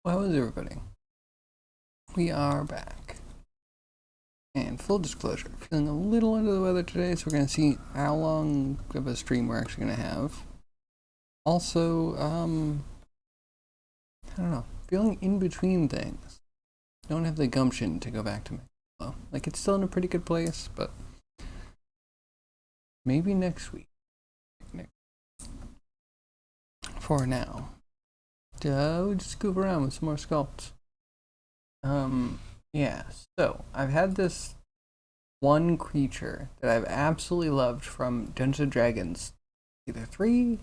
How is everybody? We are back. And full disclosure, feeling a little under the weather today, so we're going to see how long of a stream we're actually going to have. Also, I don't know, feeling in between things. Don't have the gumption to go back to Mexico. Like, it's still in a pretty good place, but maybe next week. For now. We'll just goof around with some more sculpts. Yeah, so I've had this one creature that I've absolutely loved from Dungeons and Dragons, either 3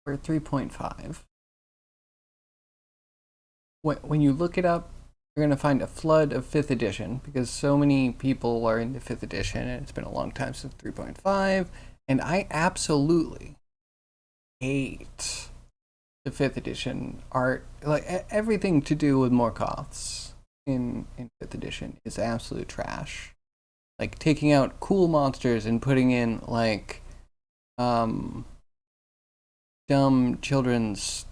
or 3.5. When you look it up, you're going to find a flood of 5th edition because so many people are into 5th edition and it's been a long time since 3.5. And I absolutely hate the 5th edition art. Like, everything to do with Morkoths in 5th edition is absolute trash. Like, taking out cool monsters and putting in, like, dumb children's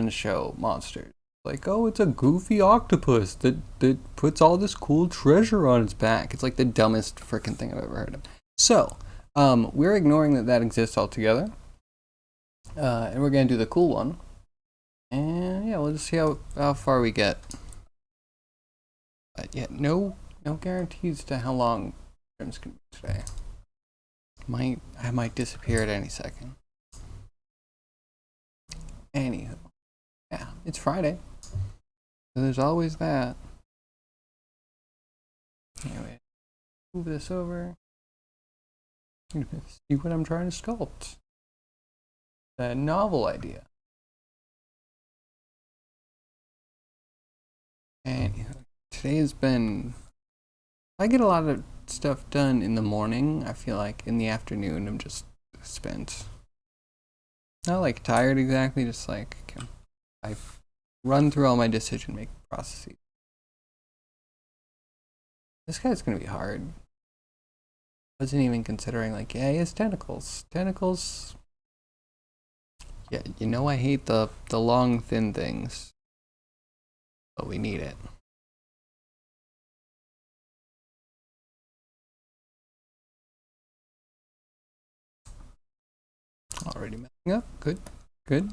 show monsters. Like, oh, it's a goofy octopus that puts all this cool treasure on its back. It's like the dumbest freaking thing I've ever heard of. So, we're ignoring that exists altogether. And we're going to do the cool one. And yeah, we'll just see how far we get. But yeah, no guarantees to how long streams can be today. I might disappear at any second. Anywho, yeah, it's Friday, so there's always that. Anyway, move this over. See what I'm trying to sculpt. A novel idea. Anywho, today has been. I get a lot of stuff done in the morning. I feel like in the afternoon I'm just spent. Not like tired exactly, just like I run through all my decision making processes. This guy's gonna be hard. Wasn't even considering, like, yeah, he has tentacles. Tentacles. Yeah, you know I hate the long thin things, but we need it. Already messing up. Good.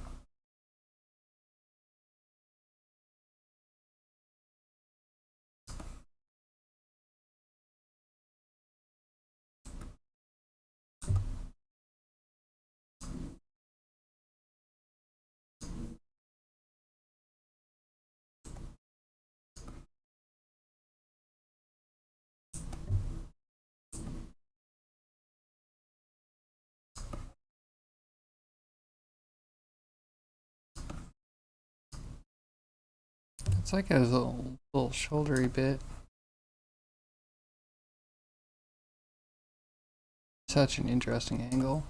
It's like a little shouldery bit. Such an interesting angle.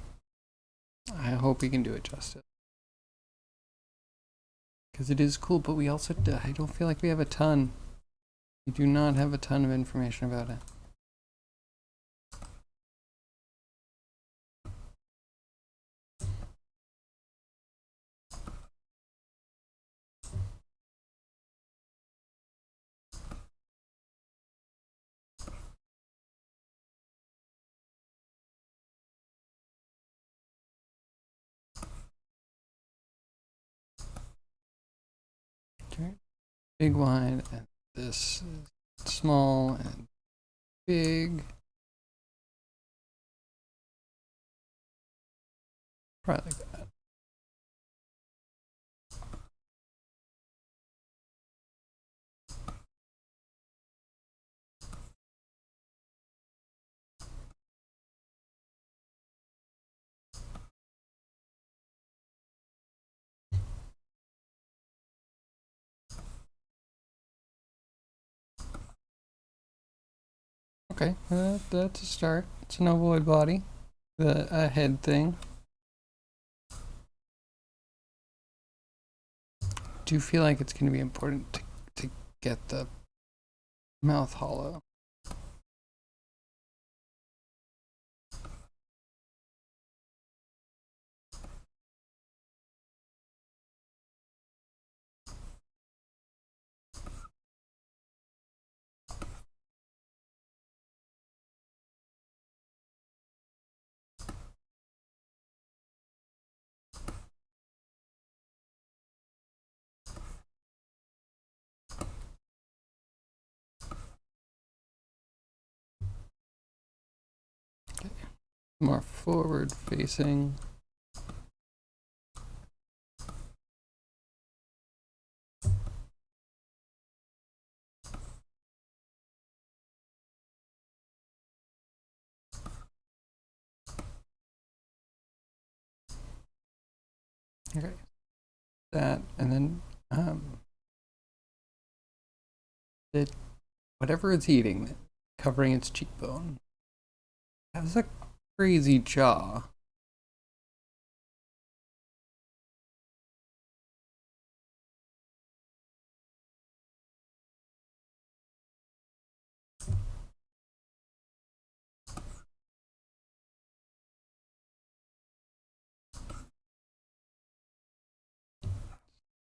I hope we can do it justice. Because it is cool, but we also, I don't feel like we have a ton. We do not have a ton of information about it. Okay. Big, wide, and this is small and big. Probably like that. Okay, that's a start. It's an ovoid body, a head thing. Do you feel like it's going to be important to get the mouth hollow? more forward facing. Okay, that, and then whatever it's eating, covering its cheekbone, has a crazy jaw.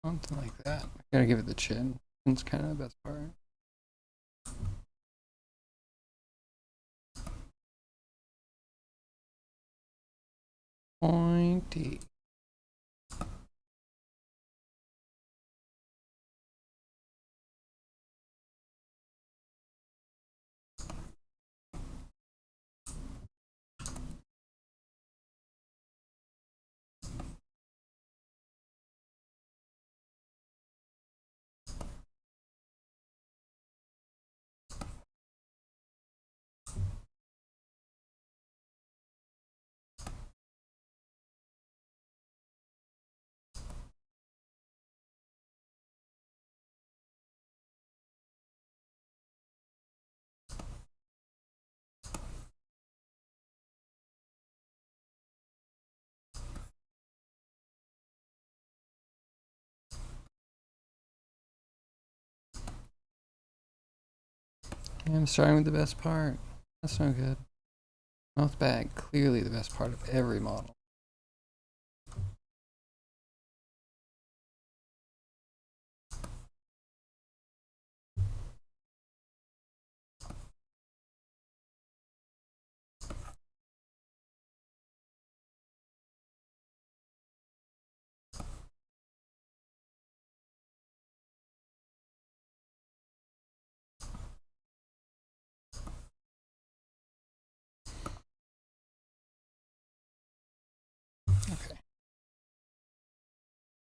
Something like that. I gotta give it the chin. It's kind of the best part. Pointy. And I'm starting with the best part. That's no good. Mouth bag, clearly the best part of every model. Okay.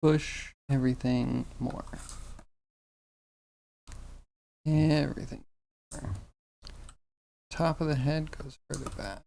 Push everything more. Everything more. Top of the head goes further back.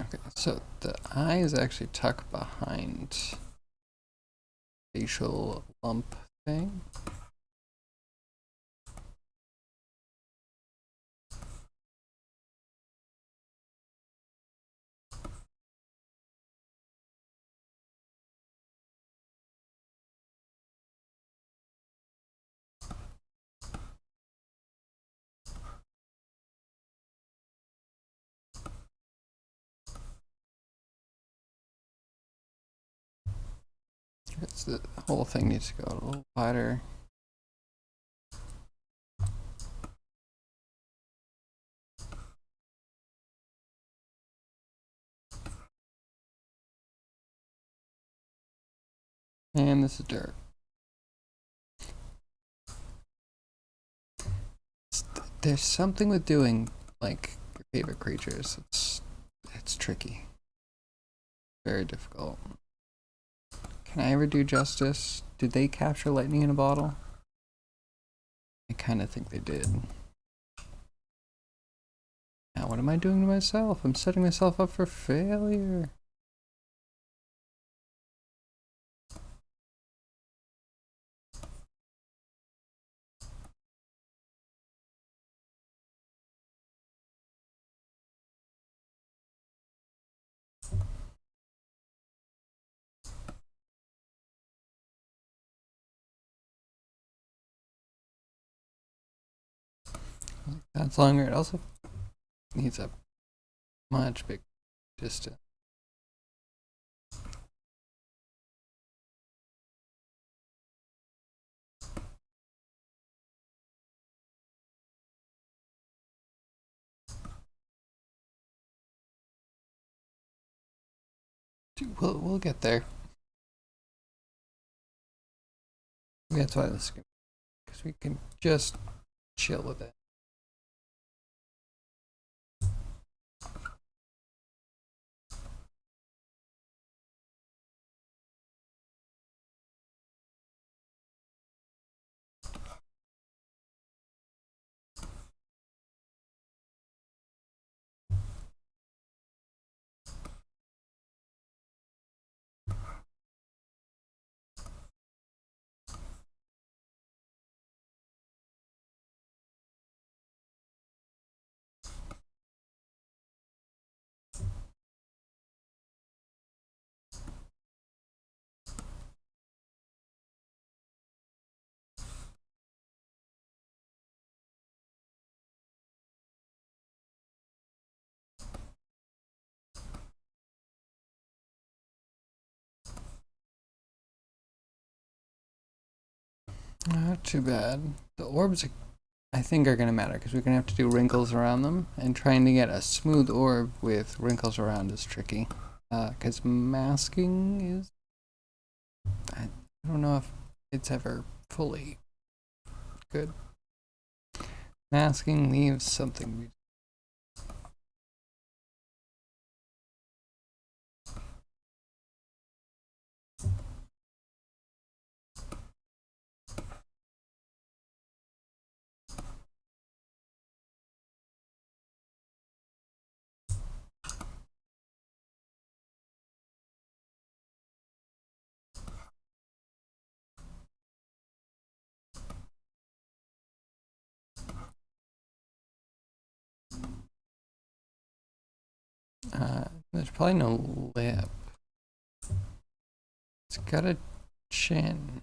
Okay, so the eyes actually tuck behind facial lump thing. It's the whole thing needs to go a little wider. And this is dirt. There's something with doing like your favorite creatures. It's tricky. Very difficult. Can I ever do justice? Did they capture lightning in a bottle? I kind of think they did. Now what am I doing to myself? I'm setting myself up for failure. That's longer. It also needs a much bigger distance. We'll get there. That's why this is good, because we can just chill with it. Not too bad. The orbs, I think, are going to matter because we're going to have to do wrinkles around them, and trying to get a smooth orb with wrinkles around is tricky. Because masking is... I don't know if it's ever fully good. Masking leaves something... there's probably no lip. It's got a chin.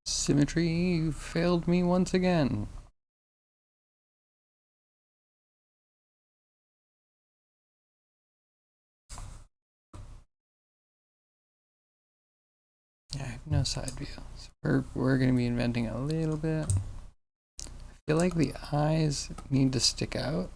Symmetry failed me once again. Yeah, I have no side view. So we're going to be inventing a little bit. I feel like the eyes need to stick out.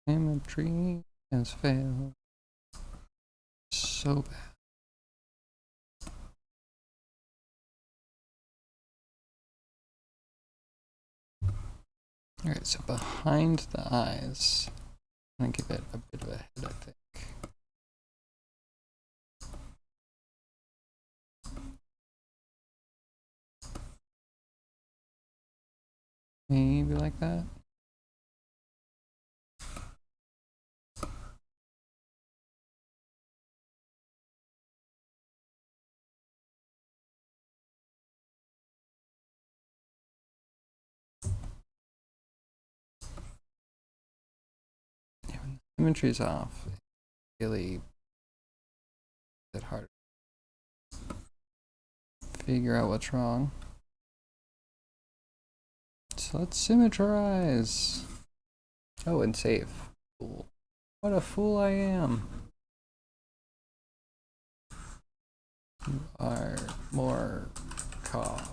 Symmetry has failed so bad. Alright, so behind the eyes, I'm going to give it a bit of a head, I think. Maybe like that. Yeah, when the symmetry's off, it's really a bit hard to figure out what's wrong. So let's symmetrize. Oh, and save. Fool. What a fool I am. You are Morkoth.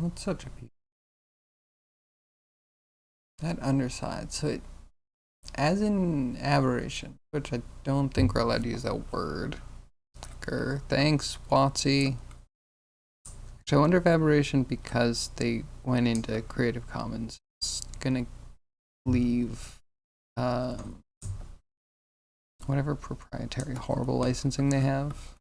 What's such a piece? That underside. So it, as in aberration, which I don't think we're allowed to use that word. Thanks, Watsy. Actually, I wonder if aberration, because they went into Creative Commons, is gonna leave whatever proprietary horrible licensing they have.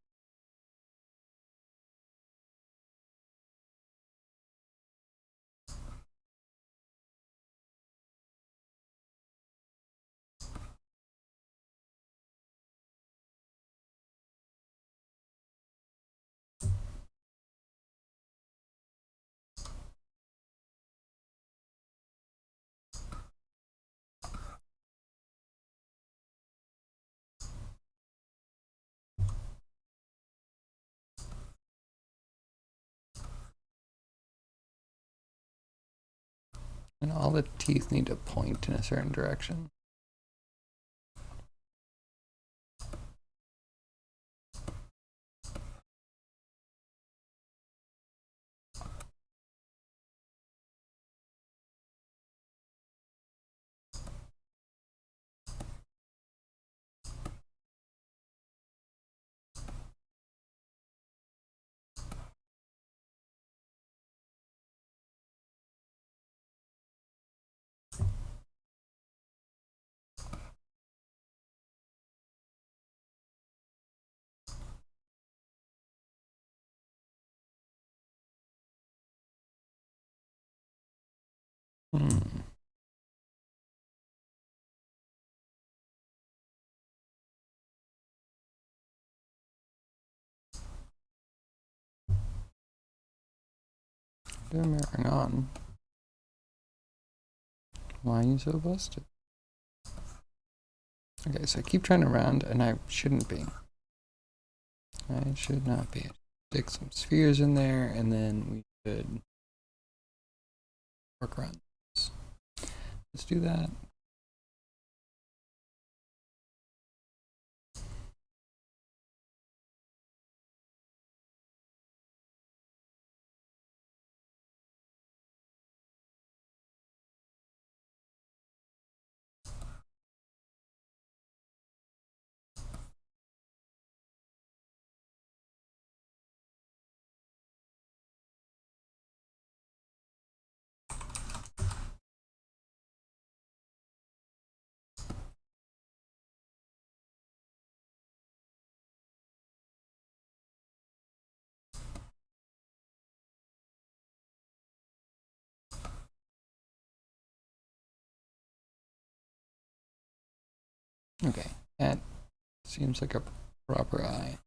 And all the teeth need to point in a certain direction. Mirroring on. Why are you so busted? Okay, so I keep trying to round, and I shouldn't be. I should not be. Stick some spheres in there, and then we should work around this. Let's do that. Okay, that seems like a proper eye.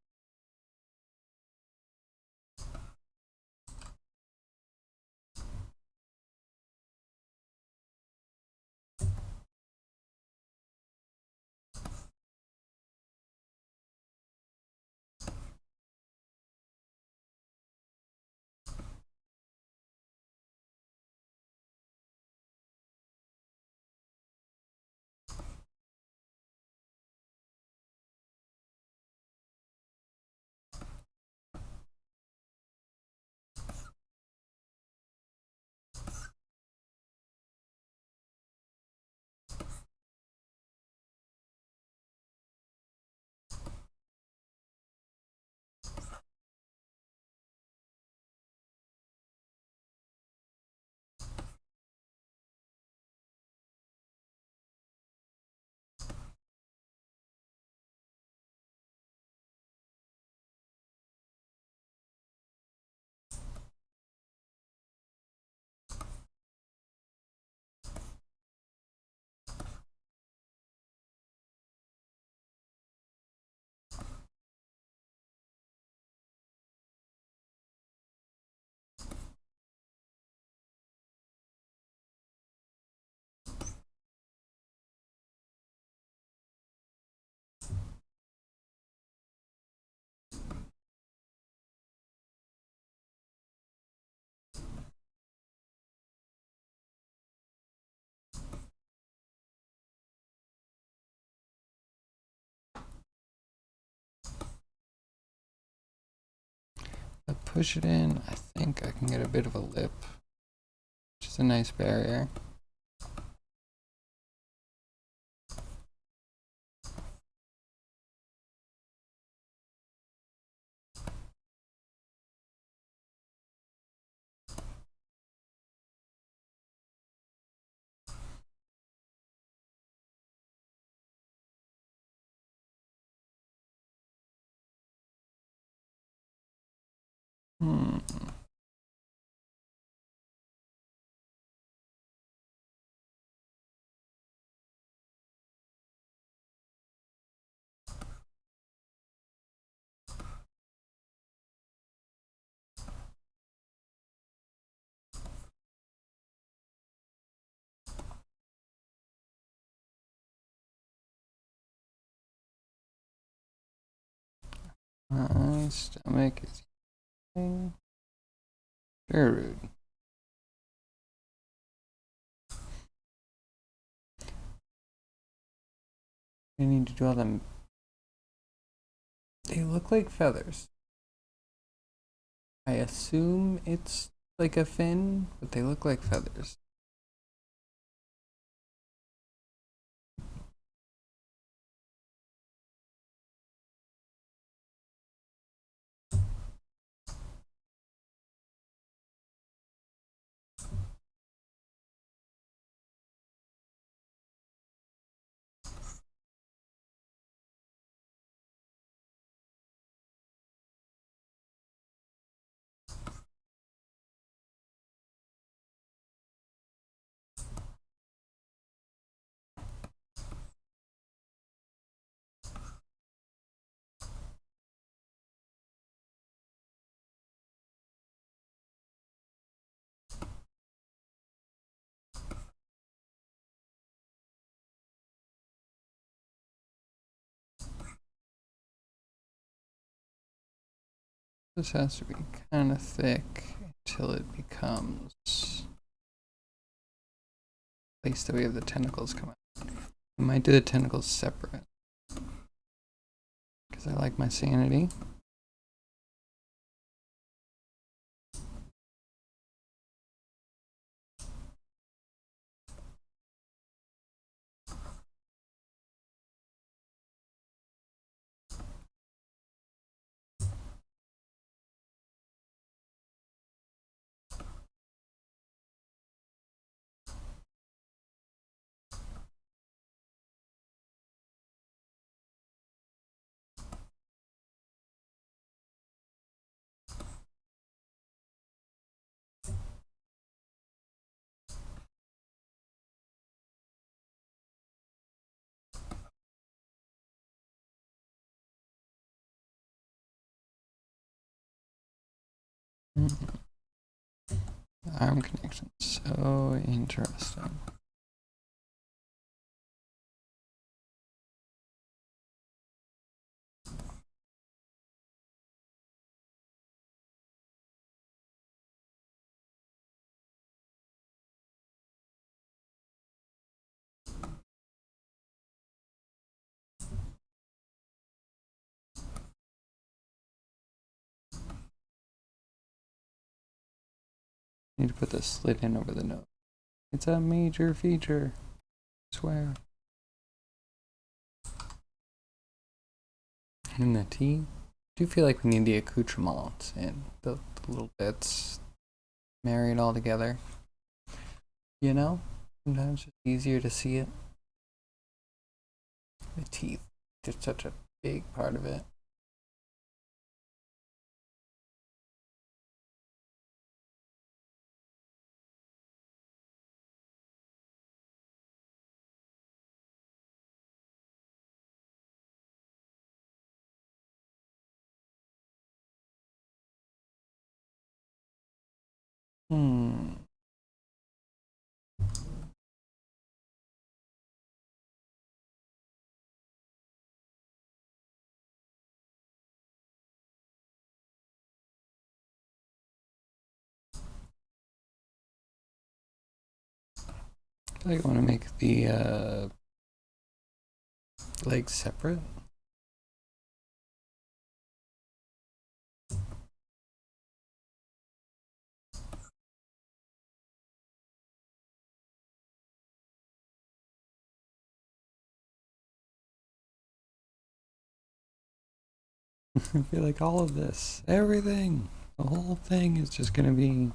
I push it in, I think I can get a bit of a lip, which is a nice barrier. My stomach is very rude. I need to draw them. They look like feathers. I assume it's like a fin, but they look like feathers. This has to be kind of thick until it becomes at least the way the tentacles come out. I might do the tentacles separate because I like my sanity. Arm connection, so interesting. Need to put the slit in over the nose. It's a major feature, I swear. And the tea. I do feel like we need the accoutrements and the little bits married all together. You know? Sometimes it's easier to see it. The teeth, just such a big part of it. I feel like I want to make the legs separate. I feel like all of this, everything, the whole thing is just gonna be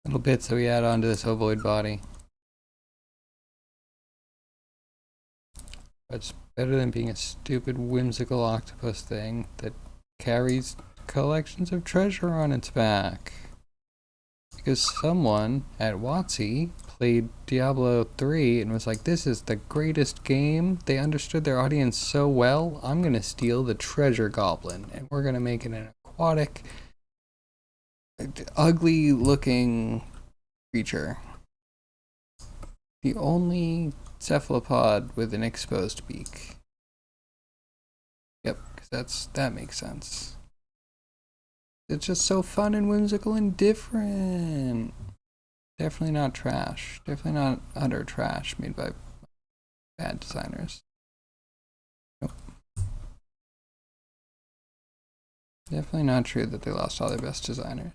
little bits that we add onto this ovoid body. It's better than being a stupid, whimsical octopus thing that carries collections of treasure on its back. Because someone at WotC played Diablo 3 and was like, this is the greatest game. They understood their audience so well. I'm going to steal the treasure goblin and we're going to make it an aquatic, ugly looking creature. The only cephalopod with an exposed beak. Yep, because that makes sense. It's just so fun and whimsical and different. Definitely not trash. Definitely not utter trash made by bad designers. Nope. Definitely not true that they lost all their best designers.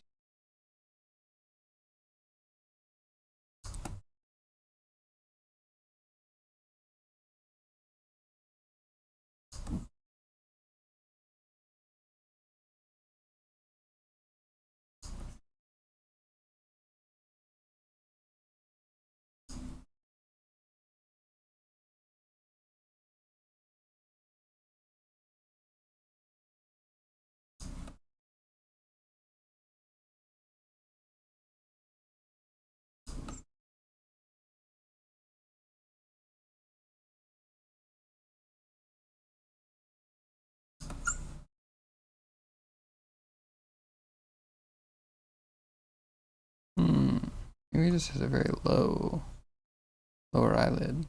Maybe he just has a very lower eyelid.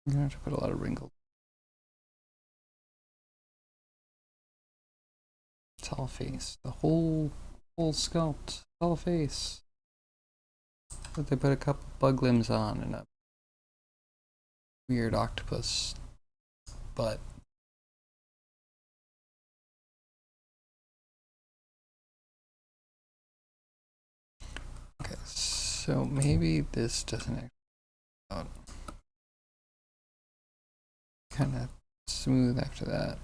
I'm gonna have to put a lot of wrinkles. Tall face. The whole sculpt. Tall face. But they put a couple bug limbs on and a weird octopus butt. Okay, so maybe this doesn't actually out. Kind of smooth after that.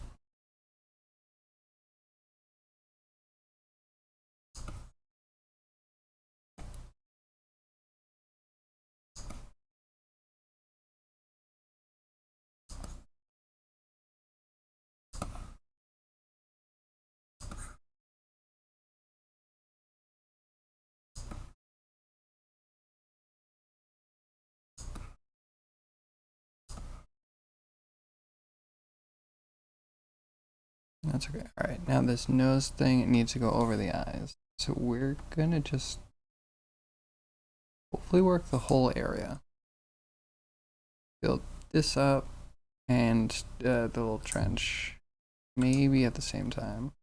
That's okay. All right, now this nose thing, it needs to go over the eyes. So we're gonna just hopefully work the whole area. Build this up and the little trench maybe at the same time.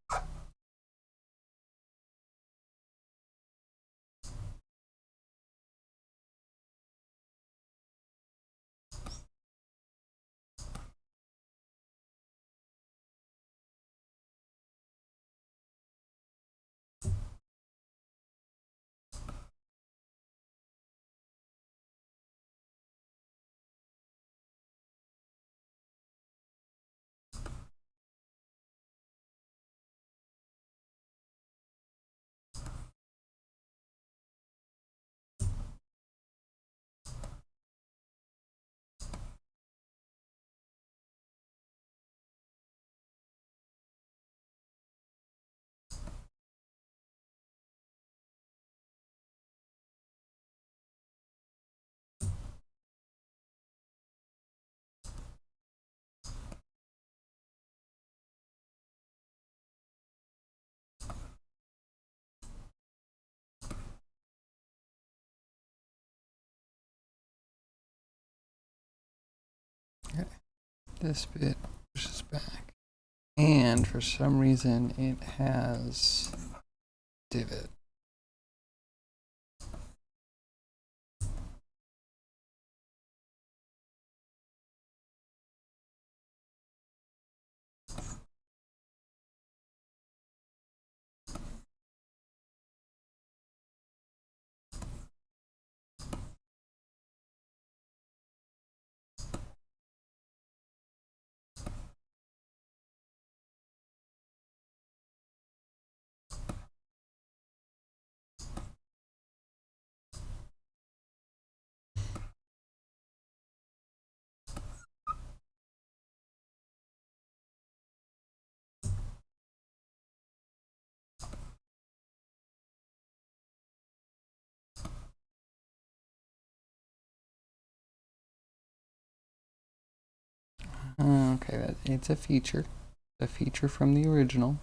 Okay, this bit pushes back. And for some reason it has divot. Okay, it's a feature. A feature from the original.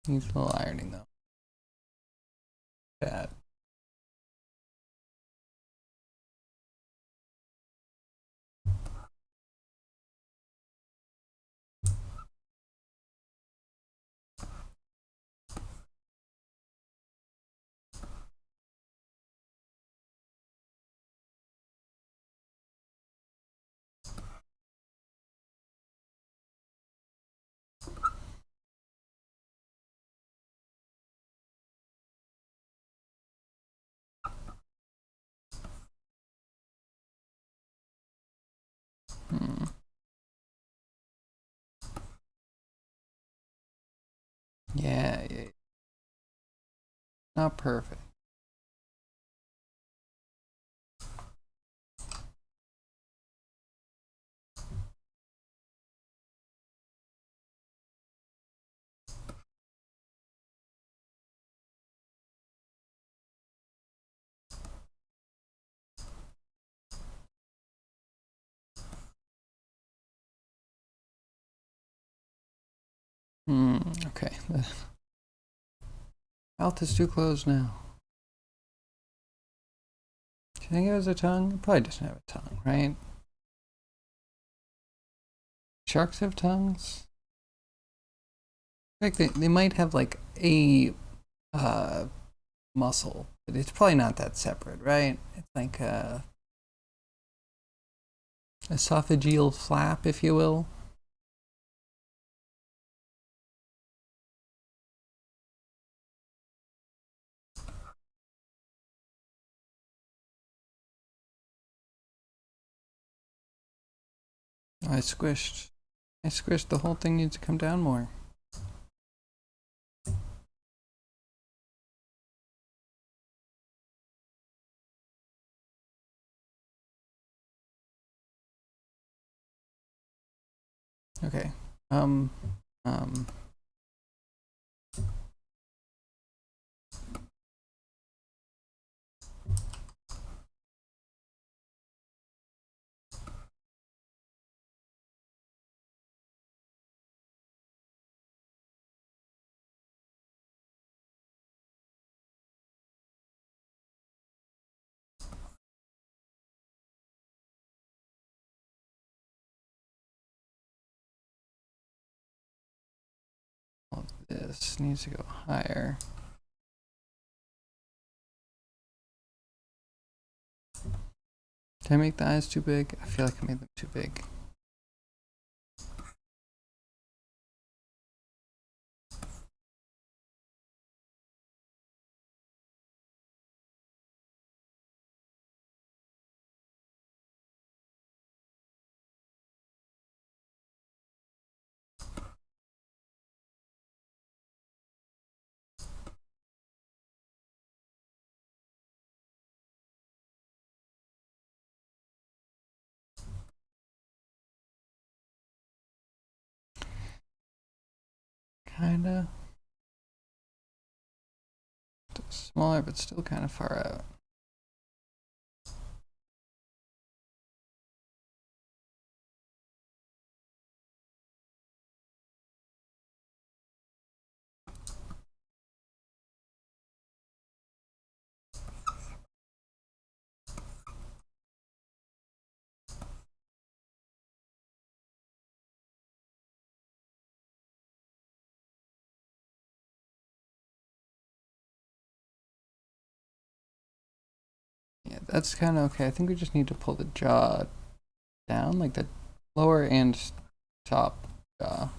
Needs a little ironing though. Bad. Yeah, not perfect. Okay. The mouth is too closed now. Do you think it was a tongue? It probably doesn't have a tongue, right? Sharks have tongues? Like they might have like a muscle, but it's probably not that separate, right? It's like a esophageal flap, if you will. I squished. The whole thing needs to come down more. Okay. Um. this needs to go higher. Did I make the eyes too big? I feel like I made them too big. Kinda. Smaller, but still kind of far out. Yeah, that's kind of okay. I think we just need to pull the jaw down, like the lower and top jaw.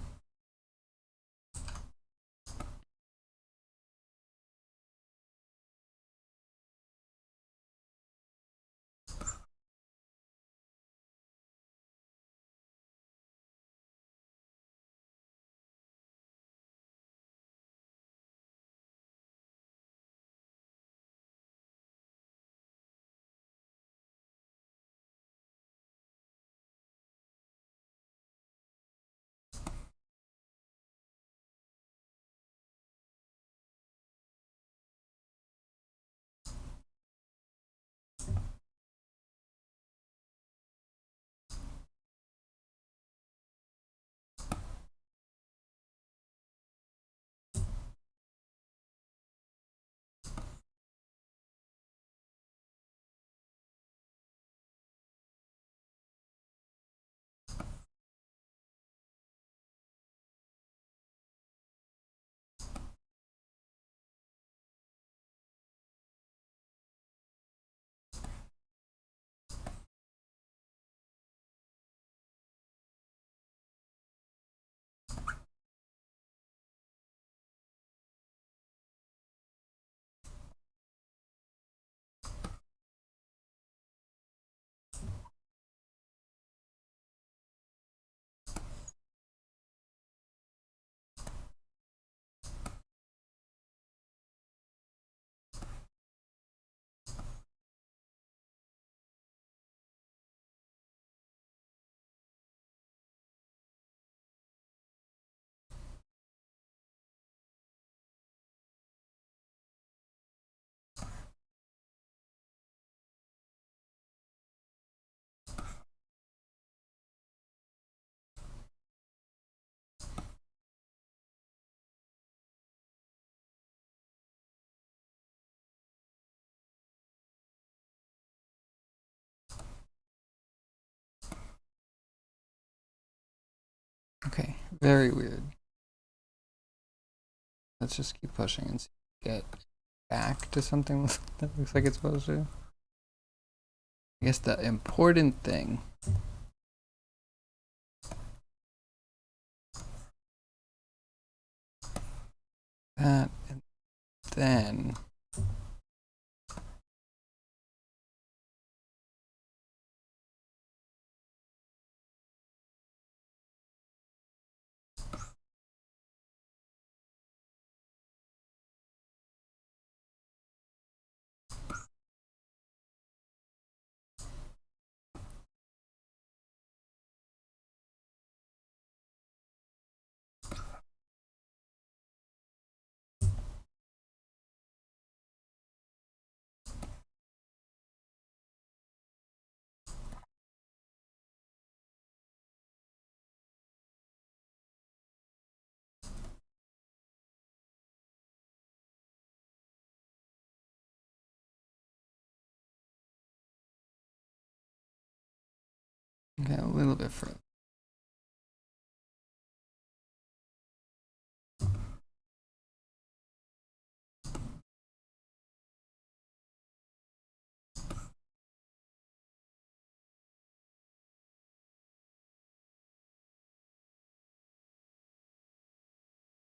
Okay, very weird. Let's just keep pushing and see if we get back to something that looks like it's supposed to. I guess the important thing that and then okay, a little bit further.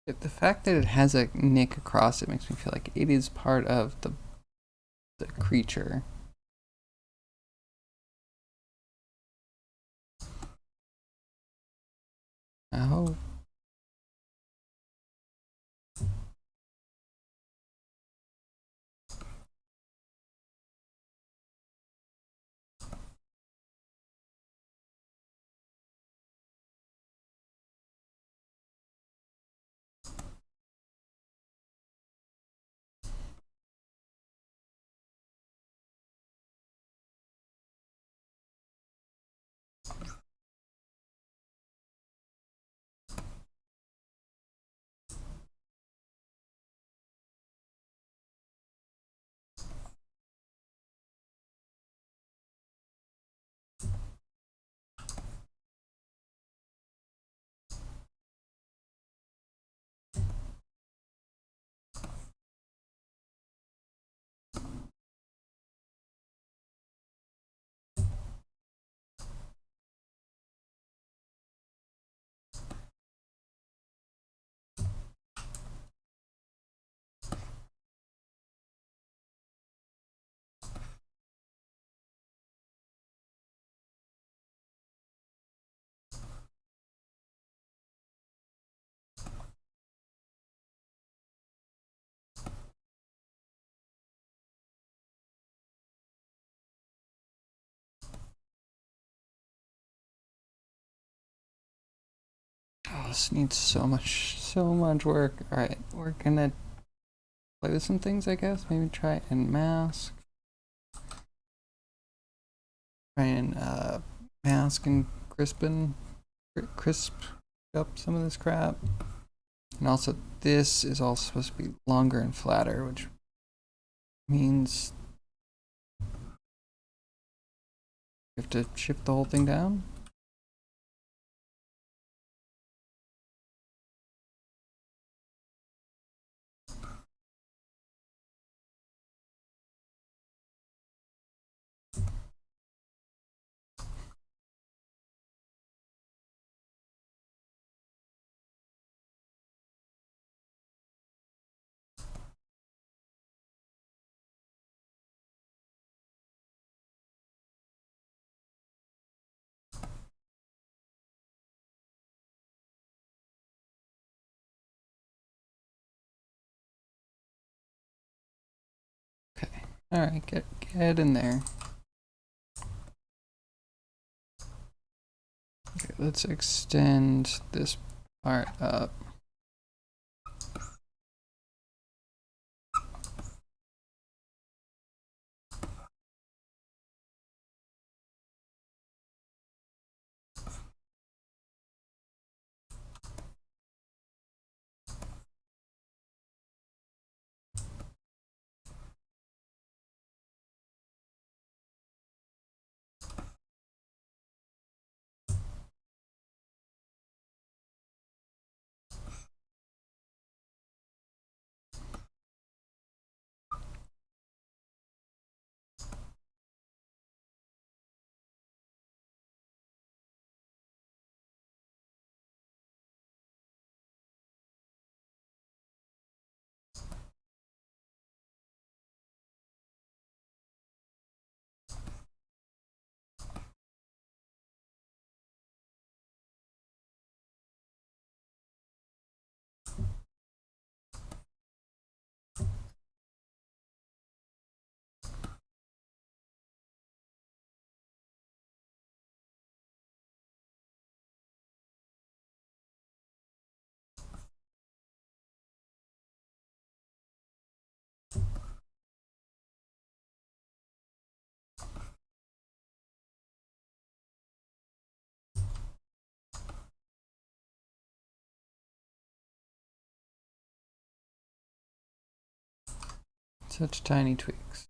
The fact that it has a nick across it makes me feel like it is part of the creature. Oh. Oh, this needs so much work. Alright, we're gonna play with some things, I guess. Maybe try and mask. Try and mask and crisp up some of this crap. And also, this is all supposed to be longer and flatter, which means you have to shift the whole thing down. Okay, alright, get in there. Okay, let's extend this part up. Such tiny tweaks.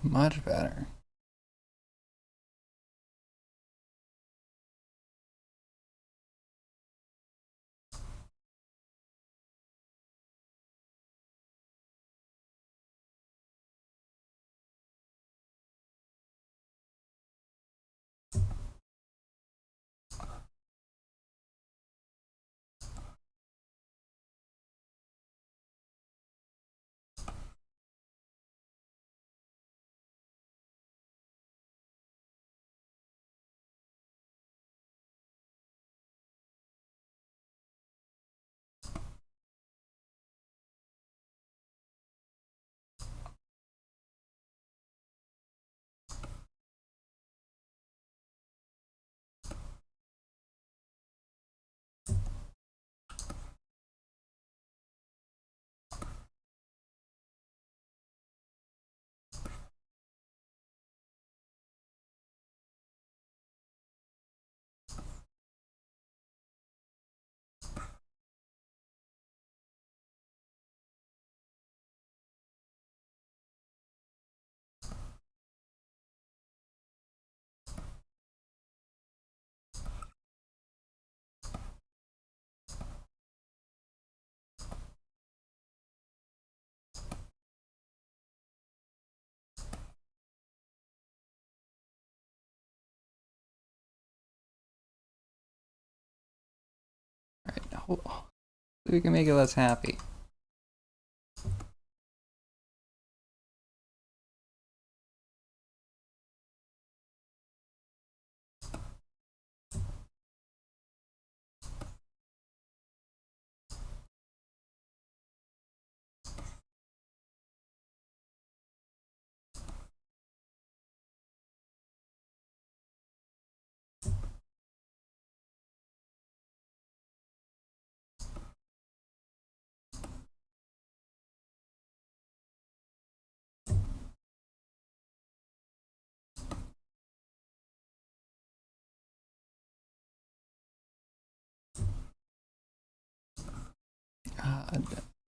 Much better. Oh, we can make it less happy.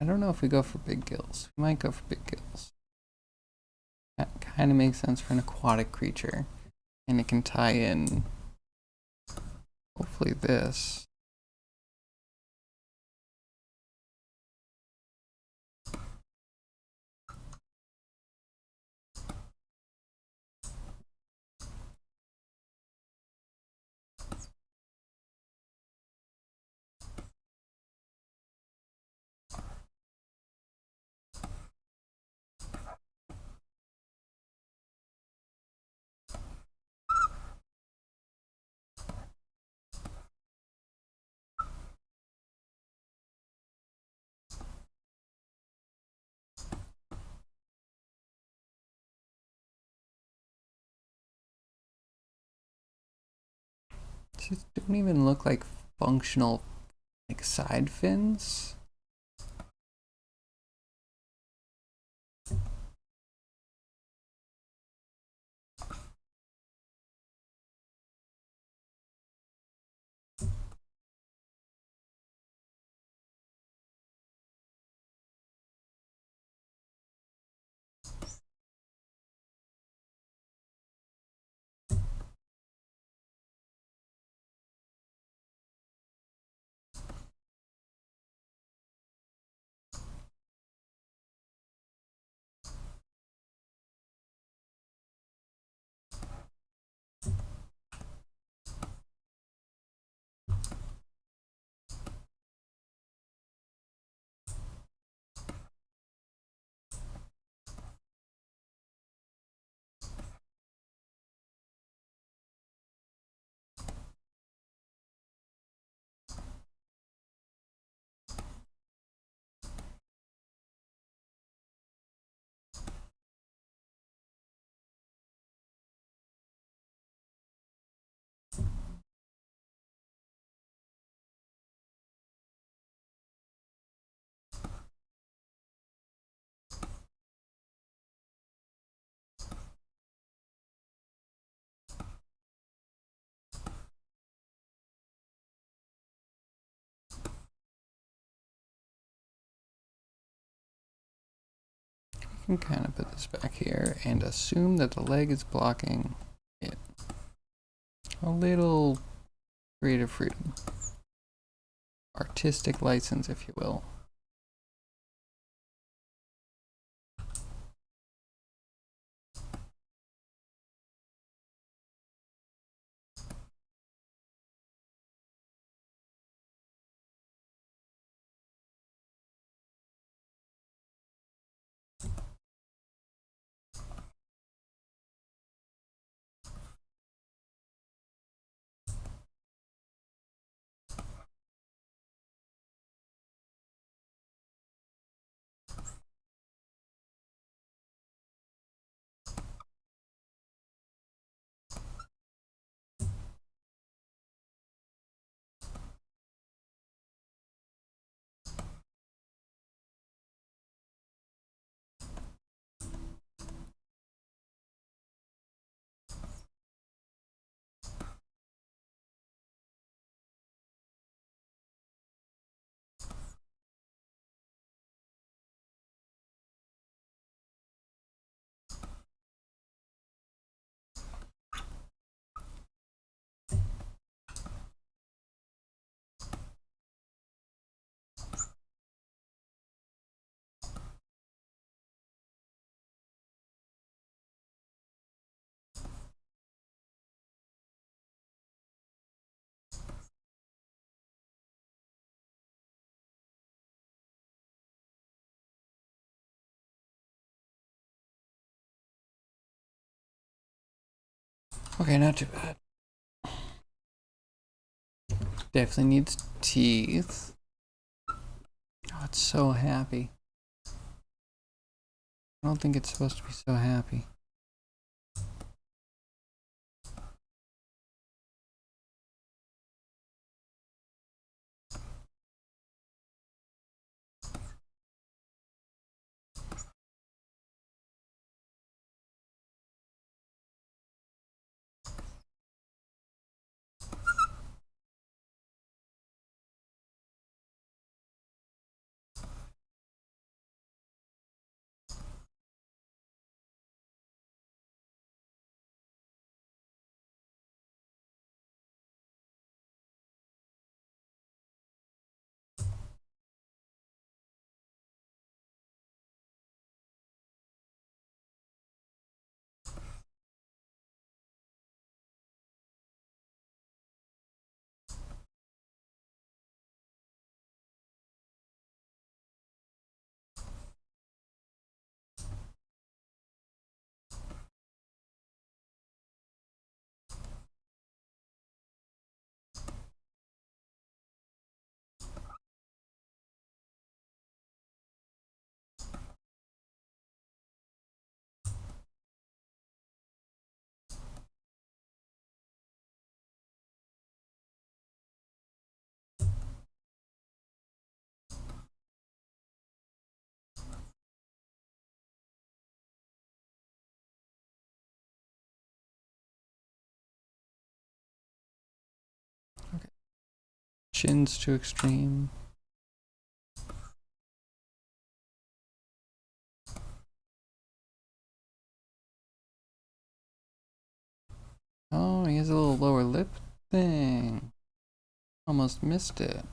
I don't know if we go for big gills. We might go for big gills. That kind of makes sense for an aquatic creature. And it can tie in, hopefully, this. These don't even look like functional, like, side fins. can kind of put this back here and assume that the leg is blocking it. A little creative freedom. Artistic license, if you will. Okay, not too bad. Definitely needs teeth. Oh, it's so happy. I don't think it's supposed to be so happy. Okay. Chin's too extreme. Oh, he has a little lower lip thing. Almost missed it.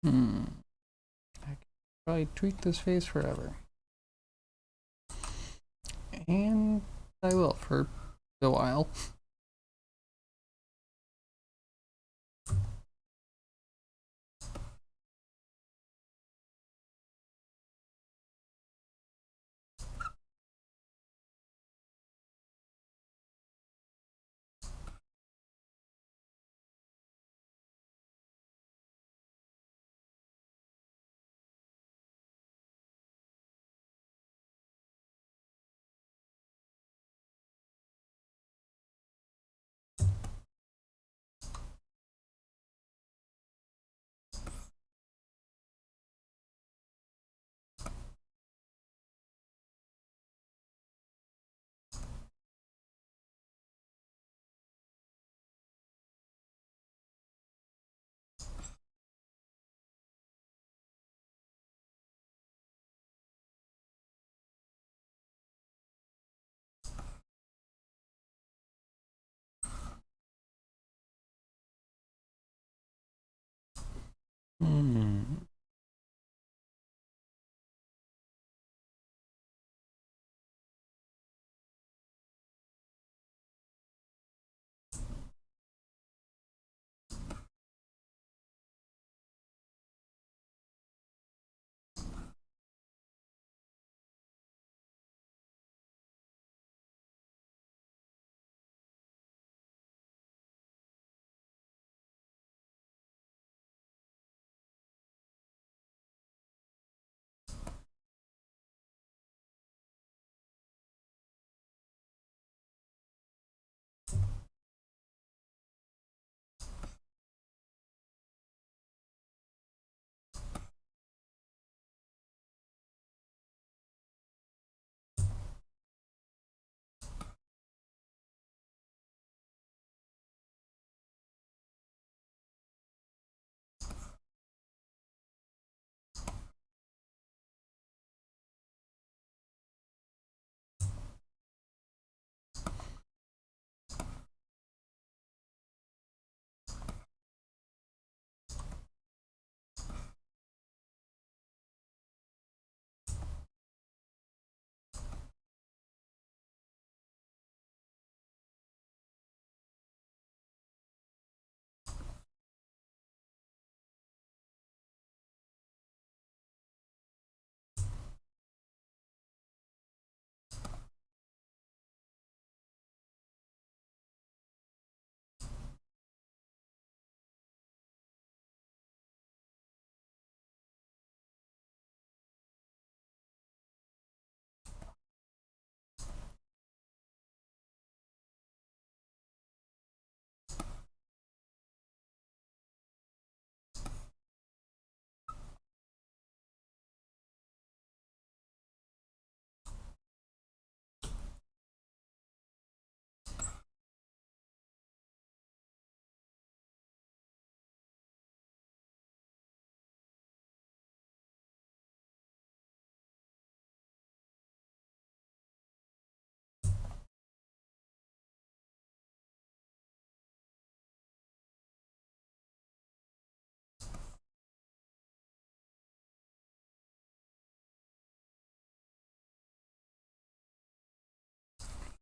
I could probably tweak this face forever. And I will for a while.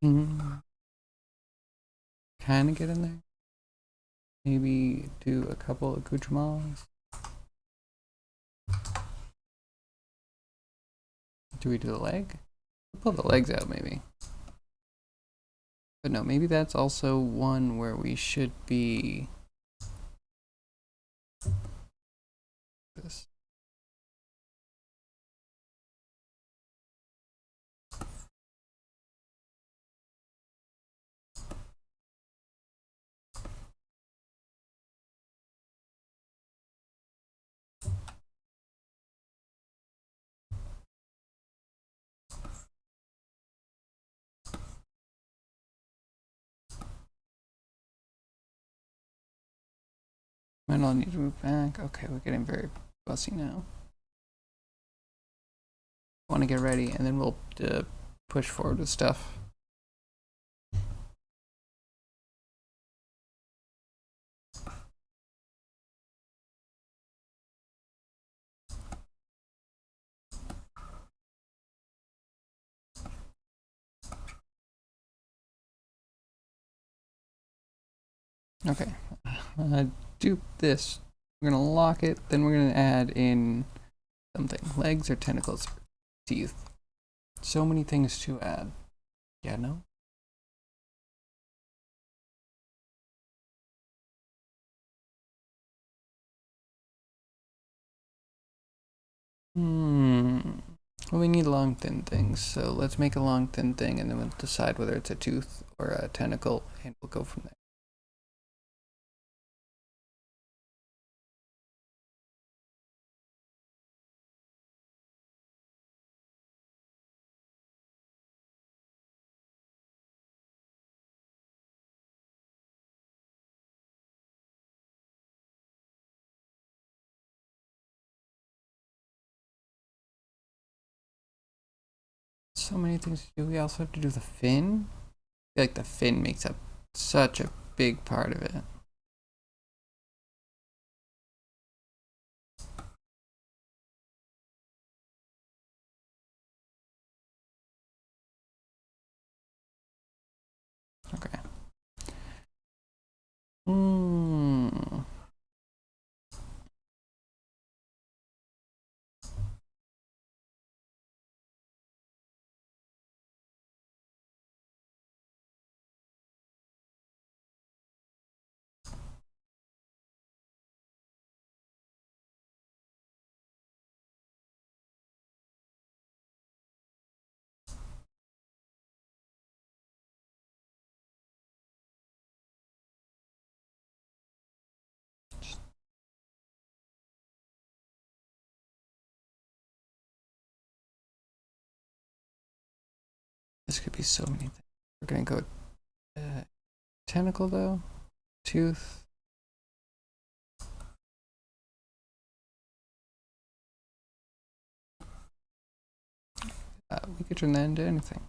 Hmm. Kind of get in there. Maybe do a couple accoutrements. Do we do the leg? Pull the legs out, maybe. But no, maybe that's also one where we should be this. Might all need to move back. Okay, we're getting very fussy now. Want to get ready, and then we'll push forward with stuff. Okay, dupe this. We're gonna lock it, then we're gonna add in something. Legs or tentacles, teeth. So many things to add. Yeah, no? Well, we need long, thin things, so let's make a long, thin thing, and then we'll decide whether it's a tooth or a tentacle, and we'll go from there. So many things to do. We also have to do the fin. I feel like the fin makes up such a big part of it. Okay. Hmm. This could be so many things. We're gonna go tentacle though, tooth. We could turn that into anything.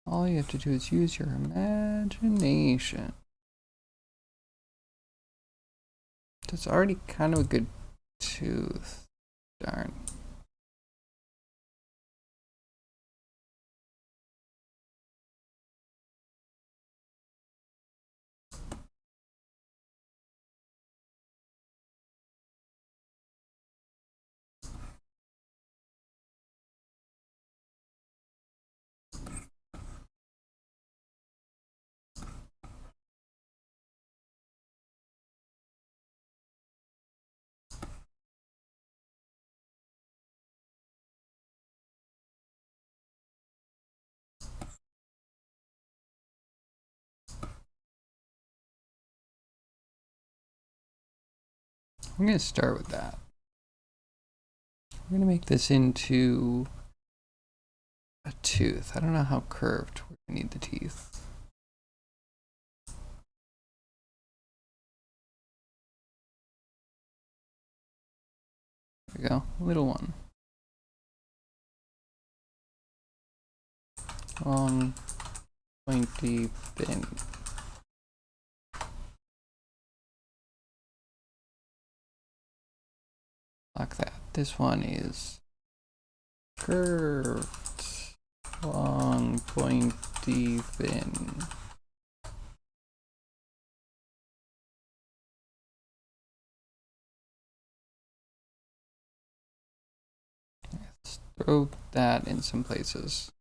All you have to do is use your imagination. That's already kind of a good tooth. Darn. I'm gonna start with that. We're gonna make this into a tooth. I don't know how curved we're gonna need the teeth. There we go. Little one. Long, pointy, thin. Like that. This one is curved, long, pointy, thin. Let's throw that in some places.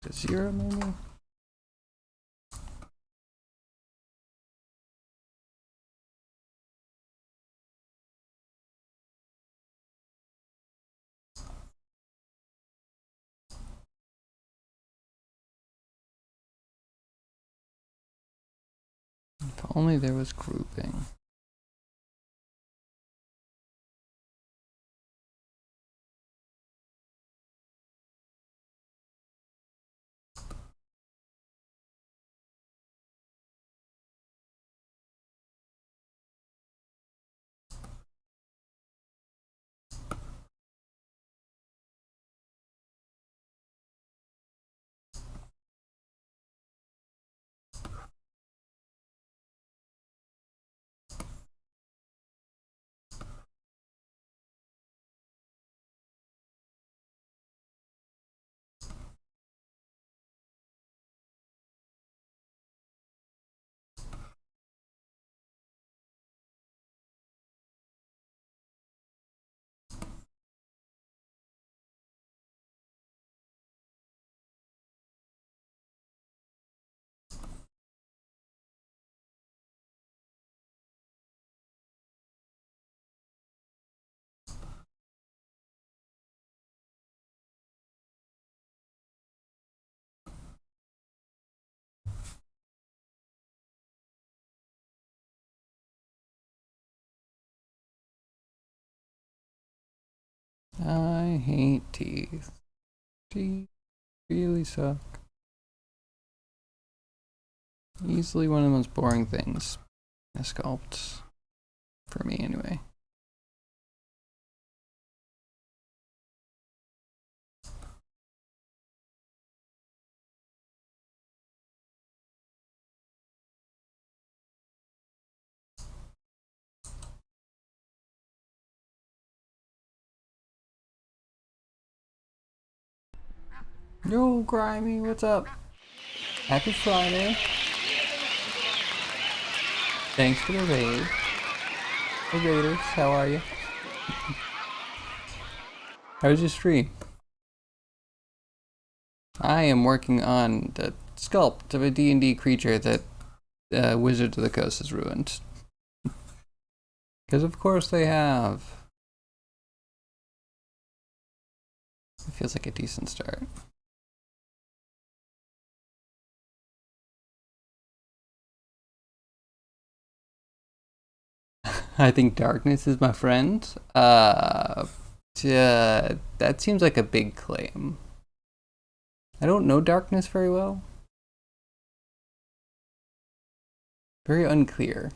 To 0 maybe? only there was grouping. I hate teeth. Teeth really suck. Easily one of the most boring things in a sculpt. For me, anyway. Yo, Grimy, what's up? Happy Friday. Thanks for the raid. Hey Raiders, how are you? How was your stream? I am working on the sculpt of a D&D creature that Wizards of the Coast has ruined. Because of course they have. It feels like a decent start. I think darkness is my friend. That seems like a big claim. I don't know darkness very well. Very unclear.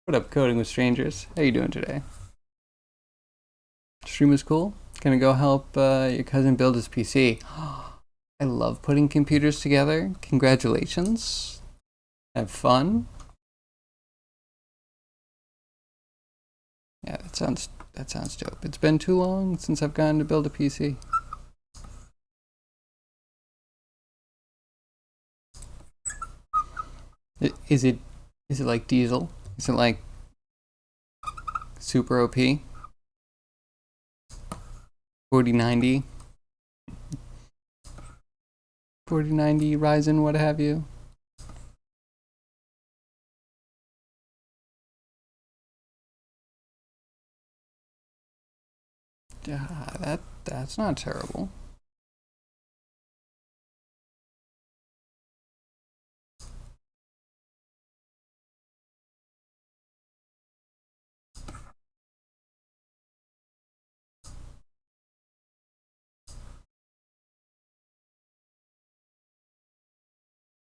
What up, Coding with Strangers? How you doing today? Stream was cool. Gonna go help your cousin build his PC. I love putting computers together. Congratulations. Have fun. Yeah, that sounds dope. It's been too long since I've gotten to build a PC. Is it like Diesel? Is it like super OP? 4090? 4090 Ryzen, what have you? Yeah, that's not terrible.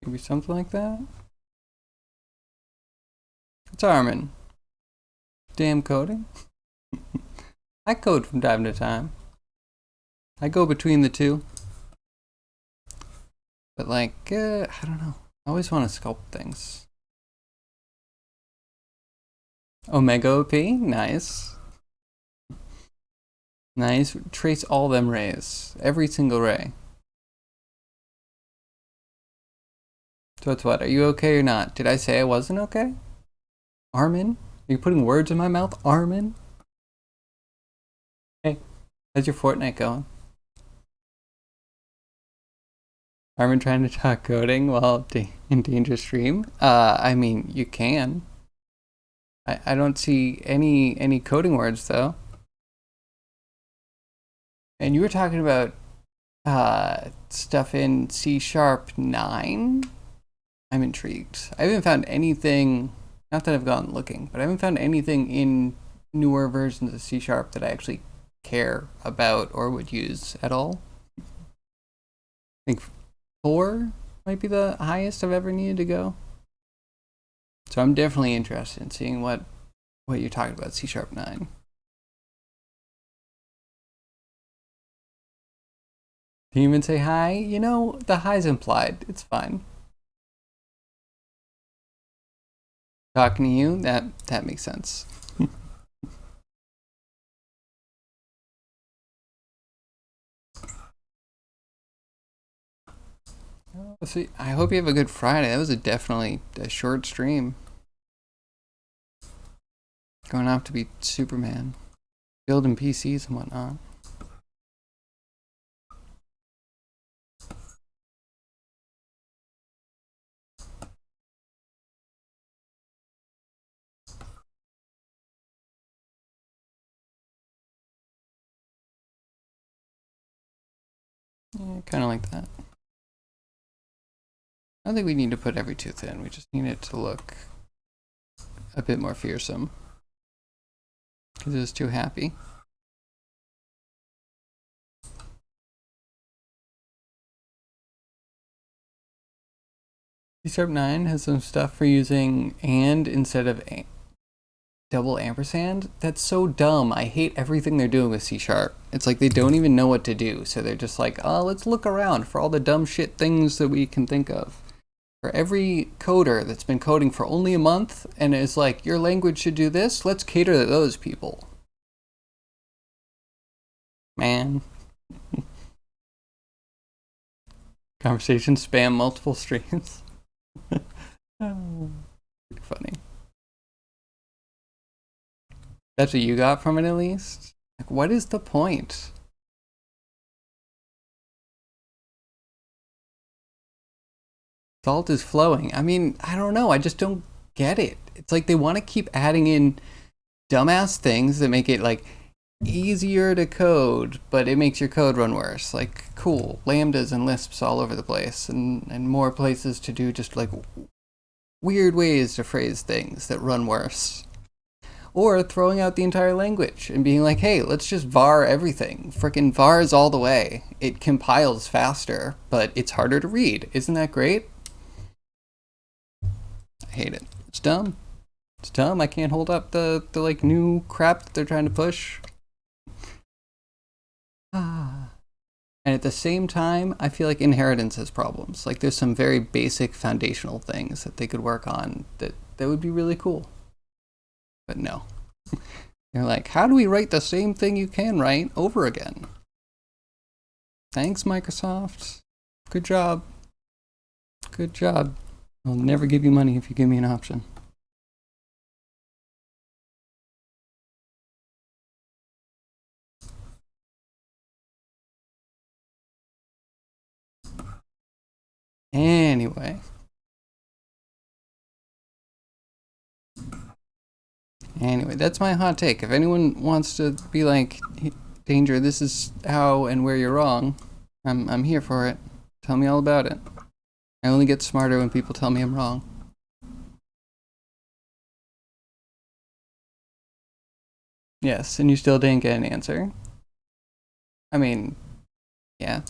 Maybe something like that? It's Armin. Damn coding. I code from time to time. I go between the two. But like, I don't know. I always want to sculpt things. Omega OP? Nice. Nice. Trace all them rays. Every single ray. So it's what? Are you okay or not? Did I say I wasn't okay? Armin? Are you putting words in my mouth? Armin? Hey, how's your Fortnite going? Armin trying to talk coding while in danger stream? I mean, you can. I don't see any coding words though. And you were talking about stuff in C# 9? I'm intrigued. I haven't found anything, not that I've gone looking, but I haven't found anything in newer versions of C# that I actually care about or would use at all. I think 4 might be the highest I've ever needed to go. So I'm definitely interested in seeing what you're talking about, C#9. Can you even say hi? You know, the hi's implied. It's fine. Talking to you, that makes sense. See, I hope you have a good Friday. That was definitely a short stream. Going off to be Superman. Building PCs and whatnot. Yeah, kind of like that. I don't think we need to put every tooth in. We just need it to look a bit more fearsome. Because it was too happy. C#9 has some stuff for using and instead of double ampersand. That's so dumb. I hate everything they're doing with C#. It's like they don't even know what to do. So they're just like, oh, let's look around for all the dumb shit things that we can think of. For every coder that's been coding for only a month and is like, your language should do this, let's cater to those people. Man. Conversations spam multiple streams. Oh, funny. That's what you got from it, at least? Like, what is the point? Salt is flowing. I mean, I don't know. I just don't get it. It's like they want to keep adding in dumbass things that make it like easier to code, but it makes your code run worse. Like, cool, lambdas and lisps all over the place, and more places to do just like weird ways to phrase things that run worse. Or throwing out the entire language and being like, hey, let's just var everything. Frickin' vars all the way. It compiles faster, but it's harder to read. Isn't that great? I hate it. It's dumb. It's dumb. I can't hold up the like new crap that they're trying to push. And at the same time, I feel like inheritance has problems. Like there's some very basic foundational things that they could work on that would be really cool. But no. They're like, how do we write the same thing you can write over again? Thanks, Microsoft. Good job. Good job. I'll never give you money if you give me an option. Anyway. Anyway, that's my hot take. If anyone wants to be like, Danger, this is how and where you're wrong, I'm here for it. Tell me all about it. I only get smarter when people tell me I'm wrong. Yes, and you still didn't get an answer. I mean, yeah.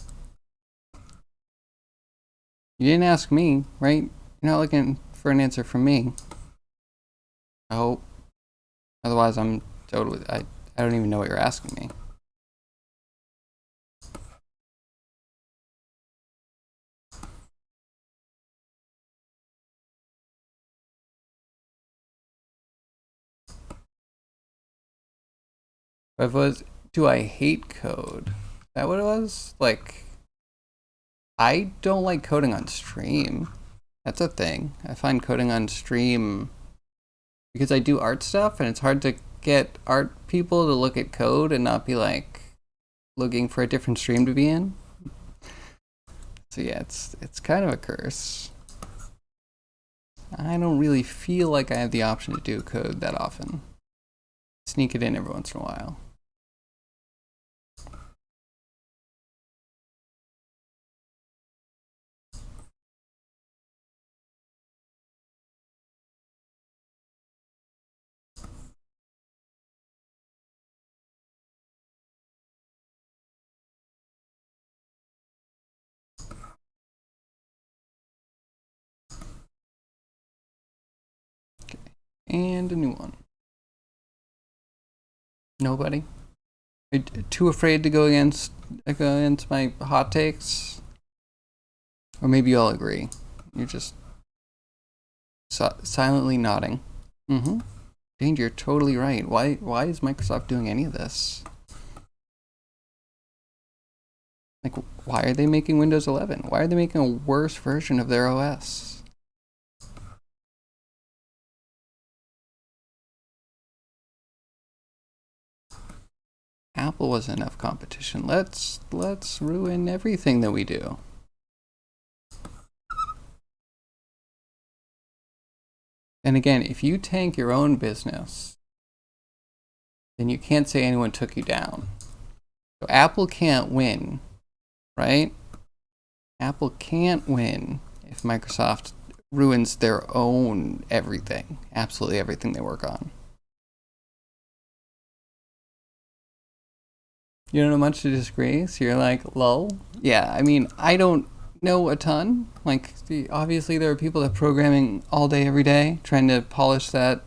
You didn't ask me, right? You're not looking for an answer from me. I hope. Otherwise, I'm totally. I don't even know what you're asking me. But if it was, do I hate code? Is that what it was? Like, I don't like coding on stream. That's a thing. I find coding on stream because I do art stuff and it's hard to get art people to look at code and not be like looking for a different stream to be in. So yeah, it's kind of a curse. I don't really feel like I have the option to do code that often. Sneak it in every once in a while. And a new one. Nobody? Are you too afraid to go against my hot takes? Or maybe you all agree. You're just silently nodding. Mm-hmm. Danger, you're totally right. Why is Microsoft doing any of this? Like, why are they making Windows 11? Why are they making a worse version of their OS? Apple wasn't enough competition. Let's ruin everything that we do. And again, if you tank your own business, then you can't say anyone took you down. So Apple can't win, right? Apple can't win if Microsoft ruins their own everything, absolutely everything they work on. You don't know much to disagree, so you're like, lol. Yeah, I mean, I don't know a ton. Like, obviously there are people that are programming all day, every day, trying to polish them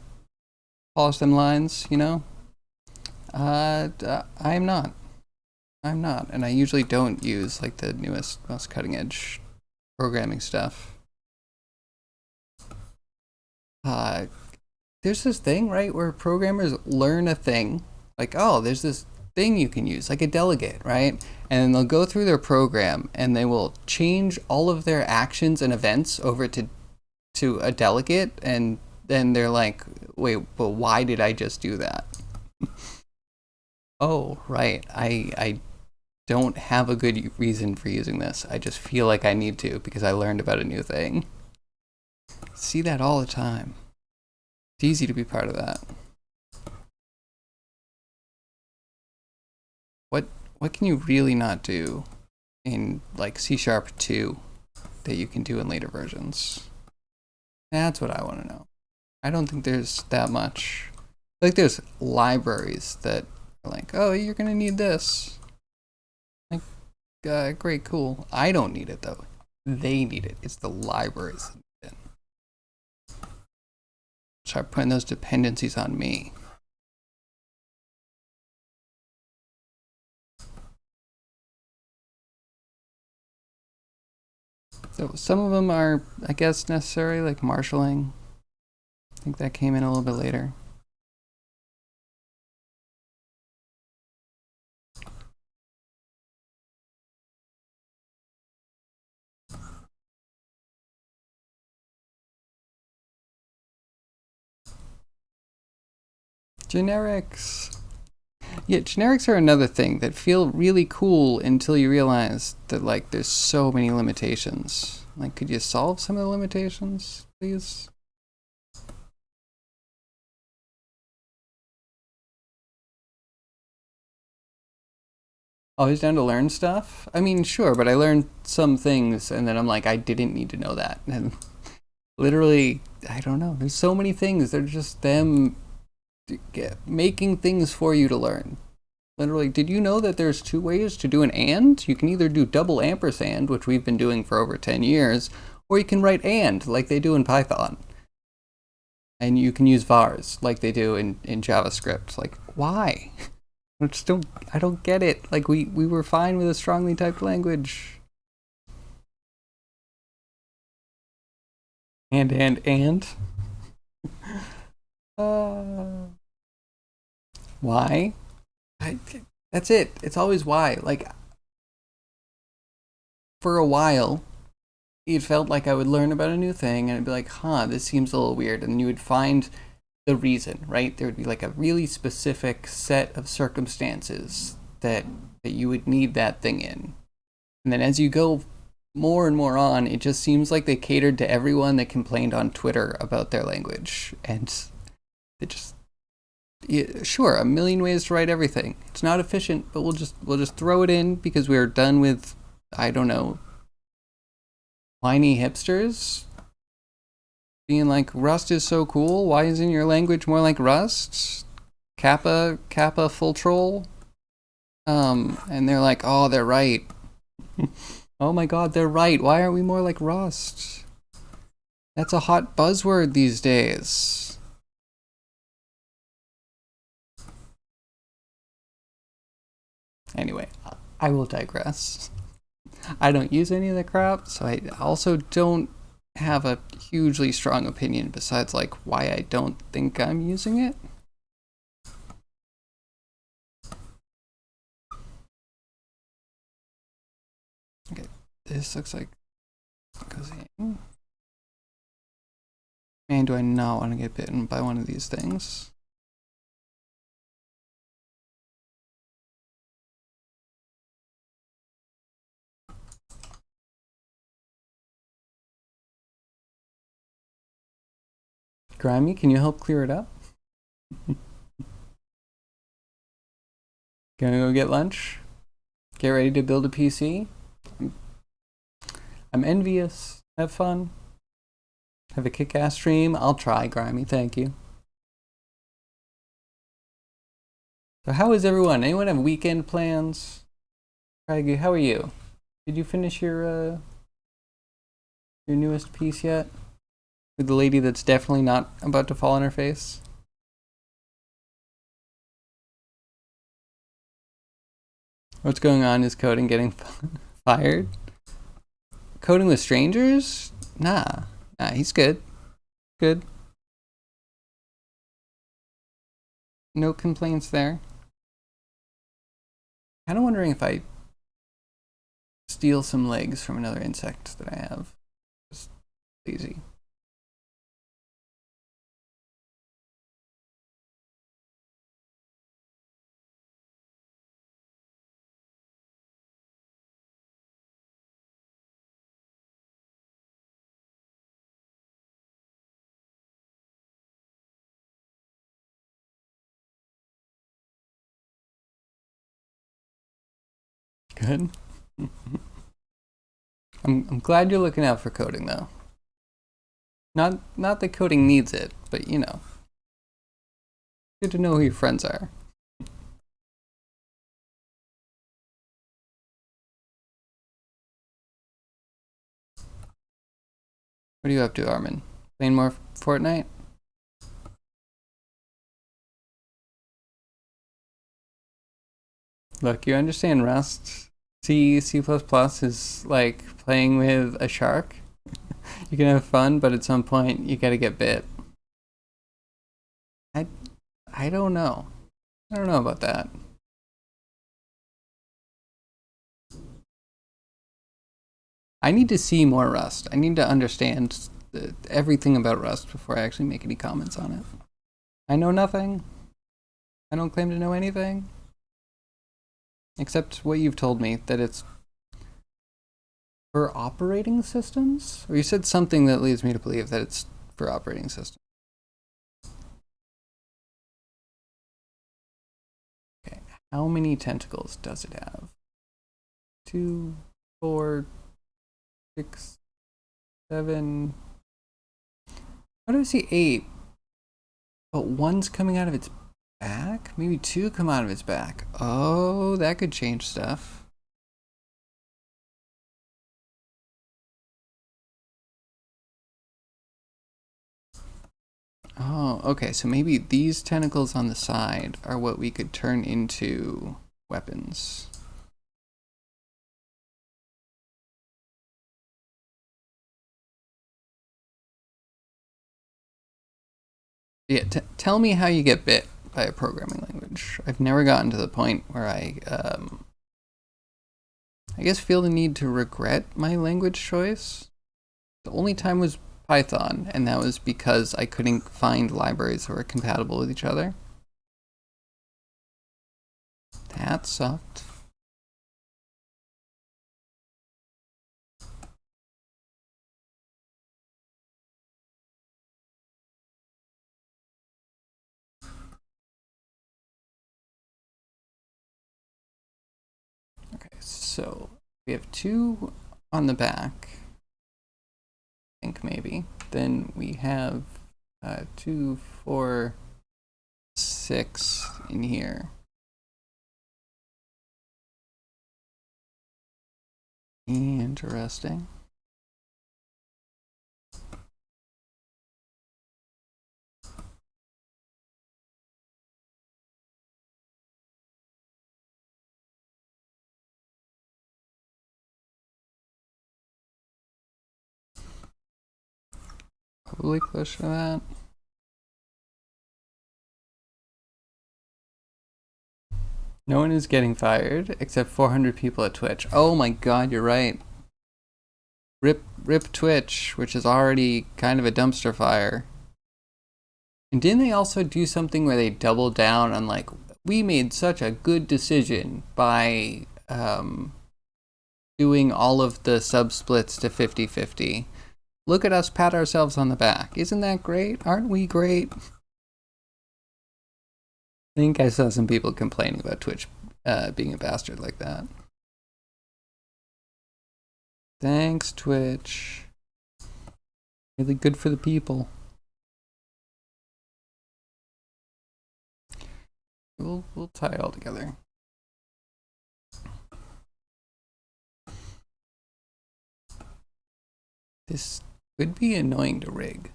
lines, you know? I'm not. I'm not, and I usually don't use like the newest, most cutting edge programming stuff. There's this thing, right, where programmers learn a thing, like, oh, there's this thing you can use, like a delegate, right? And then they'll go through their program and they will change all of their actions and events over to a delegate, and then they're like, wait, but why did I just do that? Oh, right. I don't have a good reason for using this. I just feel like I need to because I learned about a new thing. See that all the time. It's easy to be part of that. What can you really not do in like C# 2 that you can do in later versions? That's what I want to know. I don't think there's that much. Like there's libraries that are like, oh, you're gonna need this. Like, great, cool. I don't need it though. They need it. It's the libraries that need it. Start putting those dependencies on me. So some of them are, I guess, necessary, like marshalling. I think that came in a little bit later. Generics. Yeah, generics are another thing that feel really cool until you realize that like there's so many limitations. Like, could you solve some of the limitations, please? Always down to learn stuff? I mean, sure, but I learned some things and then I'm like, I didn't need to know that. And literally, I don't know. There's so many things. They're just them making things for you to learn. Literally, did you know that there's two ways to do an and? You can either do double ampersand, which we've been doing for over 10 years, or you can write and, like they do in Python. And you can use vars, like they do in JavaScript. Like, why? I don't get it. Like, we were fine with a strongly typed language. And. Why? That's it. It's always why. Like, for a while, it felt like I would learn about a new thing and I'd be like, huh, this seems a little weird. And then you would find the reason, right? There would be like a really specific set of circumstances that you would need that thing in. And then as you go more and more on, it just seems like they catered to everyone that complained on Twitter about their language. And it just, yeah, sure, a million ways to write everything. It's not efficient, but we'll just throw it in because we're done with, I don't know, whiny hipsters being like, Rust is so cool. Why isn't your language more like Rust? Kappa full troll. And they're like, oh, they're right. Oh my god, they're right. Why aren't we more like Rust? That's a hot buzzword these days. Anyway, I will digress. I don't use any of the crap, so I also don't have a hugely strong opinion besides like why I don't think I'm using it. Okay, this looks like it goes in. Man, do I not want to get bitten by one of these things? Grimy, can you help clear it up? Gonna go get lunch? Get ready to build a PC? I'm envious. Have fun. Have a kick-ass stream? I'll try, Grimy, thank you. So how is everyone? Anyone have weekend plans? Craigie, how are you? Did you finish your newest piece yet? With the lady that's definitely not about to fall on her face? What's going on? Is coding getting fired? Coding with strangers? Nah, he's good. Good. No complaints there. Kind of wondering if I steal some legs from another insect that I have. Just lazy. Good. I'm glad you're looking out for coding though. Not that coding needs it, but you know. Good to know who your friends are. What are you up to, Armin? Playing more Fortnite? Look, you understand Rust. C is like playing with a shark. You can have fun, but at some point you gotta get bit. I don't know. I don't know about that. I need to see more Rust. I need to understand everything about Rust before I actually make any comments on it. I know nothing. I don't claim to know anything. Except what you've told me, that it's for operating systems? Or you said something that leads me to believe that it's for operating systems. Okay, how many tentacles does it have? 2, 4, 6, 7. How do I see 8? But one's coming out of its back? Maybe 2 come out of its back. Oh, that could change stuff. Oh, okay, so maybe these tentacles on the side are what we could turn into weapons. Yeah, tell me how you get bit by a programming language. I've never gotten to the point where I guess feel the need to regret my language choice. The only time was Python, and that was because I couldn't find libraries that were compatible with each other. That sucked. Okay, so we have 2 on the back. I think maybe. Then we have 2, 4, 6 in here. Interesting. probably closer to that. No one is getting fired except 400 people at Twitch. Oh my god, you're right. Rip Twitch, which is already kind of a dumpster fire. And didn't they also do something where they doubled down on like, we made such a good decision by doing all of the sub splits to 50-50. Look at us pat ourselves on the back. Isn't that great? Aren't we great? I think I saw some people complaining about Twitch being a bastard like that. Thanks, Twitch. Really good for the people. We'll tie it all together. This would be annoying to rig.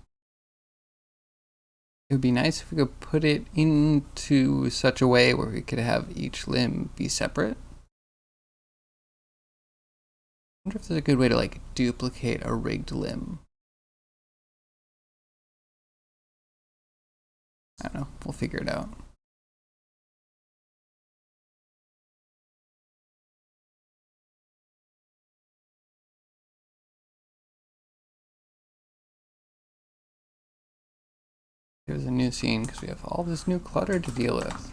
It would be nice if we could put it into such a way where we could have each limb be separate. I wonder if there's a good way to like duplicate a rigged limb. I don't know, we'll figure it out. There's a new scene because we have all this new clutter to deal with.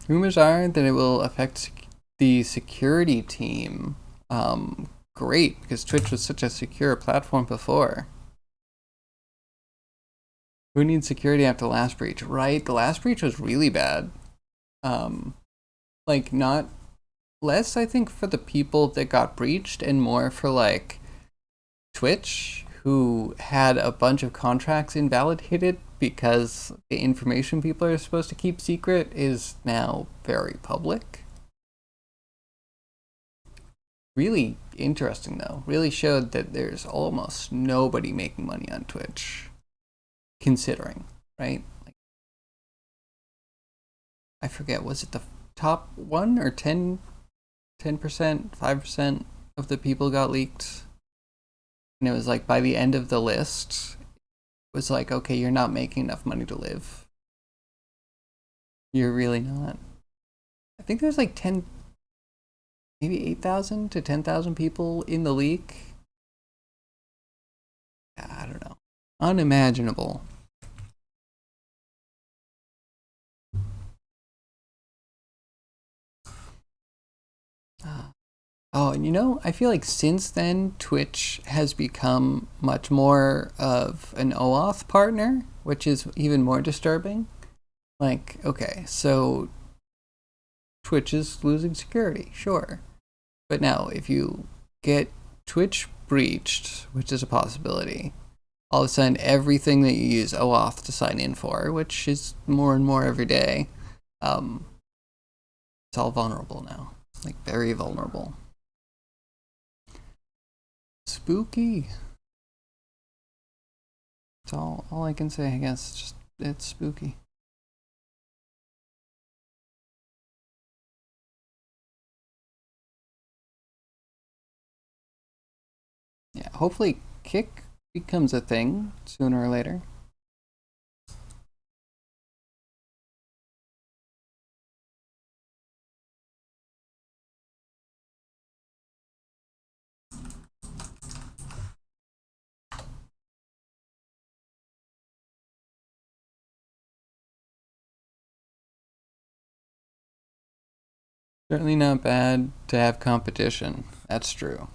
Rumors are that it will affect the security team. Great, because Twitch was such a secure platform before. Who needs security after the last breach? Right, the last breach was really bad. Like not less, I think, for the people that got breached and more for like Twitch, who had a bunch of contracts invalidated because the information people are supposed to keep secret is now very public. Really interesting though. Really showed that there's almost nobody making money on Twitch. Considering, right? Like, I forget, was it the top 1 or 10%, 5% of the people got leaked? And it was like by the end of the list, it was like, okay, you're not making enough money to live. You're really not. I think there's like 10, maybe 8,000 to 10,000 people in the leak. I don't know. Unimaginable. Oh, and you know, I feel like since then, Twitch has become much more of an OAuth partner, which is even more disturbing. Like, okay, so Twitch is losing security, sure. But now, if you get Twitch breached, which is a possibility, all of a sudden everything that you use OAuth to sign in for, which is more and more every day, it's all vulnerable now. Like, very vulnerable. Spooky. That's all I can say, I guess. Just, it's spooky. Yeah, hopefully Kick becomes a thing sooner or later. Certainly not bad to have competition. That's true.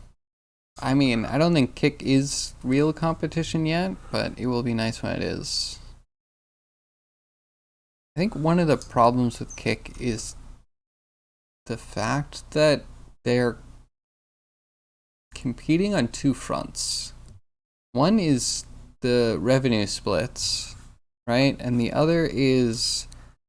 I mean, I don't think Kick is real competition yet, but it will be nice when it is. I think one of the problems with Kick is the fact that they're competing on two fronts. One is the revenue splits, right? And the other is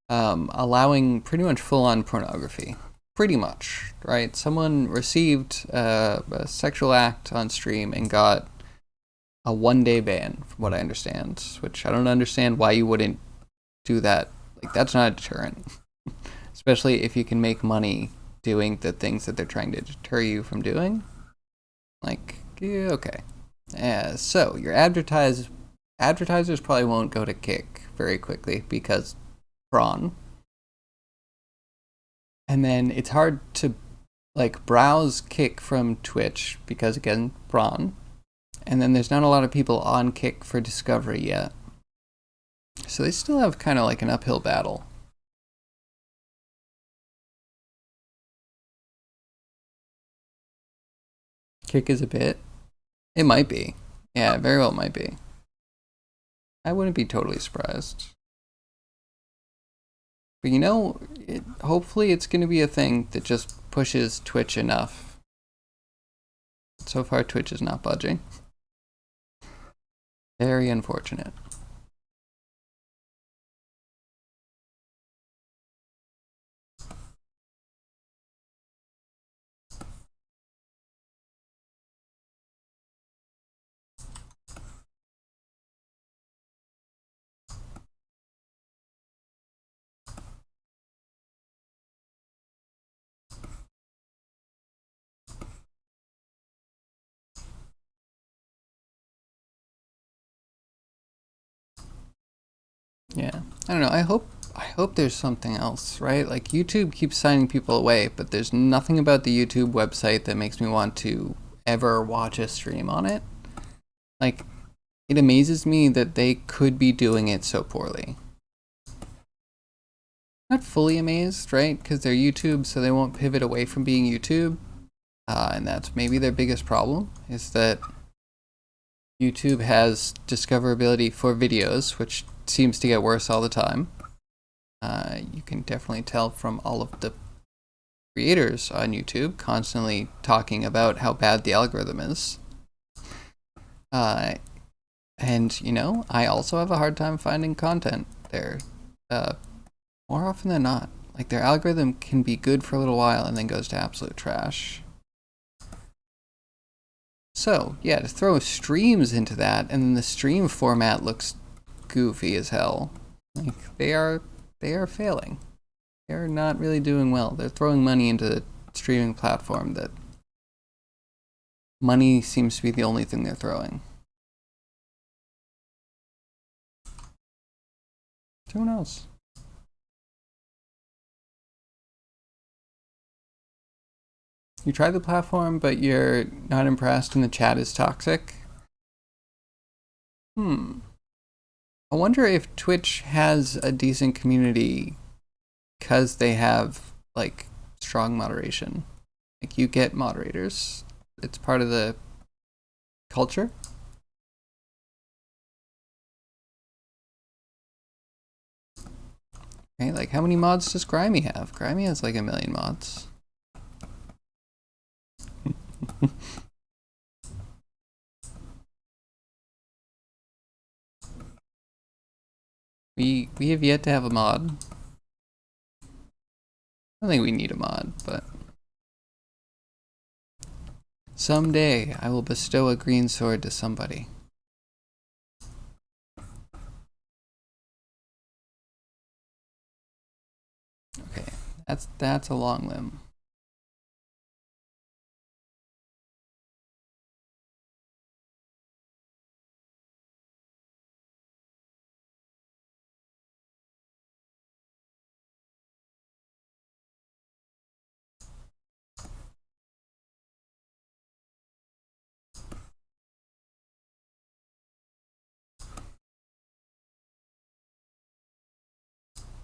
allowing pretty much full-on pornography. Pretty much, right? Someone received a sexual act on stream and got a 1-day ban, from what I understand, which I don't understand why you wouldn't do that. Like, that's not a deterrent, especially if you can make money doing the things that they're trying to deter you from doing. Like, yeah, okay. So your advertisers probably won't go to Kick very quickly because prawn. And then it's hard to like browse Kick from Twitch because again, prawn. And then there's not a lot of people on Kick for discovery yet. So they still have kind of like an uphill battle. Kick is a bit. It might be. Yeah, it very well might be. I wouldn't be totally surprised. But you know, hopefully it's going to be a thing that just pushes Twitch enough. So far, Twitch is not budging. Very unfortunate. Yeah, I don't know. I hope there's something else, right? Like YouTube keeps signing people away, but there's nothing about the YouTube website that makes me want to ever watch a stream on it. Like, it amazes me that they could be doing it so poorly. Not fully amazed, right? Because they're YouTube, so they won't pivot away from being YouTube. And that's maybe their biggest problem, is that YouTube has discoverability for videos, which seems to get worse all the time. You can definitely tell from all of the creators on YouTube constantly talking about how bad the algorithm is. And, you know, I also have a hard time finding content there. More often than not. Like, their algorithm can be good for a little while and then goes to absolute trash. So, yeah, to throw streams into that, and then the stream format looks goofy as hell. Like, they are failing. They're not really doing well. They're throwing money into the streaming platform that money seems to be the only thing they're throwing. Who knows? You tried the platform, but you're not impressed and the chat is toxic? I wonder if Twitch has a decent community because they have, like, strong moderation. Like, you get moderators. It's part of the culture. Right? Like, how many mods does Grimy have? Grimy has like 1,000,000 mods. We have yet to have a mod. I don't think we need a mod, but someday I will bestow a green sword to somebody. Okay, that's a long limb.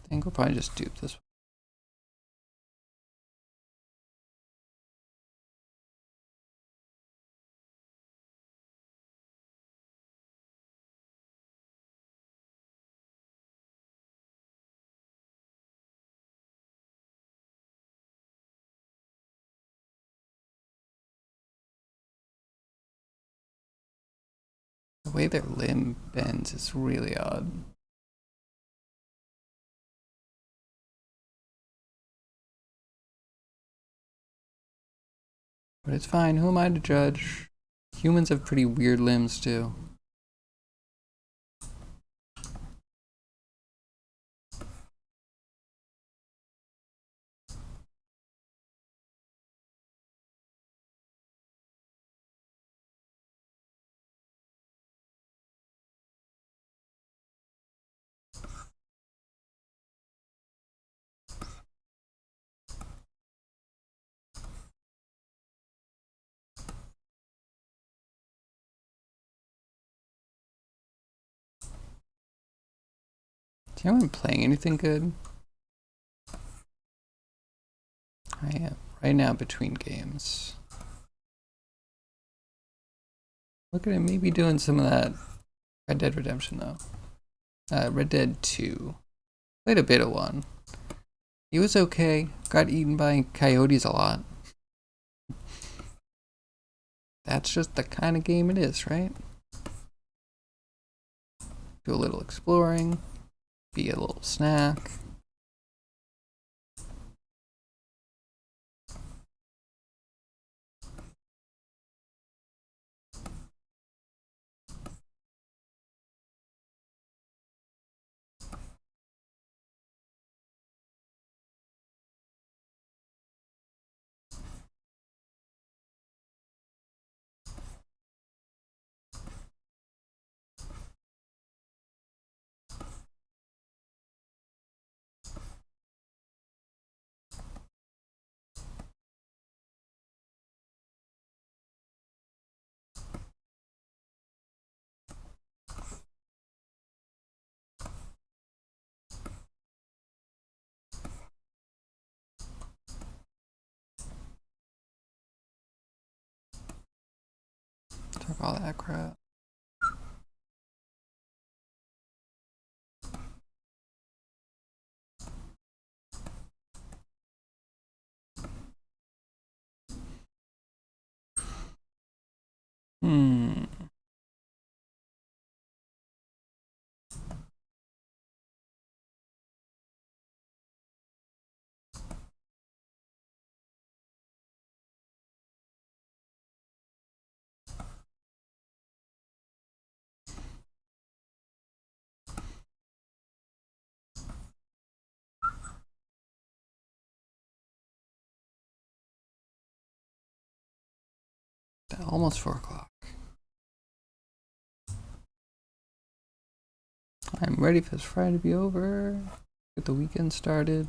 I think we'll probably just dupe this one. The way their limb bends is really odd. But it's fine, who am I to judge? Humans have pretty weird limbs too. Is anyone playing anything good? I am right now between games. Look at him, maybe doing some of that Red Dead Redemption though. Red Dead 2. Played a bit of 1. He was okay. Got eaten by coyotes a lot. That's just the kind of game it is, right? Do a little exploring. Be a little snack. Talk all that crap. Almost 4 o'clock. I'm ready for this Friday to be over. Get the weekend started.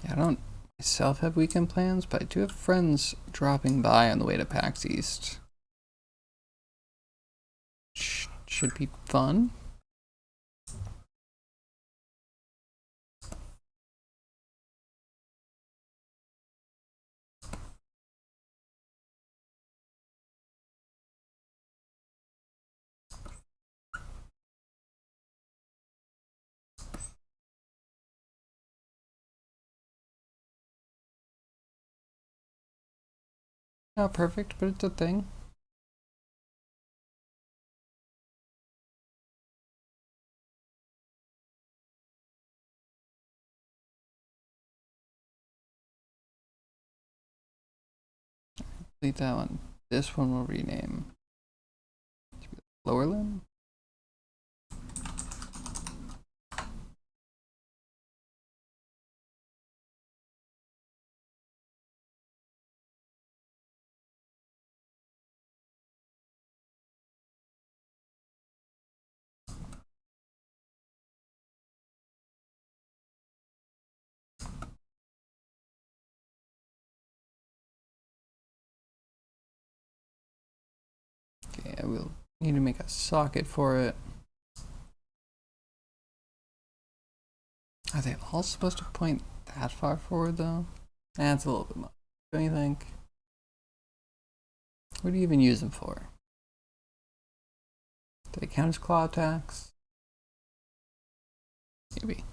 Yeah, I don't myself have weekend plans, but I do have friends dropping by on the way to PAX East. Should be fun. Not perfect, but it's a thing. Delete that one. This one will rename. Lower limb? Okay, I will need to make a socket for it. Are they all supposed to point that far forward though? That's a little bit much. Don't you think? What do you even use them for? Do they count as claw attacks? Maybe.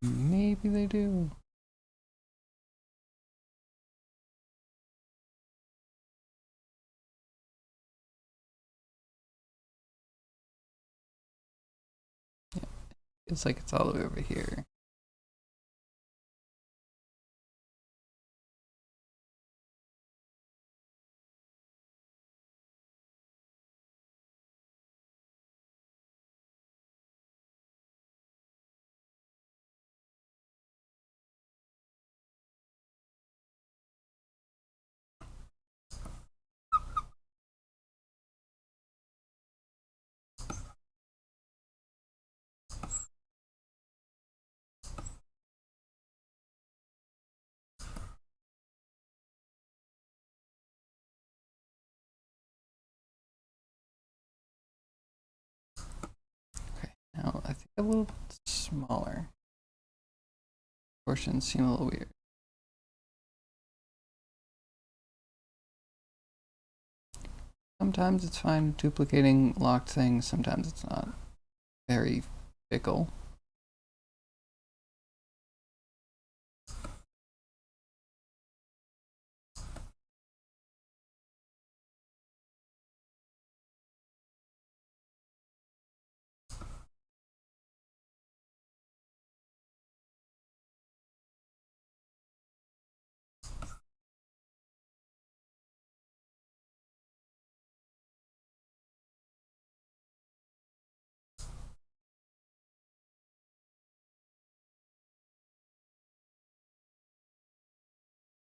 Maybe they do. Yeah, it's like it's all the way over here. A little bit smaller. Portions seem a little weird. Sometimes it's fine duplicating locked things, sometimes it's not. Very fickle.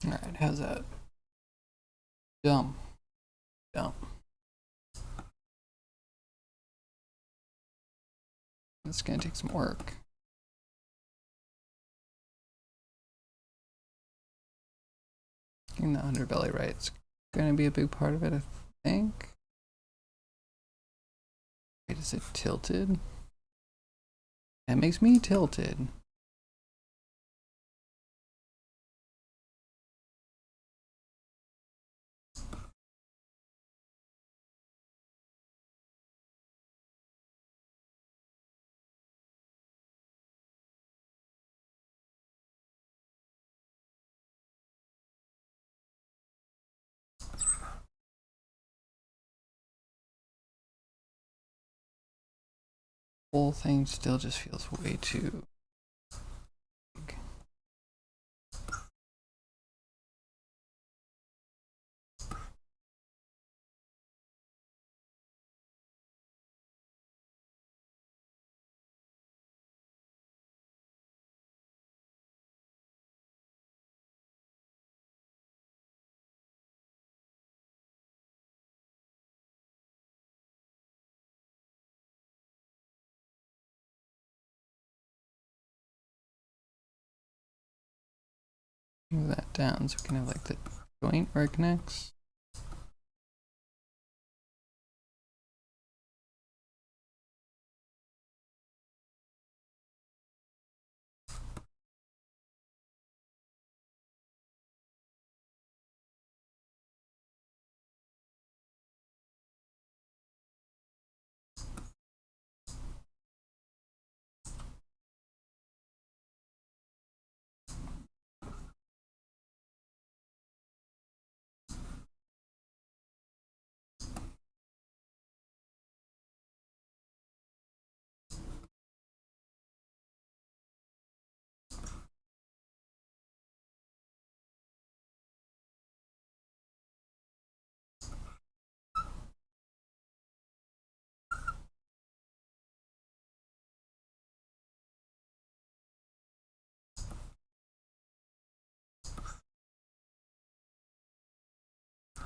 Alright, how's that? Dumb. It's gonna take some work. Getting the underbelly right is gonna be a big part of it, I think. Wait, is it tilted? That makes me tilted. Whole thing still just feels way too big. Move that down so we can have like the joint where it connects.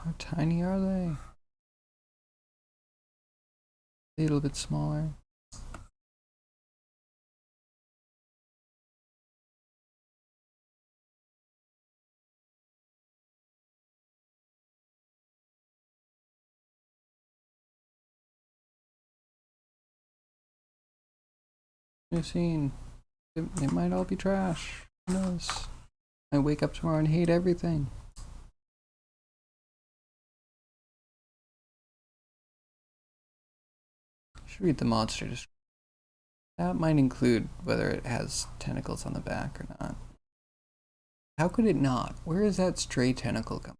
How tiny are they? A little bit smaller. New scene. It might all be trash. Who knows? I wake up tomorrow and hate everything. Should read the monster description. That might include whether it has tentacles on the back or not. How could it not? Where is that stray tentacle coming?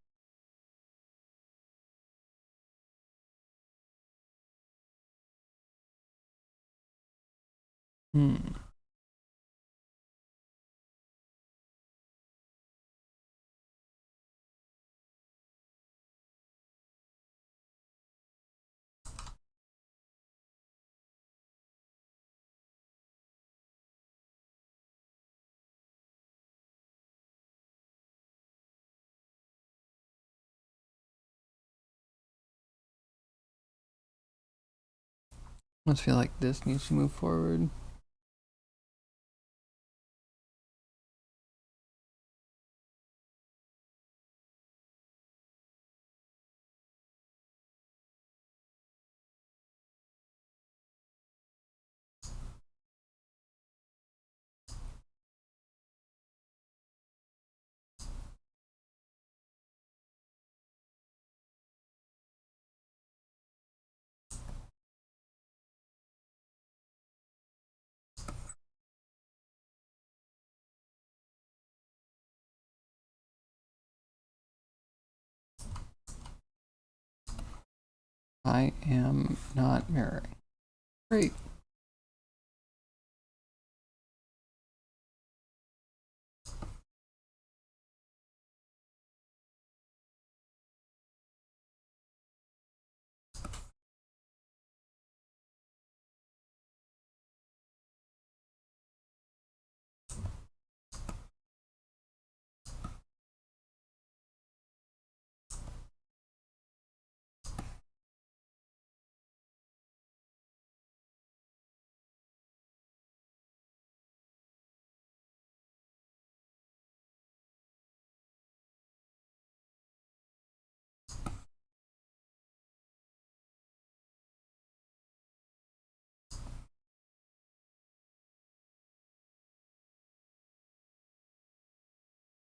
Must feel like this needs to move forward. I am not mirroring. Great.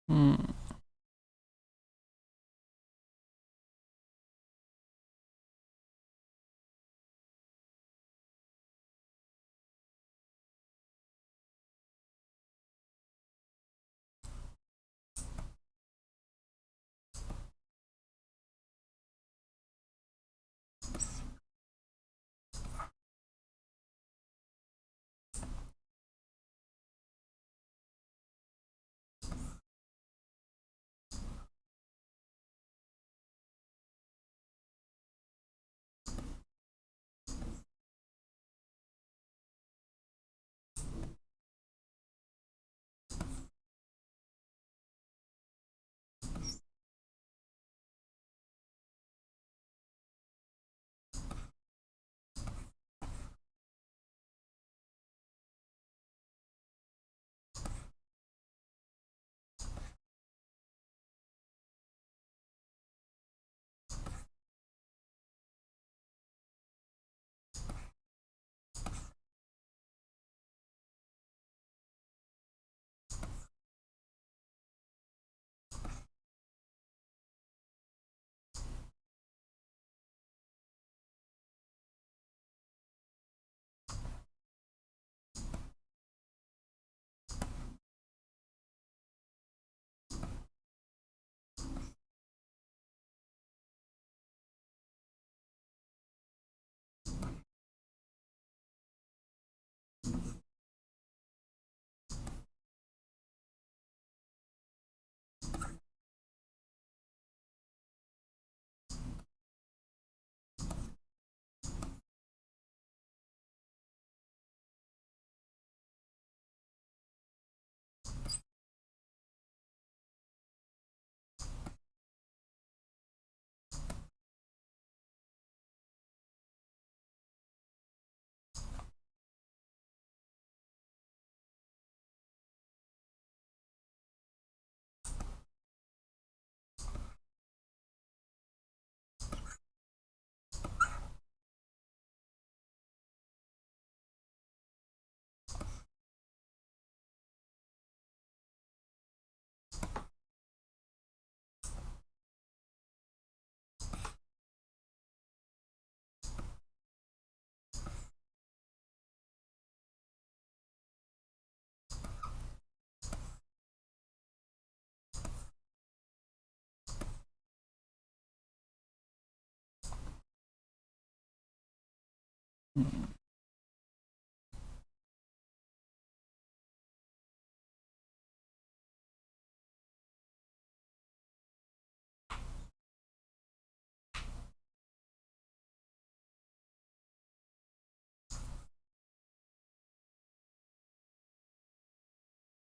Hmm.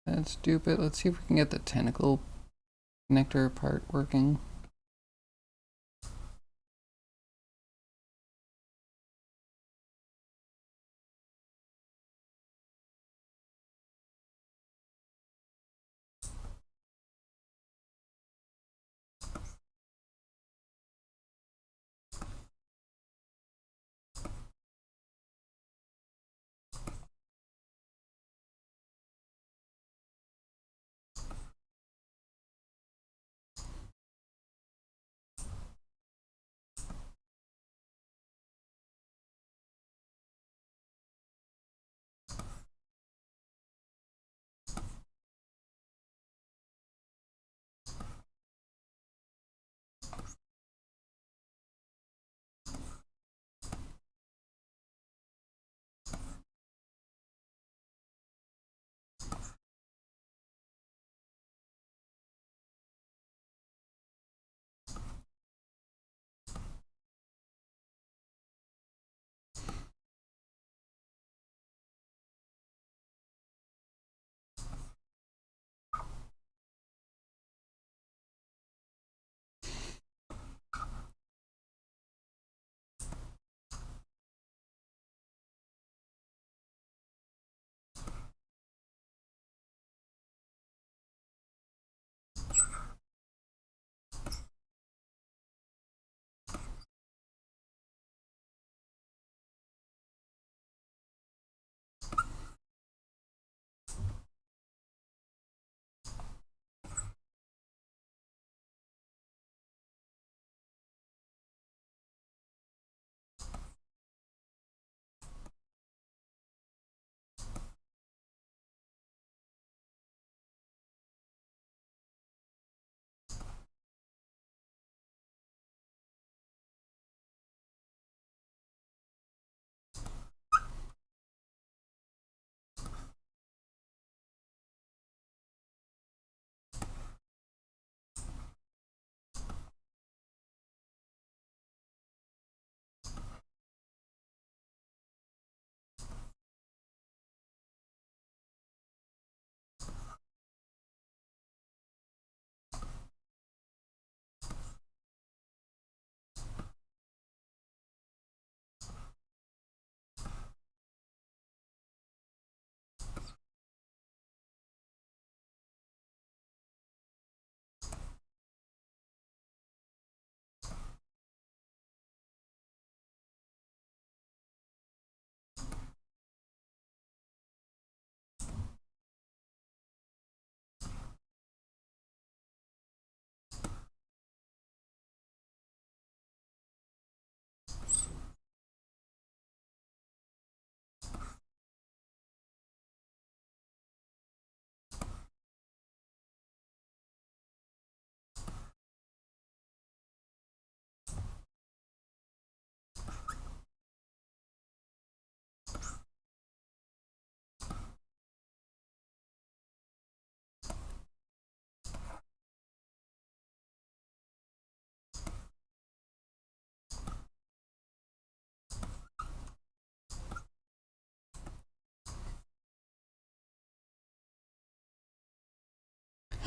That's stupid. Let's see if we can get the tentacle connector part working.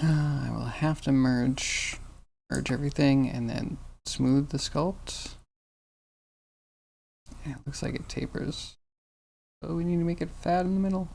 I will have to merge everything and then smooth the sculpt. Yeah, it looks like it tapers. So we need to make it fat in the middle.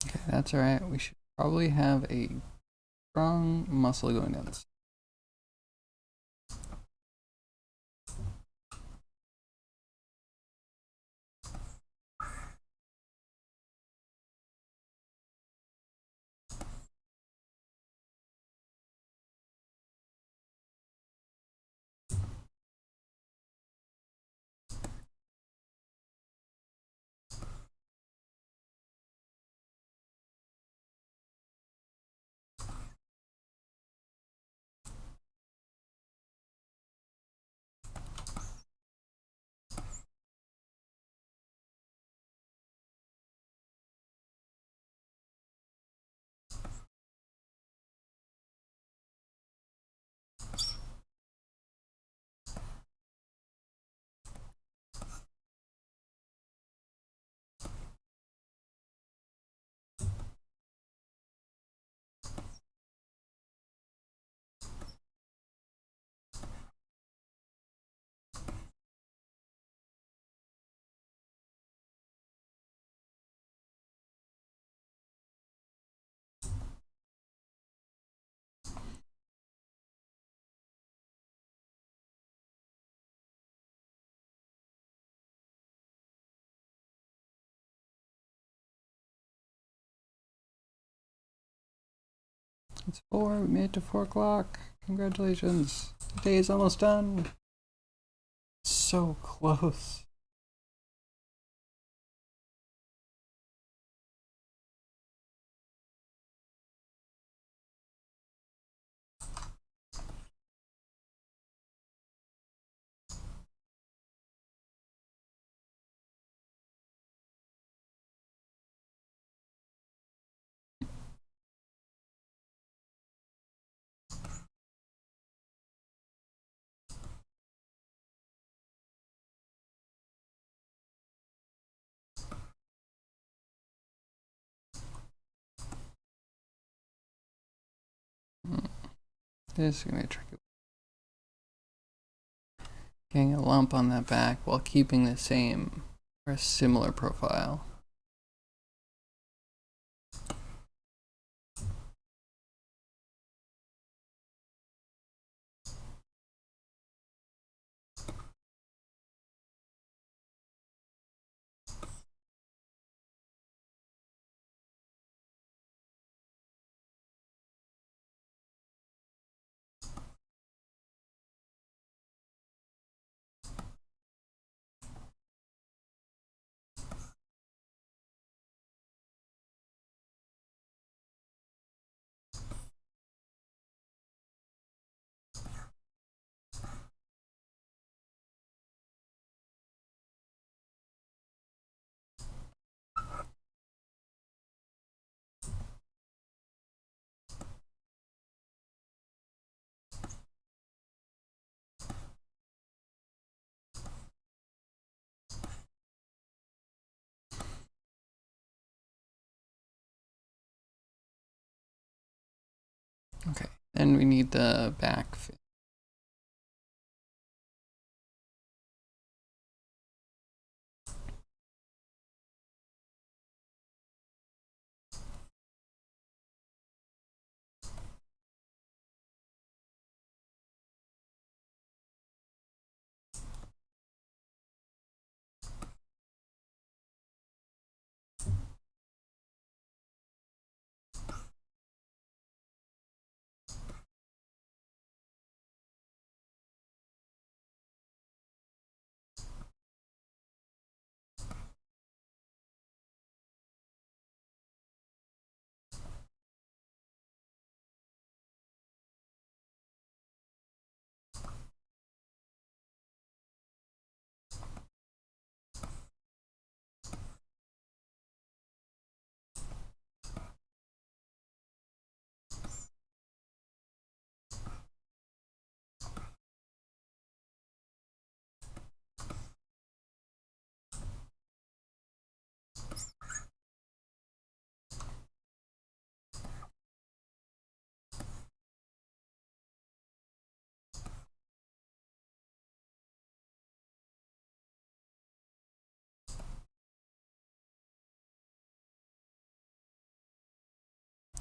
Okay, that's alright. We should probably have a strong muscle going down this. It's 4, we made it to 4 o'clock. Congratulations. The day is almost done. So close. This is gonna be tricky. Getting a lump on that back while keeping the same or a similar profile. Okay, then we need the back fin.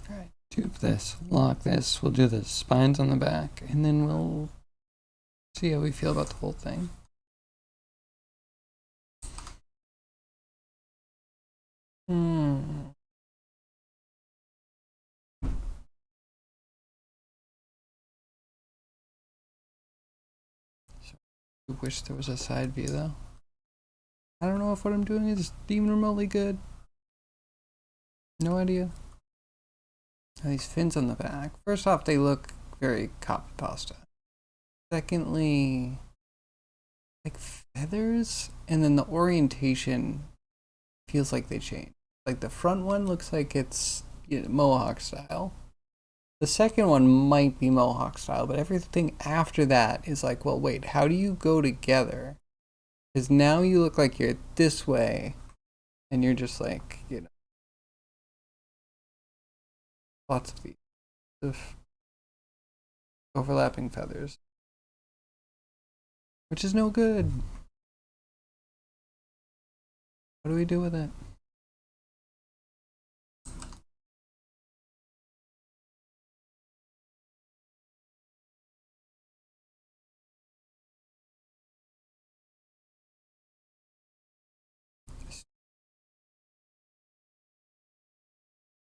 All right, tube this, lock this. We'll do the spines on the back, and then we'll see how we feel about the whole thing. I wish there was a side view though. I don't know if what I'm doing is even remotely good. No idea. These fins on the back. First off, they look very copy pasta. Secondly, like feathers, and then the orientation feels like they change. Like the front one looks like it's Mohawk style. The second one might be Mohawk style, but everything after that is like, well, wait, how do you go together? Because now you look like you're this way, and you're just like, lots of these overlapping feathers, which is no good. What do we do with it?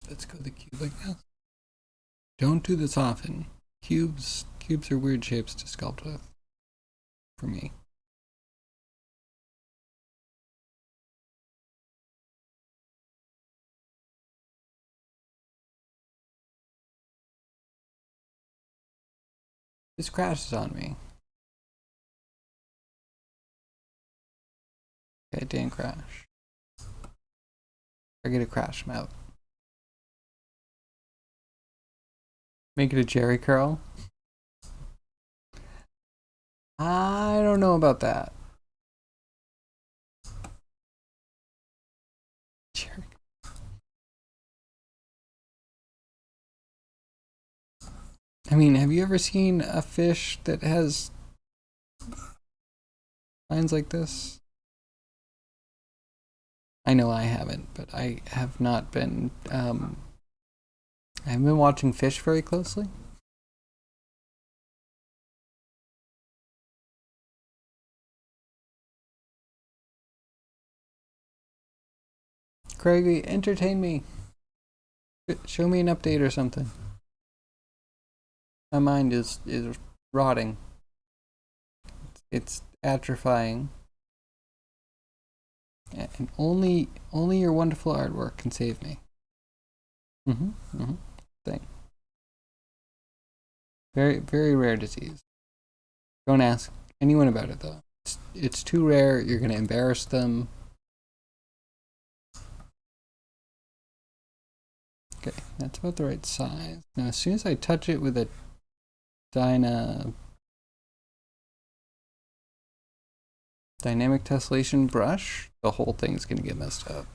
Let's go the cube like this. Don't do this often. Cubes are weird shapes to sculpt with, for me. This crashes on me. Okay, it didn't crash. I get a crash mount. Make it a Jerry curl. I don't know about that. Jerry. I mean, have you ever seen a fish that has lines like this? I know I haven't, but I have not been. I haven't been watching fish very closely. Craigie, entertain me. Show me an update or something. My mind is rotting. It's atrophying. And only your wonderful artwork can save me. Thing. Very, very rare disease. Don't ask anyone about it though. It's too rare. You're gonna embarrass them. Okay, that's about the right size. Now, as soon as I touch it with a dynamic tessellation brush, the whole thing's gonna get messed up.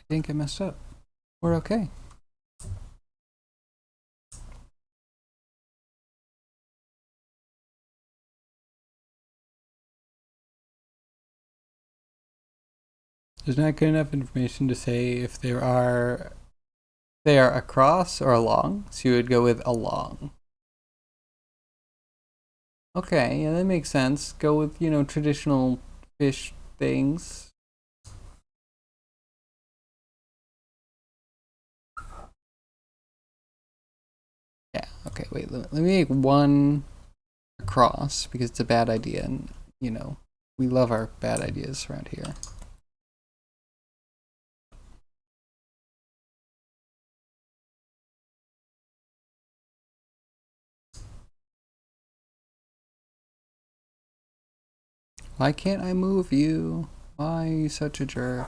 didn't get messed up. We're okay. There's not good enough information to say if they are across or along, so you would go with along. Okay, yeah, that makes sense. Go with, you know, traditional fish things. Yeah, okay, wait, let me make one across because it's a bad idea, and, you know, we love our bad ideas around here. Why can't I move you? Why are you such a jerk?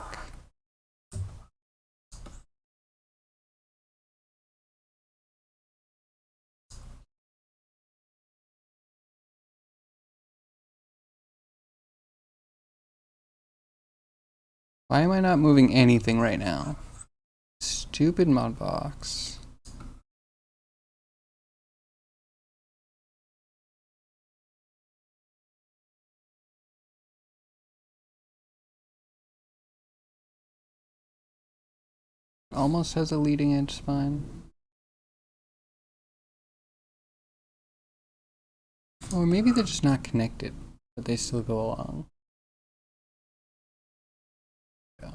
Why am I not moving anything right now? Stupid Mudbox. Almost has a leading edge spine. Or maybe they're just not connected, but they still go along. Yeah.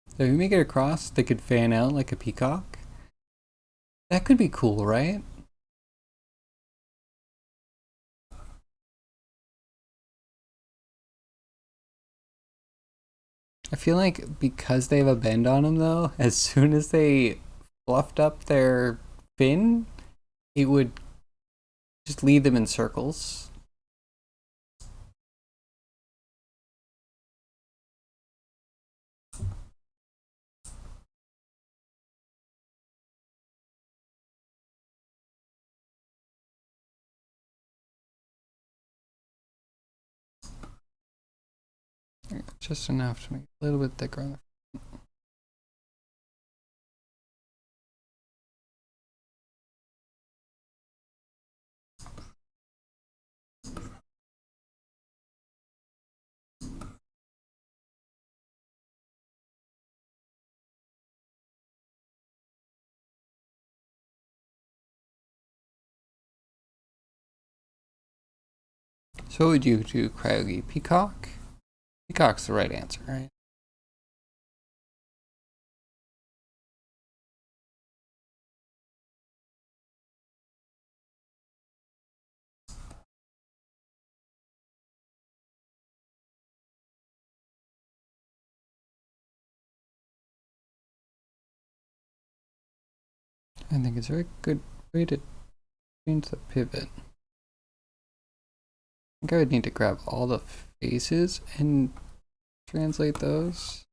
So if you make it across, they could fan out like a peacock. That could be cool, right? I feel like because they have a bend on them, though, as soon as they fluffed up their fin, it would just lead them in circles. Just enough to make it a little bit thicker on the. So what would you do, Cryogi? Peacock? Peacock's the right answer, right? I think it's a very good way to change the pivot. I think I would need to grab all the faces and translate those.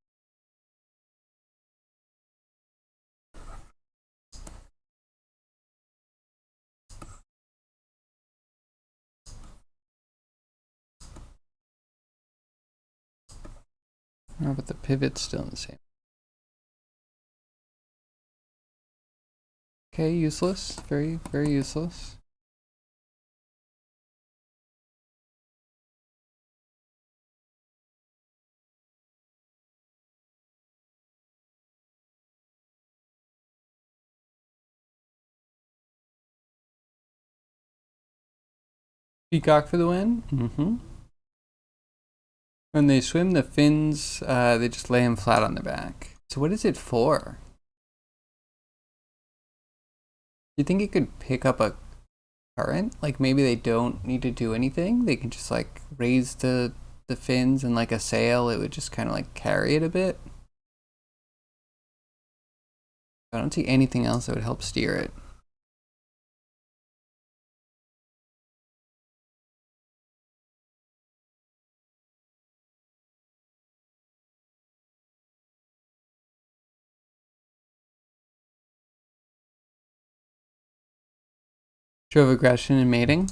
Oh, but the pivot's still in the same. Okay, useless. Very, very useless. Peacock for the win. Mm-hmm. When they swim, the fins, they just lay them flat on their back. So what is it for? Do you think it could pick up a current? Like maybe they don't need to do anything. They can just like raise the fins and like a sail, it would just kind of like carry it a bit. I don't see anything else that would help steer it. Show of aggression and mating.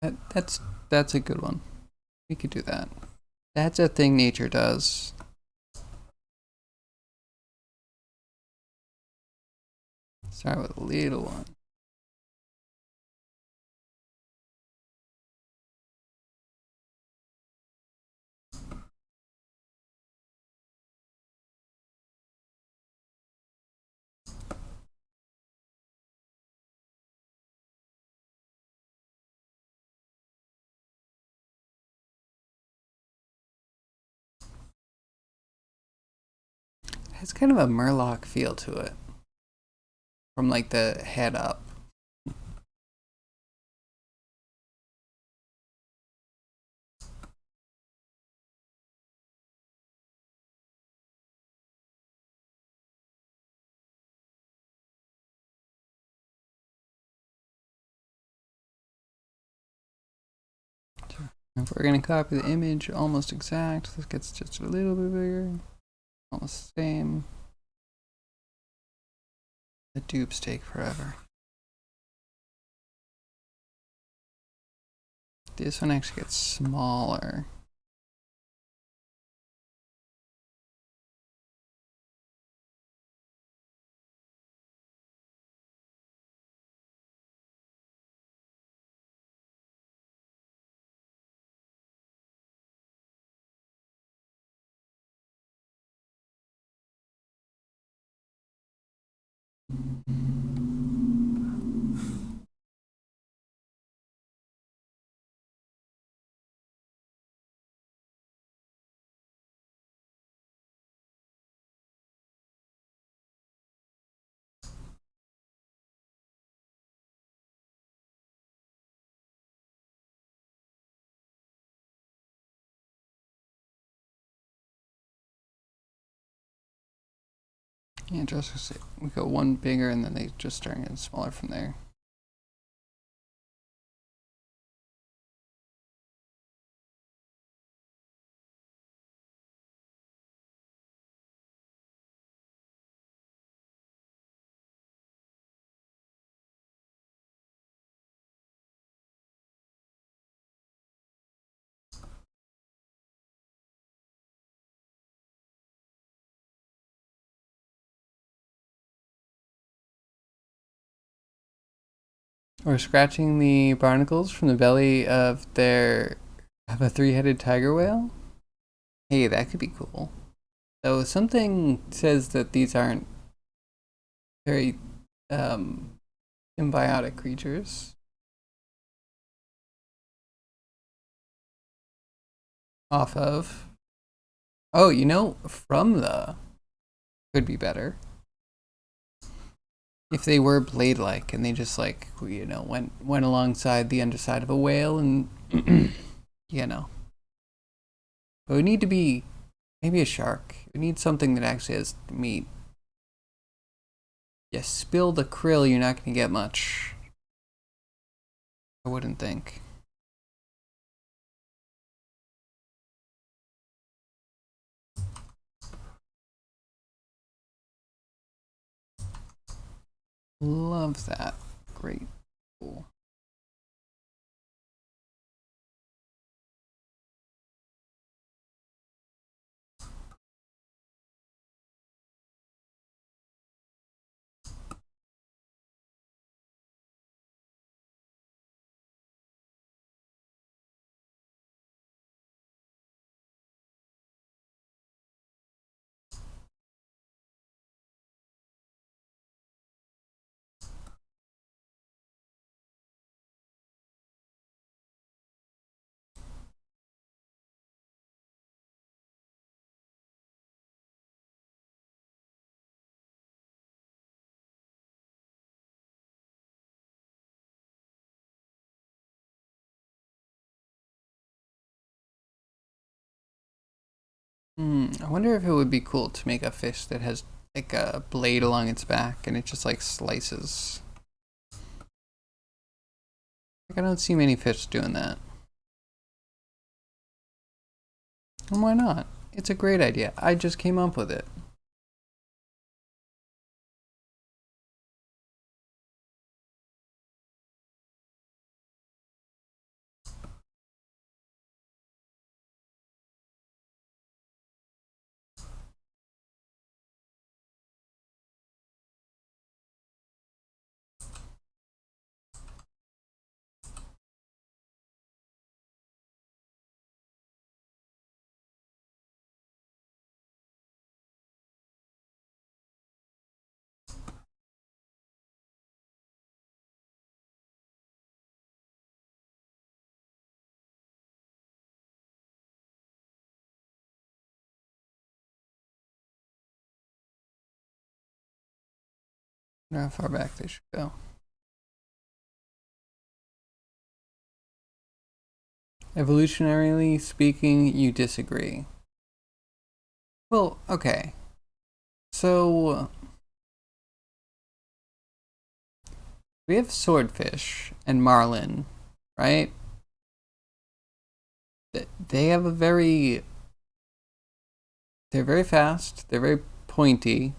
That's a good one. We could do that. That's a thing nature does. Start with a little one. It's kind of a Murloc feel to it. From like the head up. If we're going to copy the image almost exact, this gets just a little bit bigger. Almost the same. The dupes take forever. This one actually gets smaller. Yeah, just we go one bigger and then they just start getting smaller from there. We're scratching the barnacles from the belly of a three-headed tiger whale. Hey, that could be cool. So something says that these aren't very symbiotic creatures. Off of. Oh, from the could be better. If they were blade-like and they just went alongside the underside of a whale and But we need to be maybe a shark. We need something that actually has meat. You spill the krill, you're not gonna get much. I wouldn't think. Love that. Great. Cool. I wonder if it would be cool to make a fish that has like a blade along its back and it just like slices. Like, I don't see many fish doing that. And why not? It's a great idea. I just came up with it. How far back they should go. Evolutionarily speaking, you disagree. Well, okay. So we have swordfish and marlin, right? They have a very... They're very fast, they're very pointy,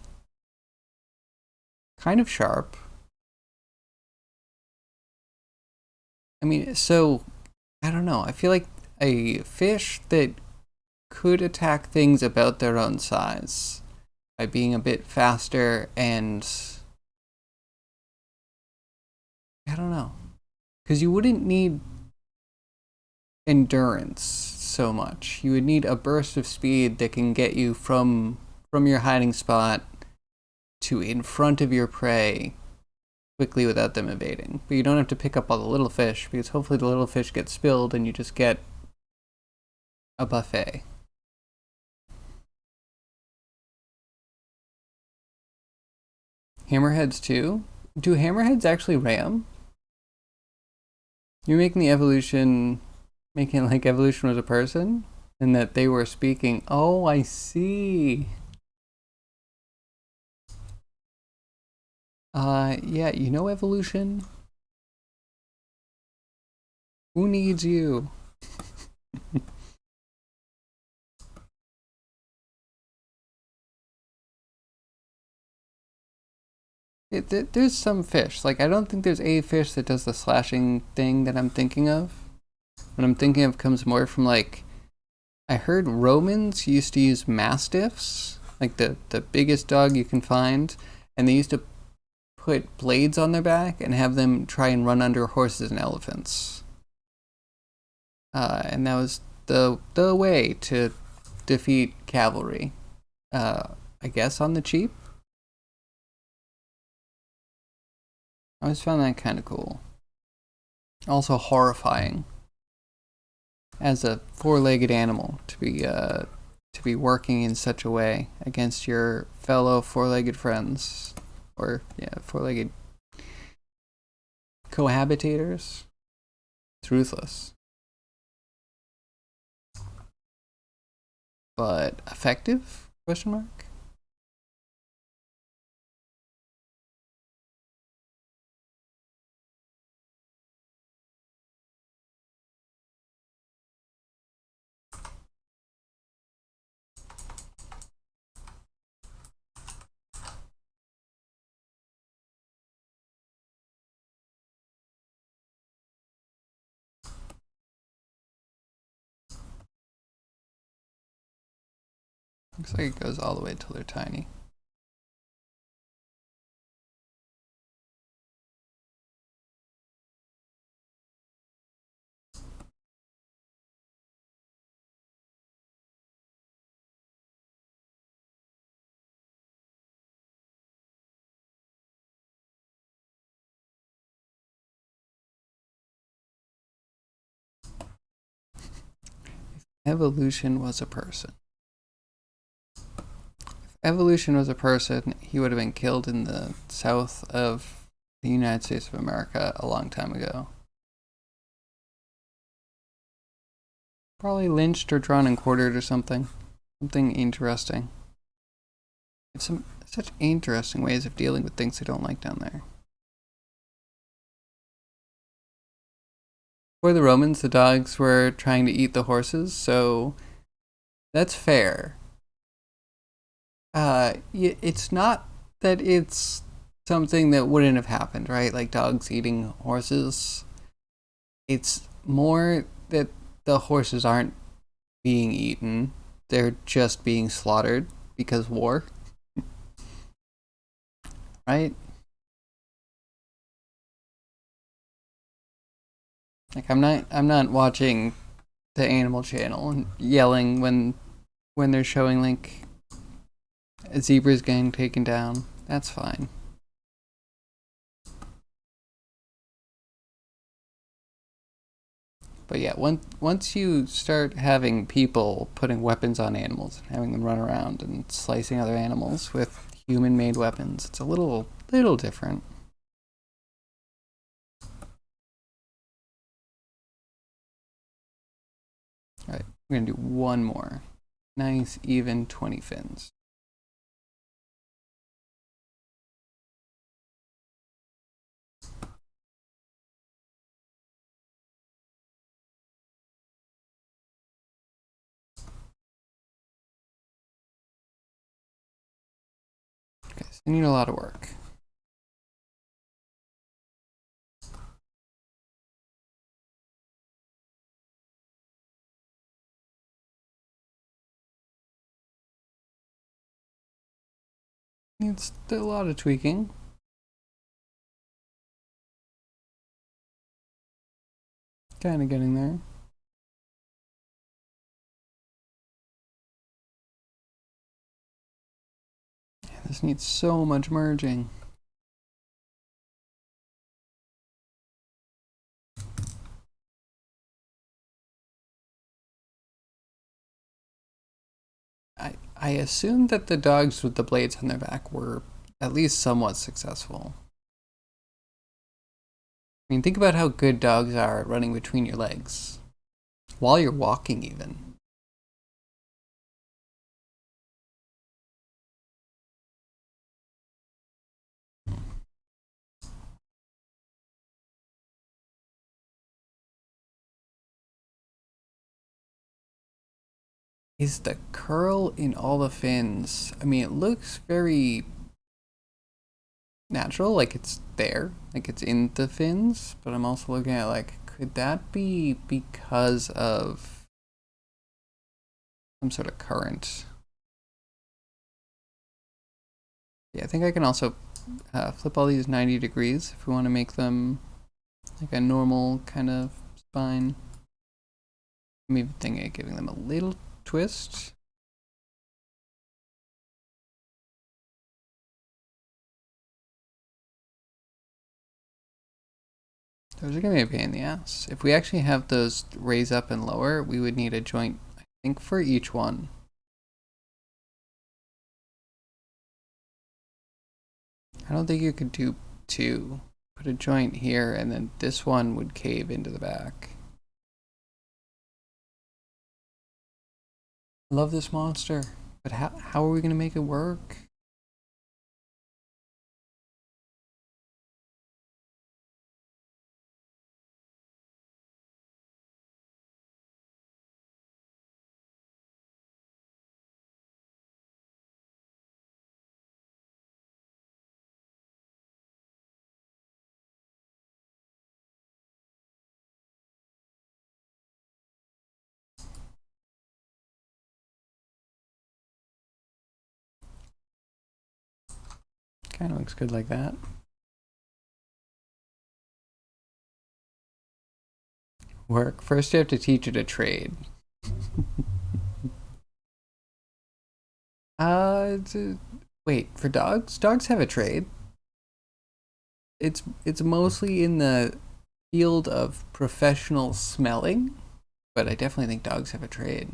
kind of sharp. I mean, so, I don't know. I feel like a fish that could attack things about their own size by being a bit faster and... I don't know. Because you wouldn't need endurance so much. You would need a burst of speed that can get you from your hiding spot to in front of your prey quickly without them evading. But you don't have to pick up all the little fish, because hopefully the little fish get spilled and you just get a buffet. Hammerheads too? Do hammerheads actually ram? You're making evolution like evolution was a person? And that they were speaking. Oh, I see. Yeah, you know evolution? Who needs you? There's some fish. Like, I don't think there's a fish that does the slashing thing that I'm thinking of. What I'm thinking of comes more from, like, I heard Romans used to use mastiffs, like the biggest dog you can find, and they used to put blades on their back and have them try and run under horses and elephants. And that was the way to defeat cavalry. I guess on the cheap. I always found that kind of cool. Also horrifying as a four-legged animal to be working in such a way against your fellow four-legged friends, or yeah, four-legged cohabitators. It's ruthless, but effective? Question mark. Looks like it goes all the way till they're tiny. Evolution was a person. If evolution was a person, he would have been killed in the south of the United States of America a long time ago. Probably lynched or drawn and quartered or something. Something interesting. It's some such interesting ways of dealing with things they don't like down there. For the Romans, the dogs were trying to eat the horses, so that's fair. It's not that it's something that wouldn't have happened, right? Like dogs eating horses. It's more that the horses aren't being eaten. They're just being slaughtered because war. Right? Like I'm not watching the Animal Channel and yelling when they're showing like a zebra's getting taken down. That's fine. But yeah, once you start having people putting weapons on animals and having them run around and slicing other animals with human-made weapons, it's a little little different. All right, we're gonna do one more. Nice, even 20 fins. Okay, so you need a lot of work. Needs a lot of tweaking. Kind of getting there. This needs so much merging. I assumed that the dogs with the blades on their back were at least somewhat successful. I mean, think about how good dogs are at running between your legs. While you're walking, even. Is the curl in all the fins? I mean, it looks very natural, like it's there, like it's in the fins, but I'm also looking at like, could that be because of some sort of current? Yeah, I think I can also flip all these 90 degrees if we want to make them like a normal kind of spine. I'm even thinking of giving them a little twist. Those are going to be a pain in the ass. If we actually have those raise up and lower, we would need a joint, I think, for each one. I don't think you could do two. Put a joint here, and then this one would cave into the back. I love this monster, but how are we going to make it work? Kind of looks good like that. Work. First, you have to teach it a trade. Wait, for dogs? Dogs have a trade. It's mostly in the field of professional smelling, but I definitely think dogs have a trade.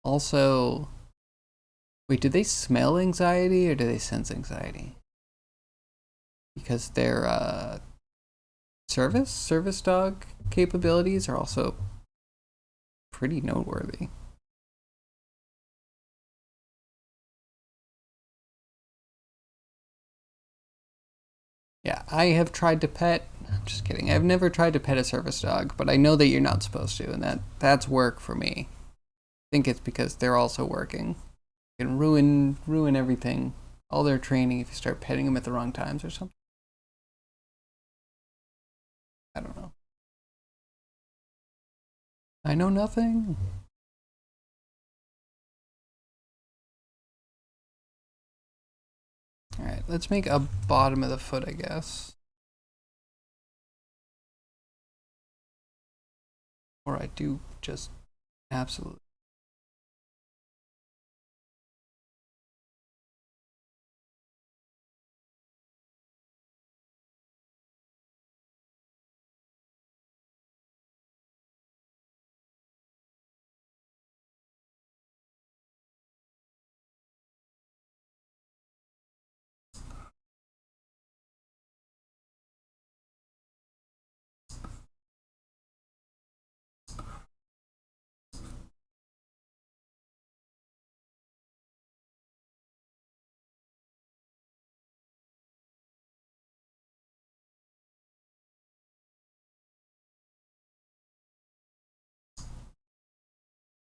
Also, wait, do they smell anxiety or do they sense anxiety? Because their service dog capabilities are also pretty noteworthy. Yeah, I have tried to pet. Just kidding. I've never tried to pet a service dog, but I know that you're not supposed to, and that's work for me. I think it's because they're also working. You can ruin everything, all their training if you start petting them at the wrong times or something. I don't know. I know nothing. All right, let's make a bottom of the foot, I guess. Or I do just absolutely.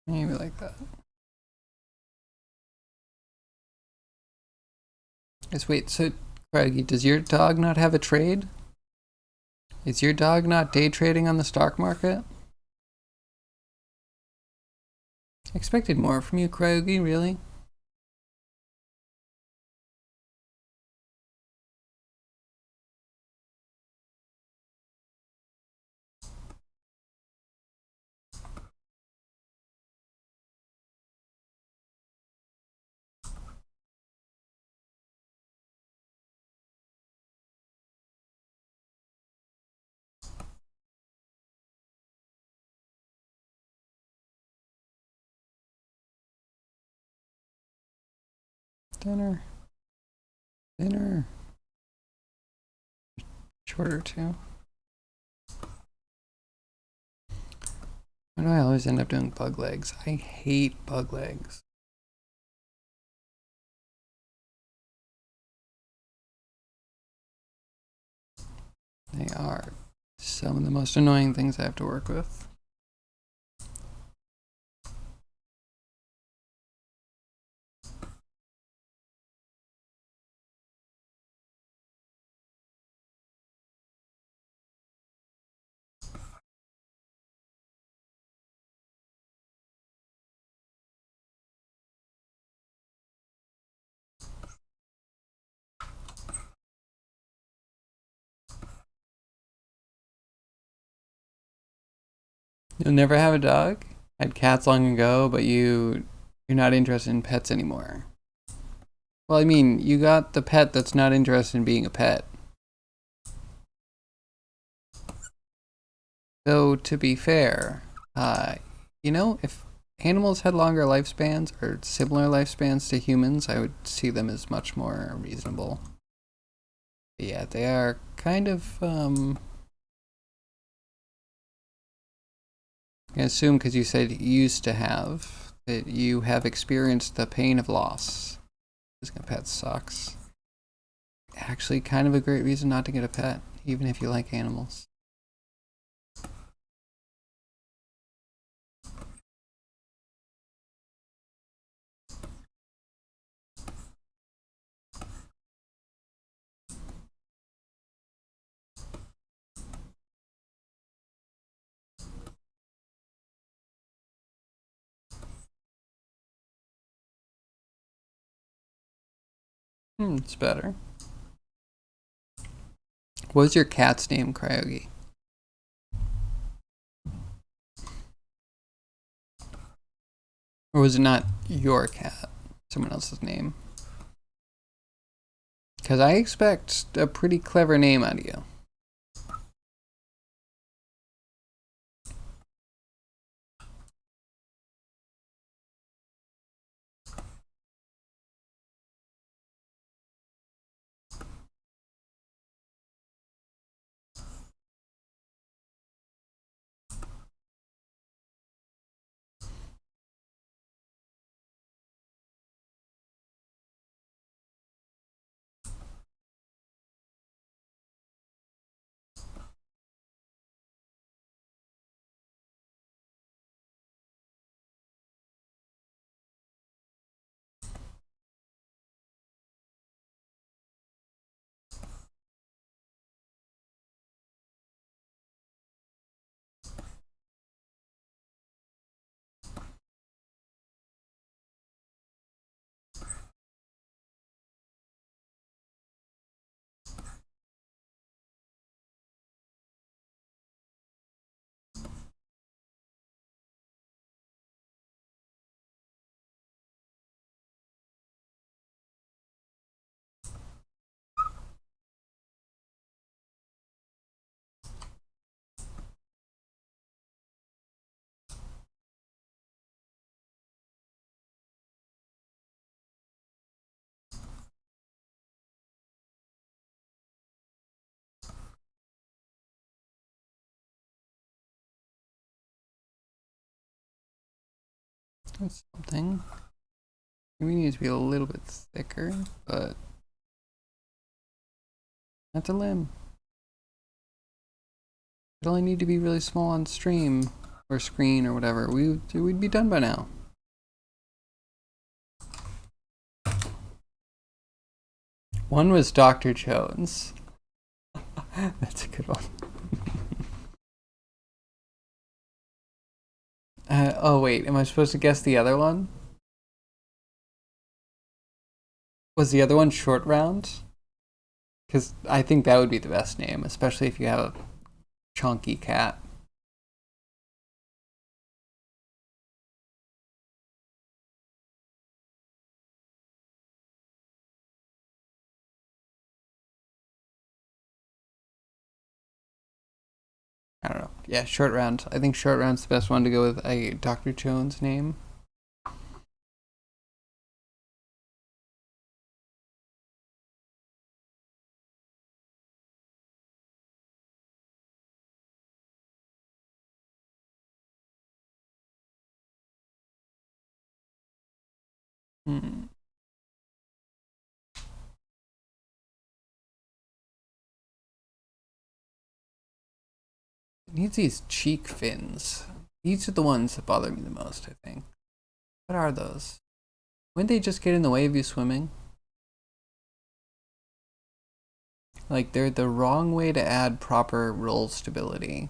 Maybe like that. Just wait, so Craigie, does your dog not have a trade? Is your dog not day trading on the stock market? I expected more from you, Craigie, really? Dinner. Dinner. Shorter too. Why do I always end up doing bug legs? I hate bug legs. They are some of the most annoying things I have to work with. You'll never have a dog? Had cats long ago, but you're not interested in pets anymore. Well, I mean, you got the pet that's not interested in being a pet. Though, to be fair, if animals had longer lifespans or similar lifespans to humans, I would see them as much more reasonable. But yeah, they are kind of, I assume because you said used to have, that you have experienced the pain of loss. Losing a pet sucks. Actually, kind of a great reason not to get a pet, even if you like animals. It's better. What was your cat's name, Cryogi? Or was it not your cat? Someone else's name? Because I expect a pretty clever name out of you. That's something. We need to be a little bit thicker, but that's a limb. It only need to be really small on stream. or screen or whatever, we'd be done by now. One was Dr. Jones. That's a good one. Oh wait, am I supposed to guess the other one? Was the other one Short Round? Because I think that would be the best name, especially if you have a chunky cat. I don't know. Yeah, Short Round. I think Short Round's the best one to go with a Dr. Jones name. Hmm. It needs these cheek fins. These are the ones that bother me the most, I think. What are those? Wouldn't they just get in the way of you swimming? Like, they're the wrong way to add proper roll stability.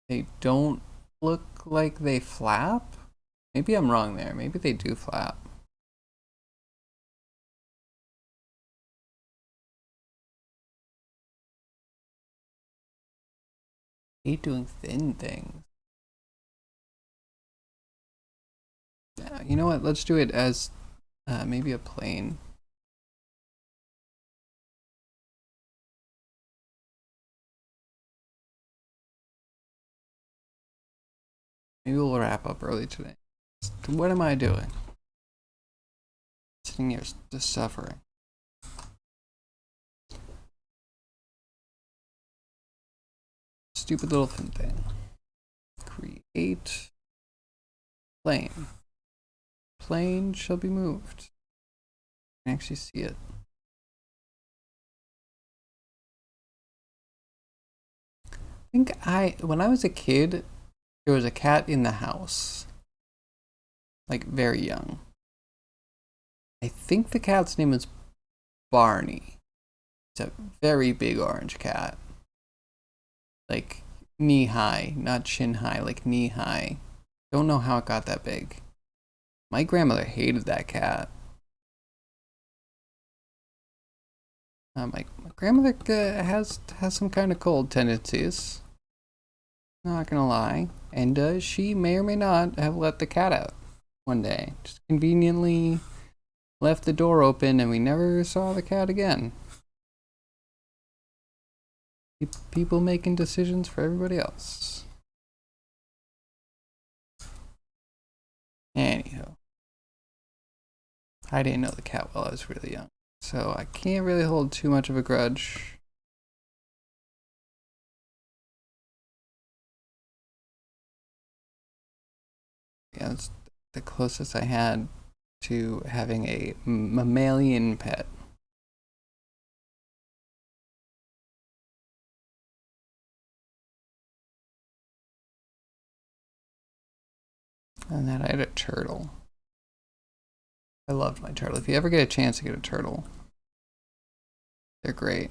They don't look like they flap? Maybe I'm wrong there. Maybe they do flap. I hate doing thin things. You know what? Let's do it as maybe a plane. Maybe we'll wrap up early today. What am I doing? Sitting here just suffering. Stupid little thin thing. Create plane. Plane shall be moved. I can actually see it. I think when I was a kid, there was a cat in the house. Like, very young. I think the cat's name is Barney. It's a very big orange cat. Like, knee high, not chin high, like knee high. Don't know how it got that big. My grandmother hated that cat. My grandmother has some kind of cold tendencies. Not gonna lie. And she may or may not have let the cat out one day. Just conveniently left the door open and we never saw the cat again. People making decisions for everybody else. Anyhow. I didn't know the cat well. I was really young. So I can't really hold too much of a grudge. Yeah, it's the closest I had to having a mammalian pet. And that I had a turtle. I loved my turtle. If you ever get a chance to get a turtle, they're great.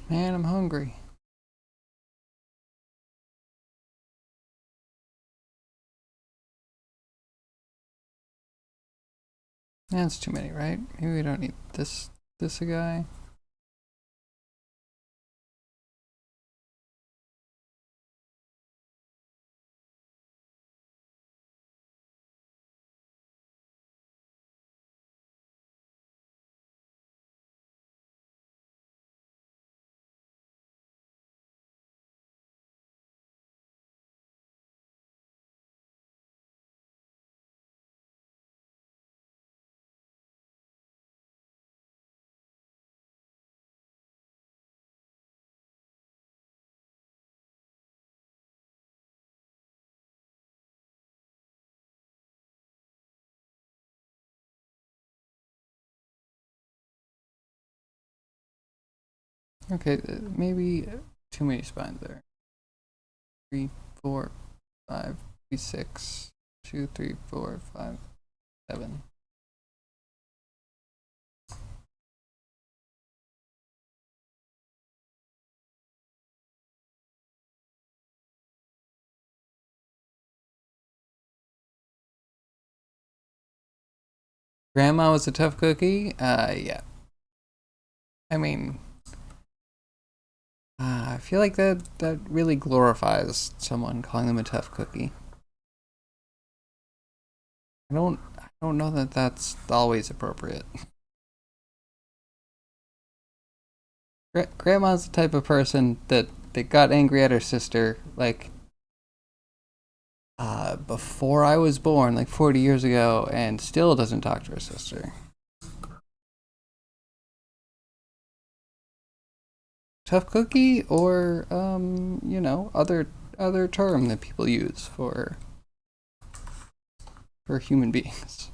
Man, I'm hungry. That's too many, right? Maybe we don't need this a guy. Okay, maybe too many spines there. 3, 4, 5, 6, 2, 3, 4, 5, 7. Grandma was a tough cookie? Yeah. I mean, I feel like that really glorifies someone calling them a tough cookie. I don't know that that's always appropriate. Grandma's the type of person that got angry at her sister like before I was born, like 40 years ago, and still doesn't talk to her sister. Tough cookie, or other term that people use for human beings.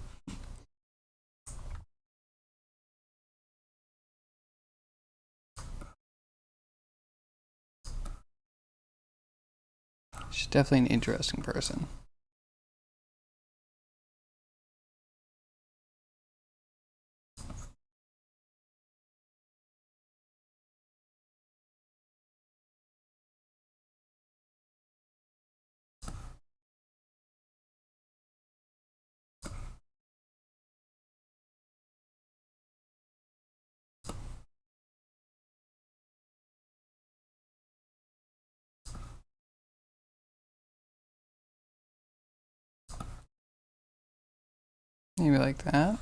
She's definitely an interesting person. Maybe like that.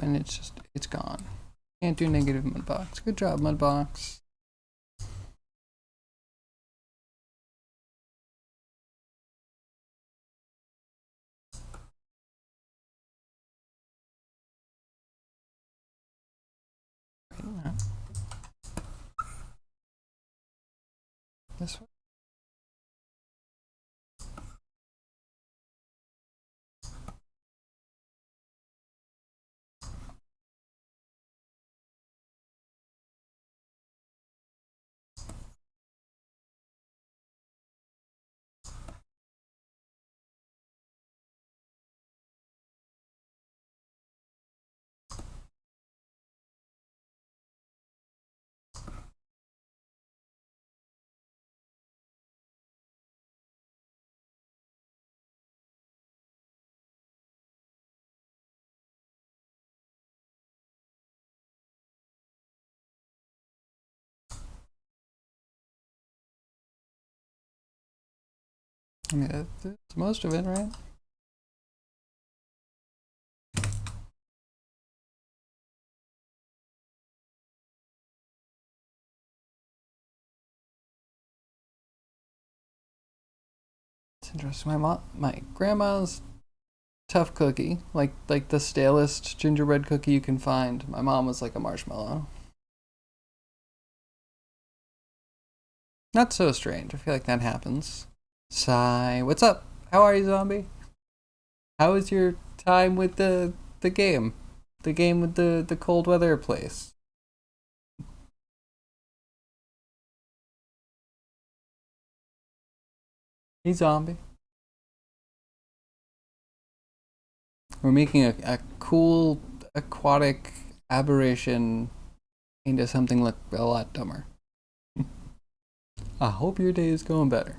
And it's gone. Can't do negative Mudbox. Good job, Mudbox. This way. I mean, that's most of it, right? It's interesting. My grandma's tough cookie, like the stalest gingerbread cookie you can find. My mom was like a marshmallow. Not so strange. I feel like that happens. Sigh. What's up? How are you, zombie? How was your time with the game? The game with the cold weather place. Hey, zombie. We're making a cool aquatic aberration into something look a lot dumber. I hope your day is going better.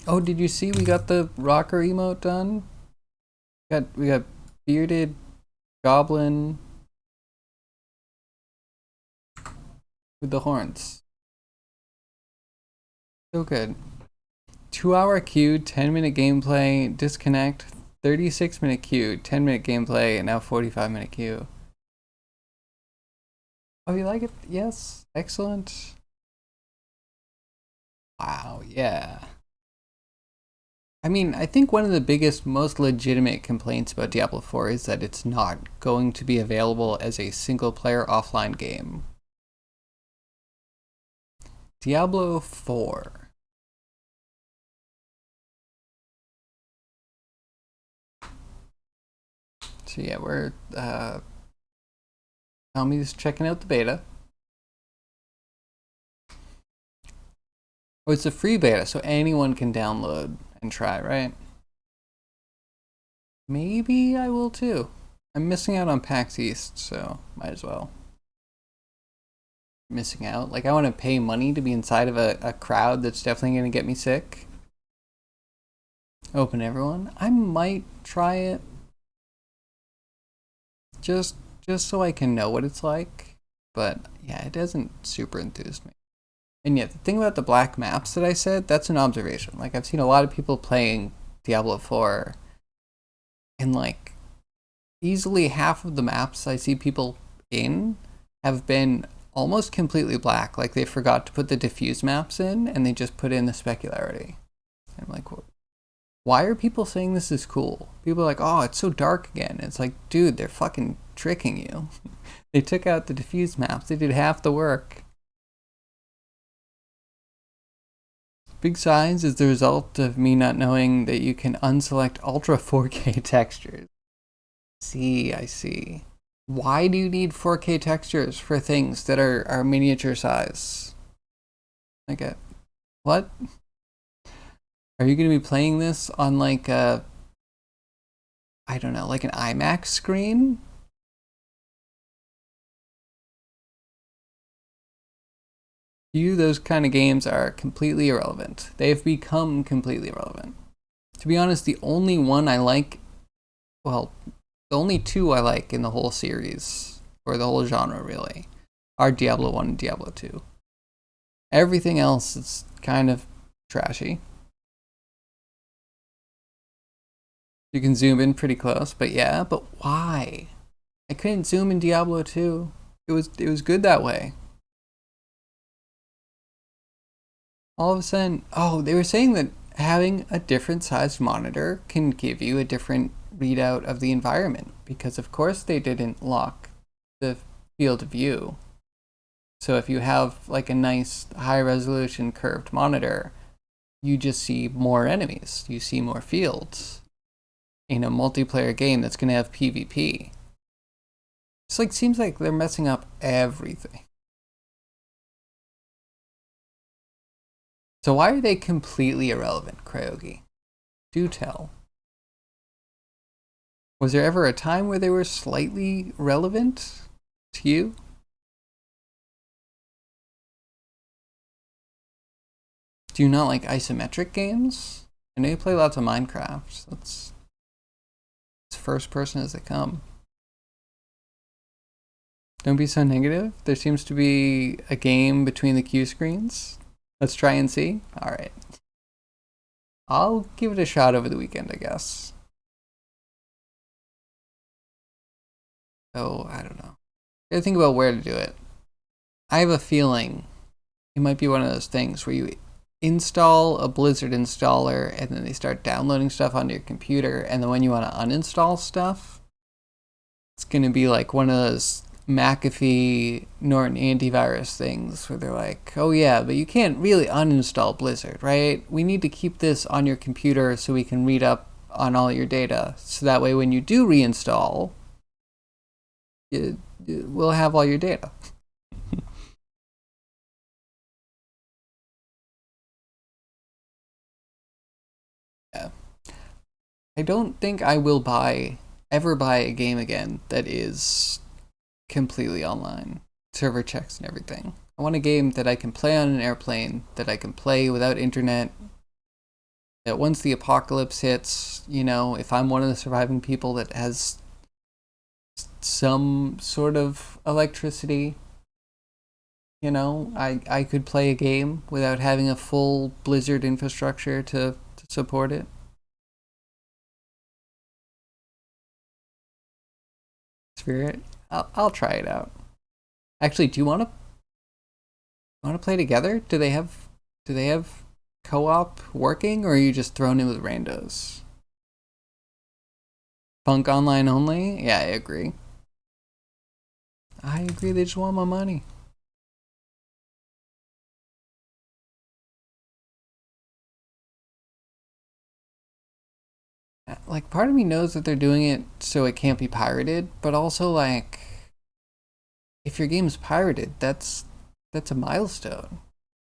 Oh, did you see we got the rocker emote done? We got bearded goblin with the horns. So good. 2 hour queue, 10-minute gameplay, disconnect, 36-minute queue, 10-minute gameplay, and now 45-minute queue. Oh, you like it? Yes. Excellent. Wow, yeah. I mean, I think one of the biggest, most legitimate complaints about Diablo 4 is that it's not going to be available as a single-player offline game. Diablo 4. So yeah, we're Tommy's checking out the beta. Oh, it's a free beta, so anyone can download and try, right? Maybe I will too. I'm missing out on PAX East, so might as well. Missing out. Like, I want to pay money to be inside of a crowd that's definitely going to get me sick. Open everyone. I might try it. Just so I can know what it's like. But yeah, it doesn't super enthuse me. And yet, the thing about the black maps that I said, that's an observation. Like, I've seen a lot of people playing Diablo 4, and like, easily half of the maps I see people in have been almost completely black. Like, they forgot to put the diffuse maps in, and they just put in the specularity. And I'm like, why are people saying this is cool? People are like, oh, it's so dark again. It's like, dude, they're fucking tricking you. They took out the diffuse maps. They did half the work. Big Size is the result of me not knowing that you can unselect Ultra 4K textures. I see. Why do you need 4K textures for things that are miniature size? Like, what? Are you going to be playing this on like a, I don't know, like an IMAX screen? To you, those kind of games are completely irrelevant. They've become completely irrelevant. To be honest, the only one I like, well, the only two I like in the whole series, or the whole genre really, are Diablo 1 and Diablo 2. Everything else is kind of trashy. You can zoom in pretty close, but yeah, but why? I couldn't zoom in Diablo 2. It was good that way. All of a sudden, oh, they were saying that having a different sized monitor can give you a different readout of the environment, because of course they didn't lock the field of view. So if you have like a nice high resolution curved monitor, you just see more enemies. You see more fields in a multiplayer game that's going to have PvP. It's like, seems like they're messing up everything. So why are they completely irrelevant, Cryogi? Do tell. Was there ever a time where they were slightly relevant to you? Do you not like isometric games? I know you play lots of Minecraft. So it's first person as they come. Don't be so negative. There seems to be a game between the Q screens. Let's try and see. All right. I'll give it a shot over the weekend, I guess. Oh, I don't know. I gotta think about where to do it. I have a feeling it might be one of those things where you install a Blizzard installer and then they start downloading stuff onto your computer, and then when you want to uninstall stuff, it's going to be like one of those McAfee Norton antivirus things where they're like, oh yeah, but you can't really uninstall Blizzard, right? We need to keep this on your computer so we can read up on all your data. So that way when you do reinstall, we'll have all your data. Yeah. I don't think I will ever buy a game again that is completely online, server checks and everything. I want a game that I can play on an airplane, that I can play without internet, that once the apocalypse hits, you know, if I'm one of the surviving people that has some sort of electricity, you know, I could play a game without having a full Blizzard infrastructure to support it. Spirit, I'll try it out. Actually, do you want to play together? Do they have co-op working, or are you just thrown in with randos? Punk online only? Yeah, I agree. They just want my money. Like, part of me knows that they're doing it so it can't be pirated, but also, like, if your game's pirated, that's a milestone.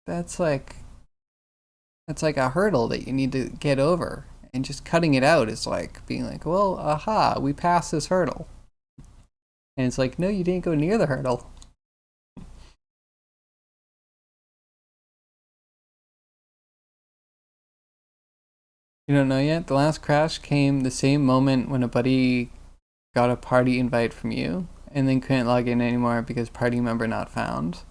That's like a hurdle that you need to get over. And just cutting it out is like being like, well, aha, we passed this hurdle. And it's like, no, you didn't go near the hurdle. You don't know yet? The last crash came the same moment when a buddy got a party invite from you and then couldn't log in anymore because party member not found.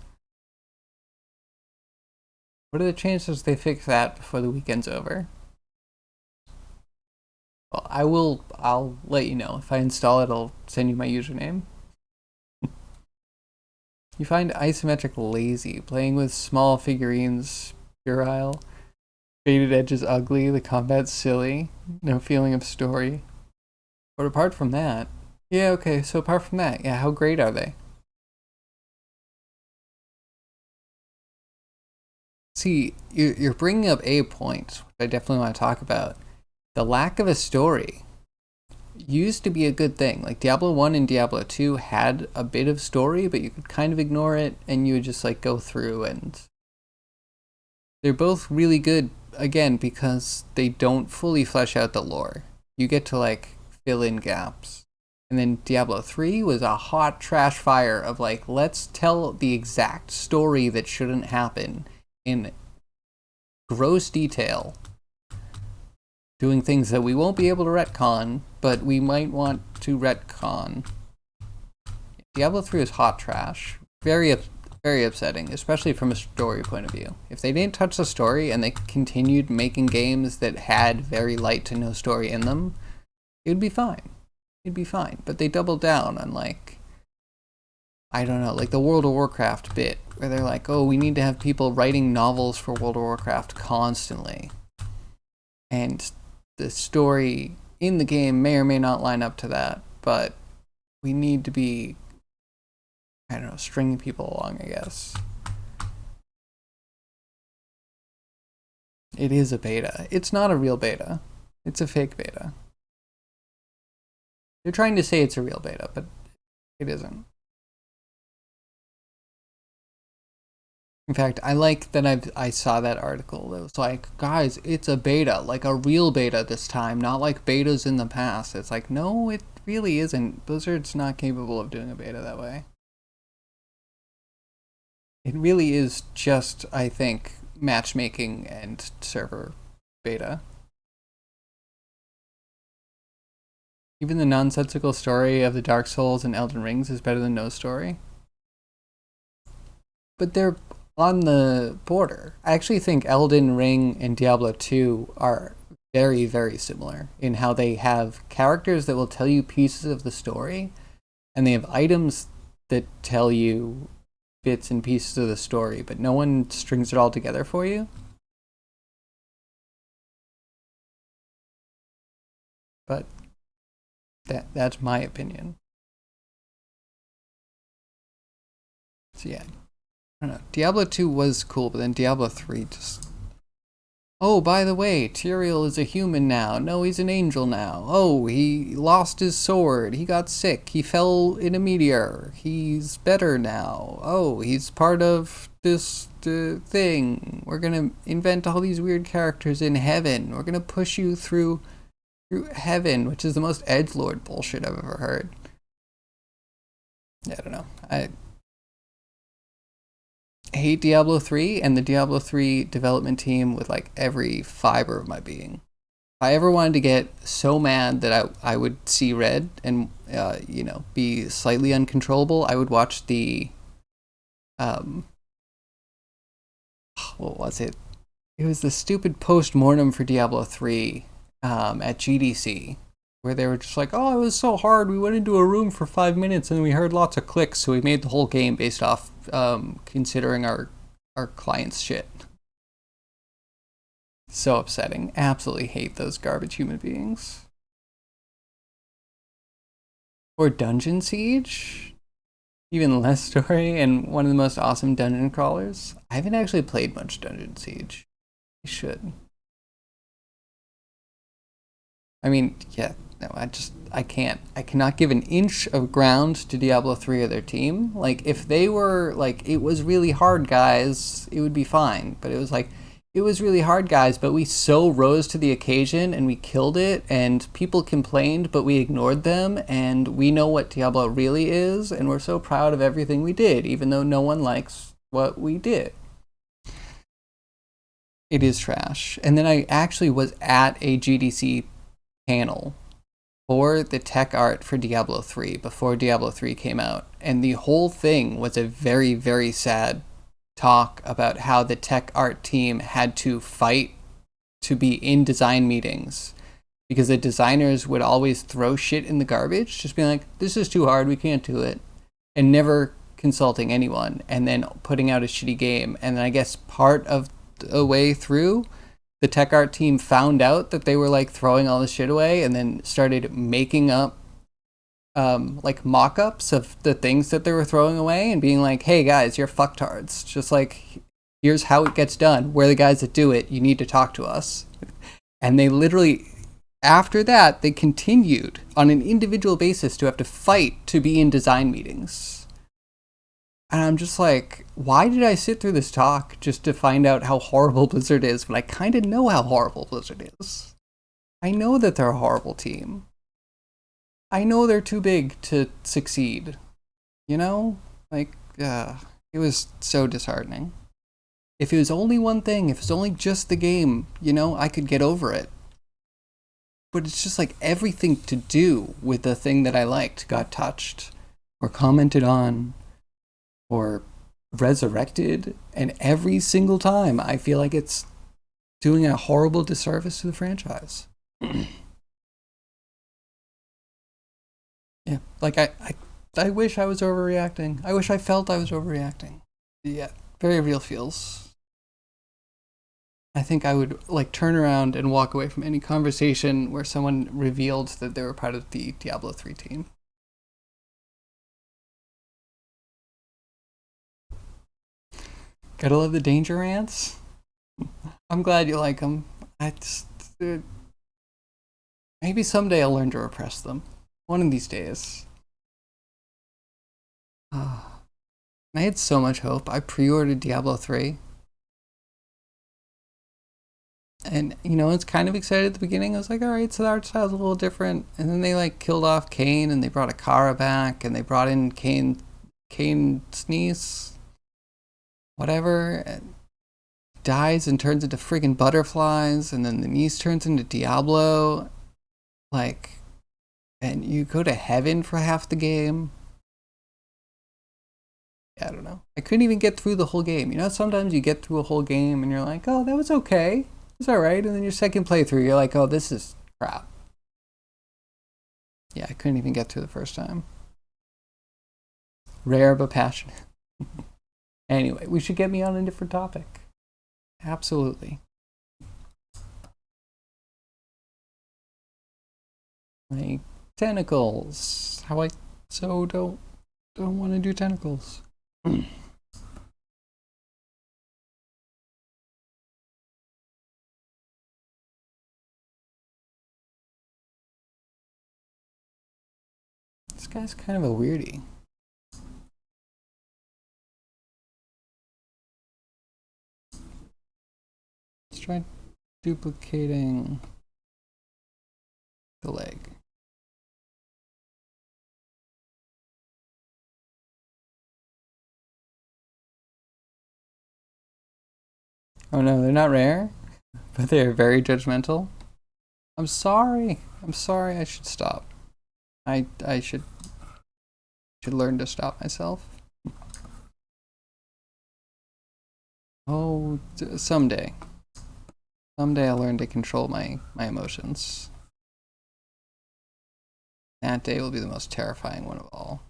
What are the chances they fix that before the weekend's over? Well, I'll let you know. If I install it, I'll send you my username. You find isometric lazy, playing with small figurines puerile. Faded edges ugly, the combat's silly, no feeling of story. But apart from that, yeah, okay, so apart from that, yeah, how great are they? See, you're bringing up a point, which I definitely want to talk about. The lack of a story used to be a good thing. Like Diablo 1 and Diablo 2 had a bit of story, but you could kind of ignore it and you would just like go through, and they're both really good again because they don't fully flesh out the lore. You get to like fill in gaps. And then Diablo 3 was a hot trash fire of like, let's tell the exact story that shouldn't happen in gross detail, doing things that we won't be able to retcon, but we might want to retcon. Diablo 3 is hot trash. Very upsetting, especially from a story point of view. If they didn't touch the story and they continued making games that had very light to no story in them, it would be fine. It'd be fine. But they doubled down on like, I don't know, like the World of Warcraft bit, where they're like, oh, we need to have people writing novels for World of Warcraft constantly. And the story in the game may or may not line up to that, but we need to be, I don't know, stringing people along, I guess. It is a beta. It's not a real beta. It's a fake beta. They're trying to say it's a real beta, but it isn't. In fact, I like that I saw that article that was like, guys, it's a beta, like a real beta this time, not like betas in the past. It's like, no, it really isn't. Blizzard's not capable of doing a beta that way. It really is just, I think, matchmaking and server beta. Even the nonsensical story of the Dark Souls and Elden Rings is better than no story. But they're on the border. I actually think Elden Ring and Diablo 2 are very, very similar in how they have characters that will tell you pieces of the story, and they have items that tell you bits and pieces of the story, but no one strings it all together for you. But that's my opinion. So yeah, I don't know. Diablo 2 was cool, but then Diablo 3 just... Oh, by the way, Tyrael is a human now. No, he's an angel now. Oh, he lost his sword. He got sick. He fell in a meteor. He's better now. Oh, he's part of this thing. We're gonna invent all these weird characters in heaven. We're gonna push you through heaven, which is the most edgelord bullshit I've ever heard. I don't know. I hate Diablo 3 and the Diablo 3 development team with like every fiber of my being. If I ever wanted to get so mad that I would see red and be slightly uncontrollable, I would watch the what was it? It was the stupid post-mortem for Diablo 3 at GDC, where they were just like, oh, it was so hard, we went into a room for 5 minutes and we heard lots of clicks, so we made the whole game based off considering our client's shit. So upsetting. Absolutely hate those garbage human beings. Or Dungeon Siege, even less story, and one of the most awesome dungeon crawlers. I haven't actually played much Dungeon Siege. I should. I mean, yeah, no, I cannot give an inch of ground to Diablo 3 or their team. Like, if they were, like, it was really hard, guys, it would be fine. But it was like, it was really hard, guys, but we so rose to the occasion and we killed it, and people complained, but we ignored them, and we know what Diablo really is, and we're so proud of everything we did, even though no one likes what we did. It is trash. And then I actually was at a GDC panel for the tech art for Diablo 3 before Diablo 3 came out, and the whole thing was a very, very sad talk about how the tech art team had to fight to be in design meetings because the designers would always throw shit in the garbage, just being like, this is too hard, we can't do it, and never consulting anyone, and then putting out a shitty game. And I guess part of the way through, the tech art team found out that they were like throwing all this shit away, and then started making up like mock-ups of the things that they were throwing away and being like, hey guys, you're fucktards. Just like, here's how it gets done. We're the guys that do it. You need to talk to us. And they literally, after that, they continued on an individual basis to have to fight to be in design meetings. And I'm just like, why did I sit through this talk just to find out how horrible Blizzard is when I kind of know how horrible Blizzard is? I know that they're a horrible team. I know they're too big to succeed. You know? Like, it was so disheartening. If it was only one thing, if it was only just the game, I could get over it. But it's just like everything to do with the thing that I liked got touched or commented on or resurrected, and every single time I feel like it's doing a horrible disservice to the franchise. Yeah, like I wish I was overreacting. I wish I felt I was overreacting. Yeah, very real feels. I think I would like turn around and walk away from any conversation where someone revealed that they were part of the Diablo 3 team. Gotta love the danger rants. I'm glad you like them. Maybe someday I'll learn to repress them. One of these days. I had so much hope. I pre-ordered Diablo 3. And, it's kind of excited at the beginning. I was like, alright, so the art style's a little different. And then they, like, killed off Cain, and they brought Akara back, and they brought in Cain's niece. Whatever. And dies and turns into friggin' butterflies, and then the niece turns into Diablo. Like... And you go to heaven for half the game. Yeah, I don't know. I couldn't even get through the whole game. Sometimes you get through a whole game and you're like, oh, that was okay. It's alright. And then your second playthrough, you're like, oh, this is crap. Yeah, I couldn't even get through the first time. Rare but passionate. Anyway, we should get me on a different topic. Absolutely. Like tentacles. How I so don't want to do tentacles. This guy's kind of a weirdie. Let's try duplicating the leg. Oh no, they're not rare, but they're very judgmental. I'm sorry. I'm sorry. I should stop. I should learn to stop myself. Oh, someday. Someday I'll learn to control my emotions. That day will be the most terrifying one of all.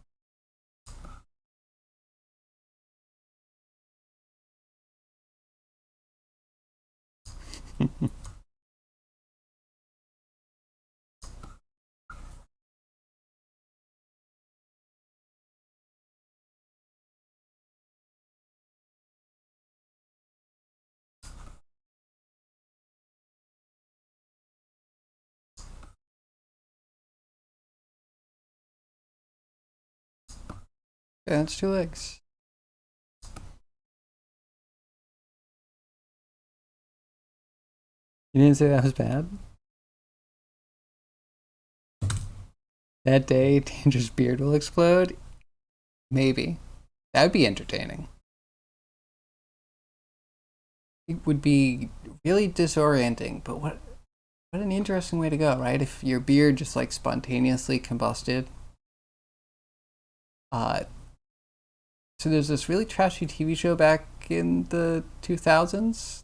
Yeah, that's 2 legs. You didn't say that was bad? That day, Danger's beard will explode? Maybe. That would be entertaining. It would be really disorienting, but what an interesting way to go, right? If your beard just like spontaneously combusted. So there's this really trashy TV show back in the 2000s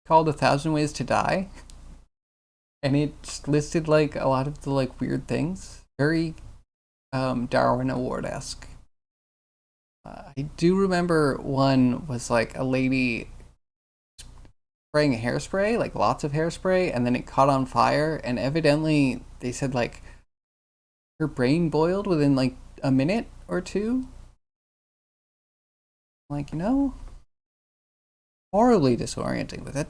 called 1,000 Ways to Die, and it listed like a lot of the like weird things, very Darwin Award-esque. I do remember one was like a lady spraying a hairspray, like lots of hairspray, and then it caught on fire, and evidently they said like her brain boiled within like a minute or two. Like, horribly disorienting, but that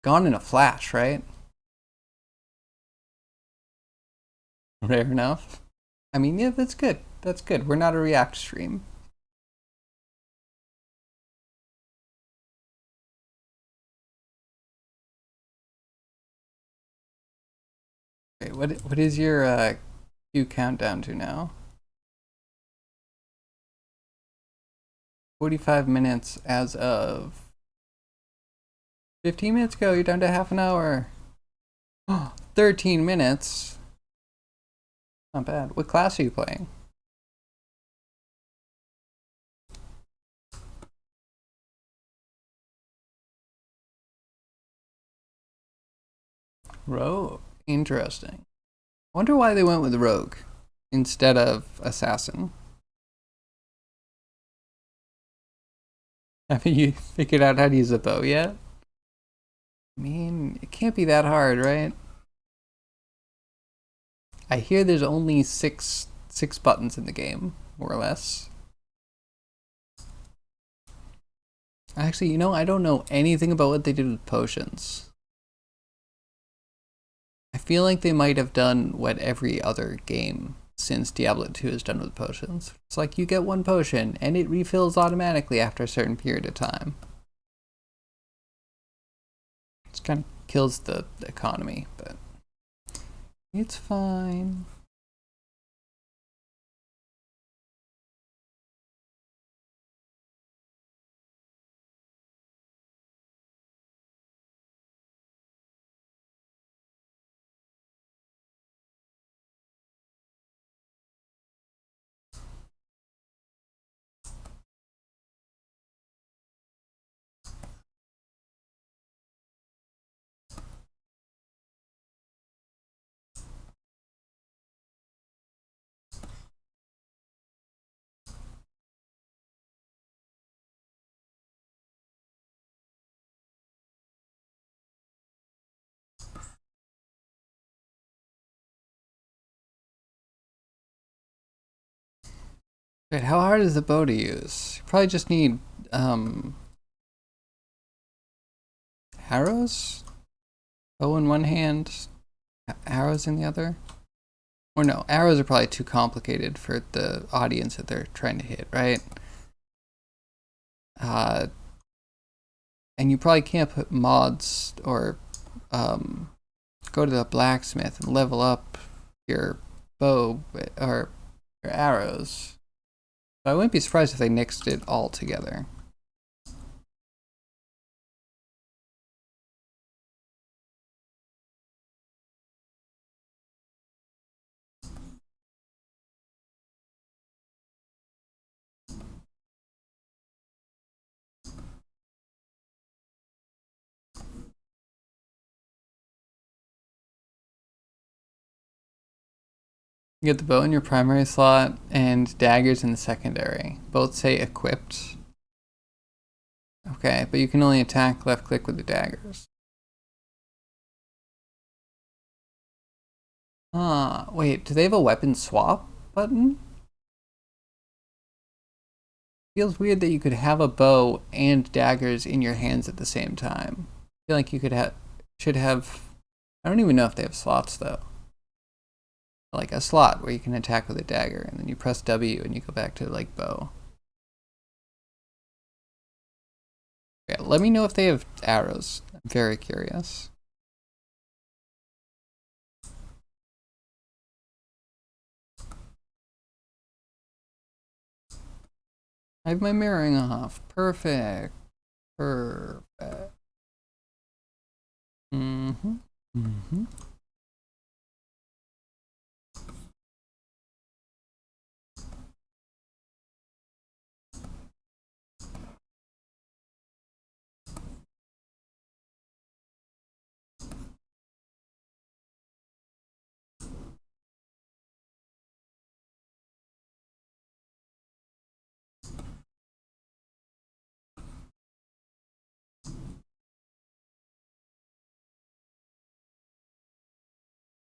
gone in a flash, right? Rare enough. I mean, yeah, that's good. That's good. We're not a React stream. Okay, what is your queue countdown to now? 45 minutes as of 15 minutes ago. You're down to half an hour. 13 minutes. Not bad. What class are you playing? Rogue. Interesting. I wonder why they went with Rogue instead of Assassin. Haven't you figured out how to use a bow yet? I mean, it can't be that hard, right? I hear there's only six buttons in the game, more or less. Actually, I don't know anything about what they did with potions. I feel like they might have done what every other game since Diablo 2 has done with potions. It's like you get one potion and it refills automatically after a certain period of time. It kind of kills the economy, but it's fine. Wait, how hard is the bow to use? You probably just need arrows? Bow in one hand, arrows in the other? Or no, arrows are probably too complicated for the audience that they're trying to hit, right? And you probably can't put mods or go to the blacksmith and level up your bow or your arrows. But I wouldn't be surprised if they nixed it all together. You get the bow in your primary slot and daggers in the secondary. Both say equipped. Okay, but you can only attack left click with the daggers. Wait, do they have a weapon swap button? Feels weird that you could have a bow and daggers in your hands at the same time. I feel like you should have, I don't even know if they have slots though. Like a slot where you can attack with a dagger and then you press W and you go back to like bow. Yeah, let me know if they have arrows. I'm very curious. I have my mirroring off. Perfect. Perfect. Mm-hmm. Mm-hmm.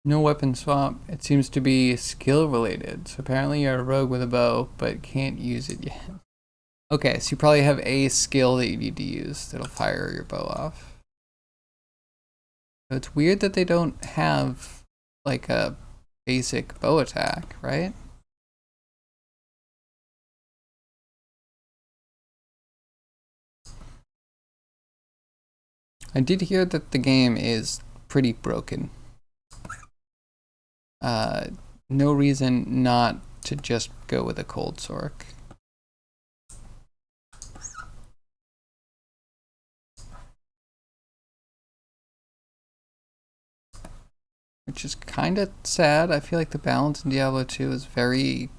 No weapon swap. It seems to be skill related. So apparently you're a rogue with a bow, but can't use it yet. Okay, so you probably have a skill that you need to use that'll fire your bow off. So it's weird that they don't have like a basic bow attack, right? I did hear that the game is pretty broken. No reason not to just go with a cold sork. Which is kind of sad. I feel like the balance in Diablo 2 is very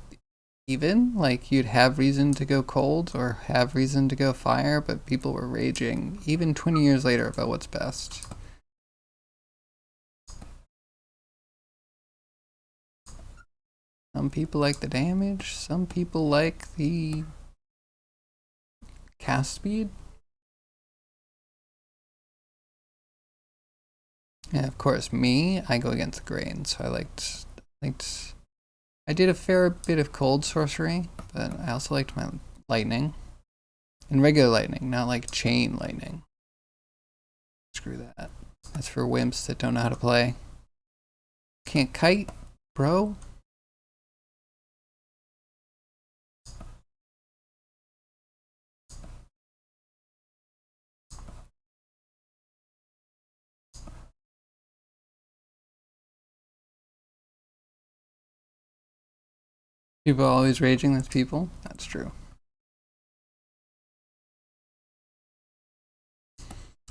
even. Like, you'd have reason to go cold or have reason to go fire, but people were raging, even 20 years later, about what's best. Some people like the damage, some people like the cast speed. And of course, me, I go against the grain, so I liked I did a fair bit of cold sorcery, but I also liked my lightning. And regular lightning, not like chain lightning. Screw that. That's for wimps that don't know how to play. Can't kite, bro. People are always raging, that's people. That's true.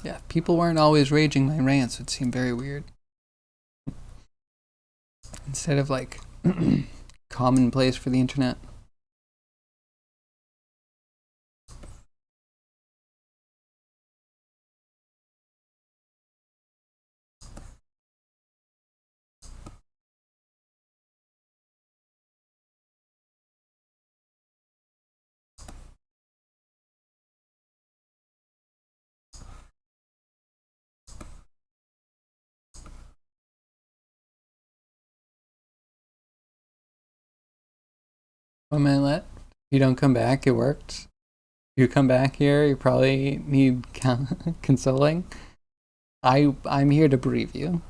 Yeah, if people weren't always raging my rants, it would seem very weird. Instead of like commonplace for the internet. One minute left. You don't come back, it worked. You come back here, you probably need consoling. I'm here to bereave you.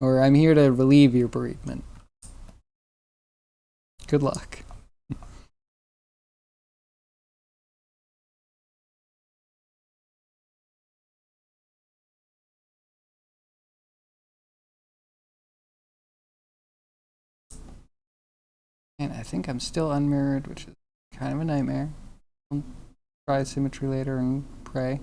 Or I'm here to relieve your bereavement. Good luck. And I think I'm still unmirrored, which is kind of a nightmare. I'll try symmetry later and pray.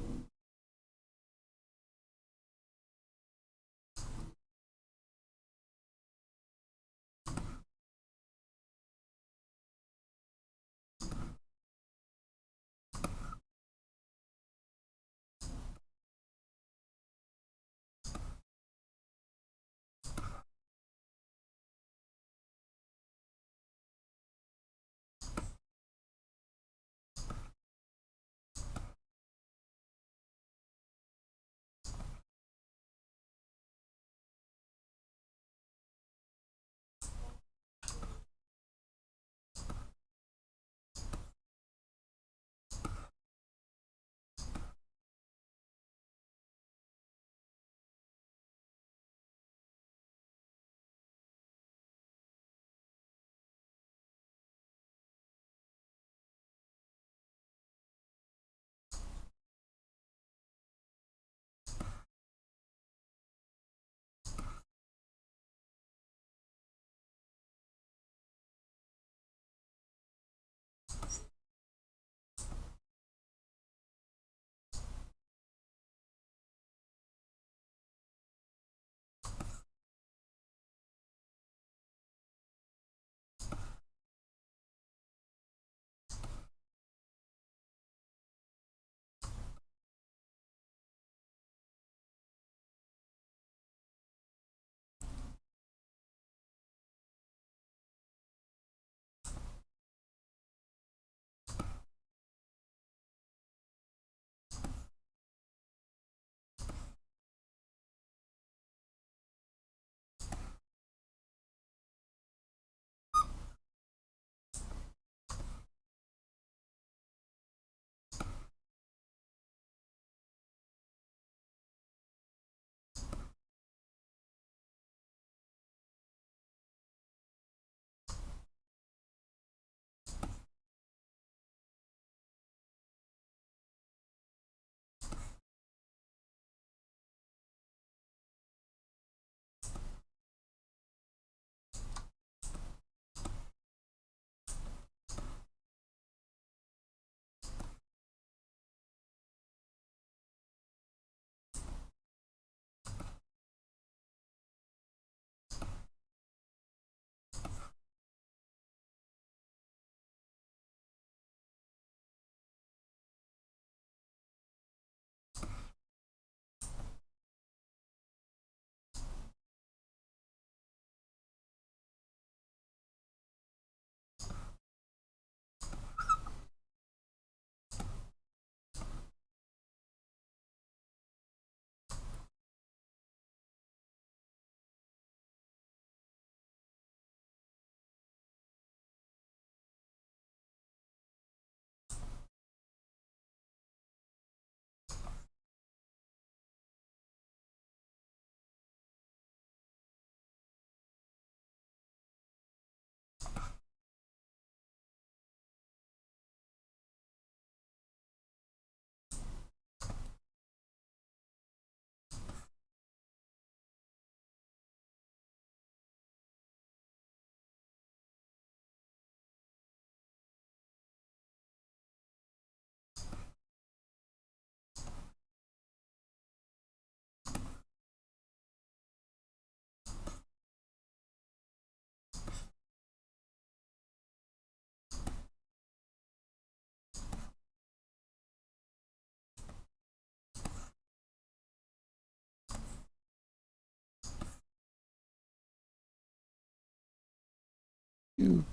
Oop.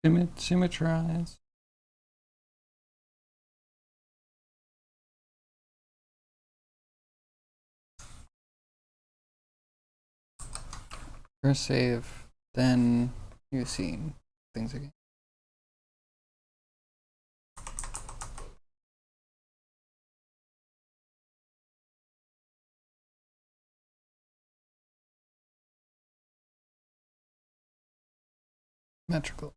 Symmetrize. First save, then you see things again. Metrical.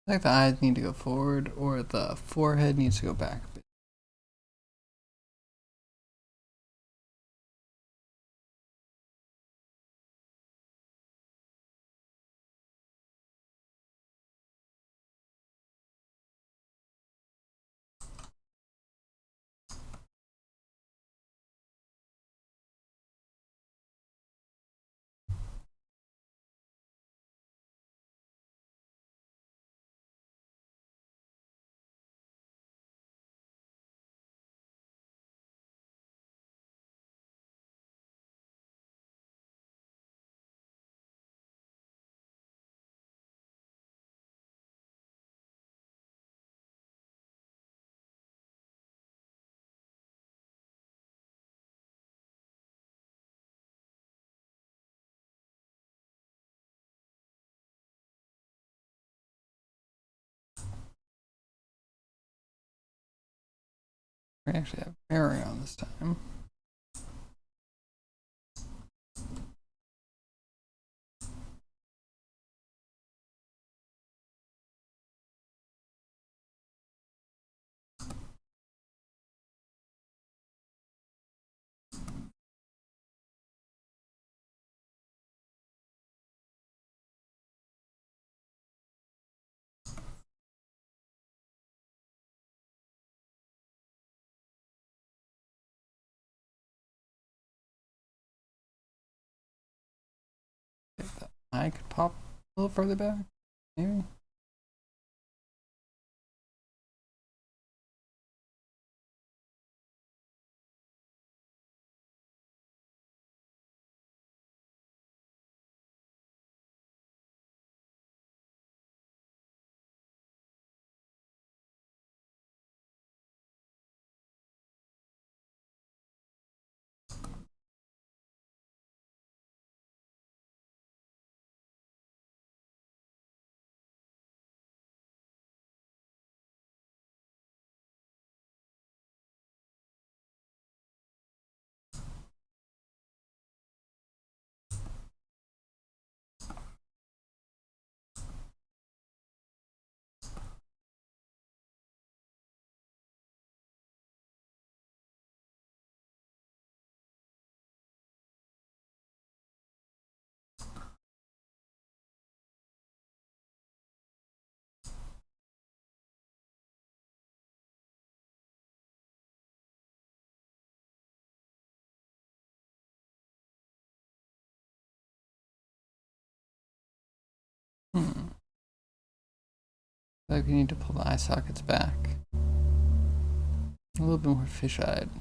Like the eyes need to go forward, or the forehead needs to go back a bit. We actually have bearing on this time. If the eye could pop a little further back, maybe. Hmm. Like we need to pull the eye sockets back. A little bit more fish-eyed.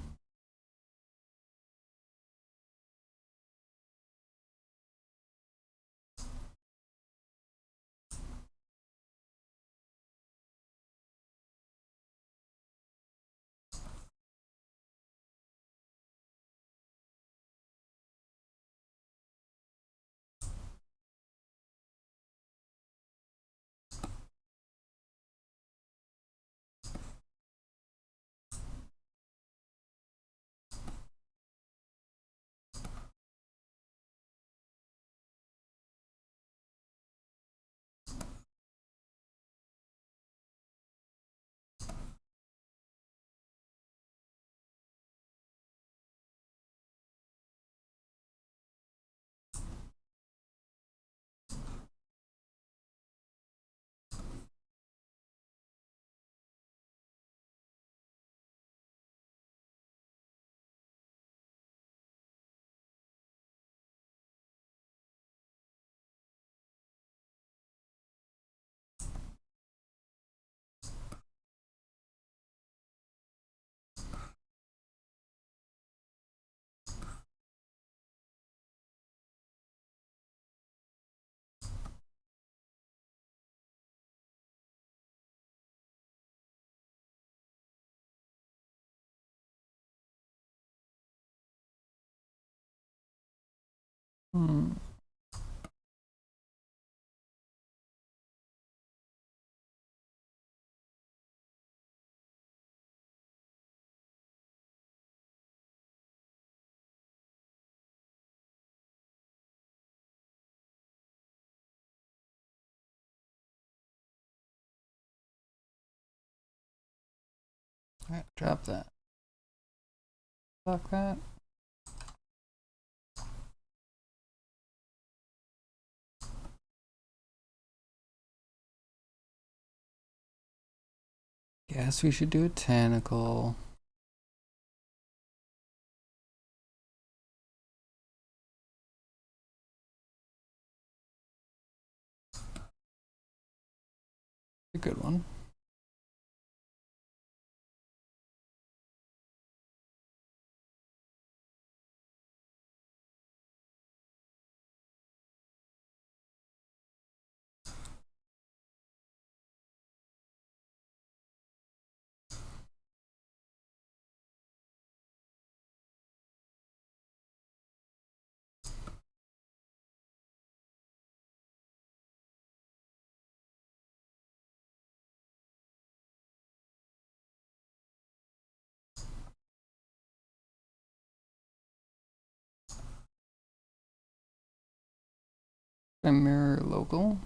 Hmm. Alright, drop that. Fuck that. Guess we should do a tentacle. A good one. Mirror local.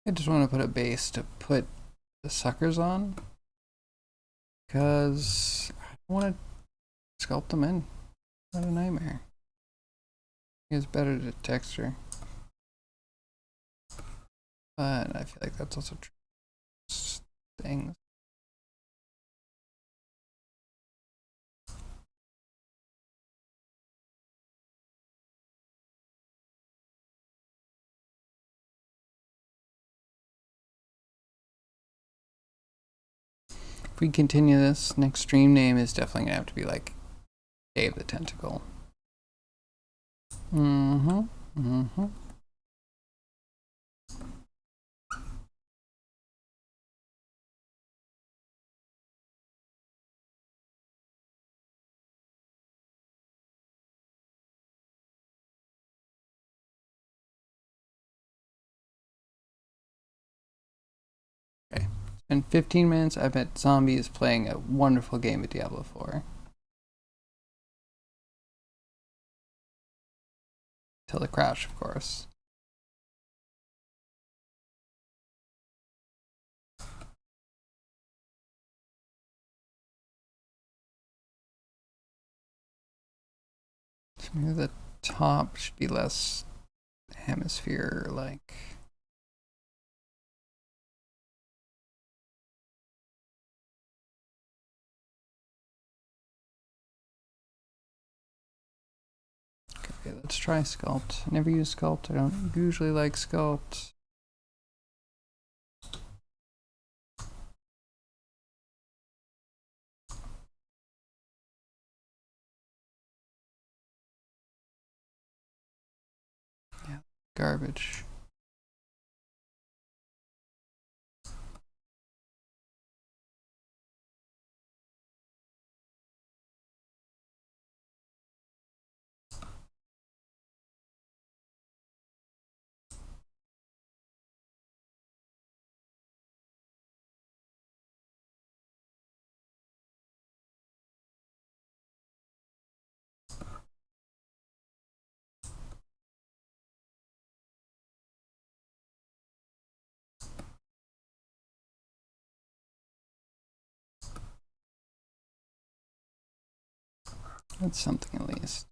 I just want to put a base to put the suckers on, because I want to sculpt them in. What a nightmare. It's better to texture, but I feel like that's also things. If we continue this, next stream name is definitely gonna have to be like Day of the Tentacle. Okay, it's been 15 minutes. I bet Zombie is playing a wonderful game of Diablo 4. Till the crash, of course. Maybe the top should be less hemisphere like. Okay, let's try sculpt. I never use sculpt. I don't usually like sculpt. Yeah, garbage. That's something at least.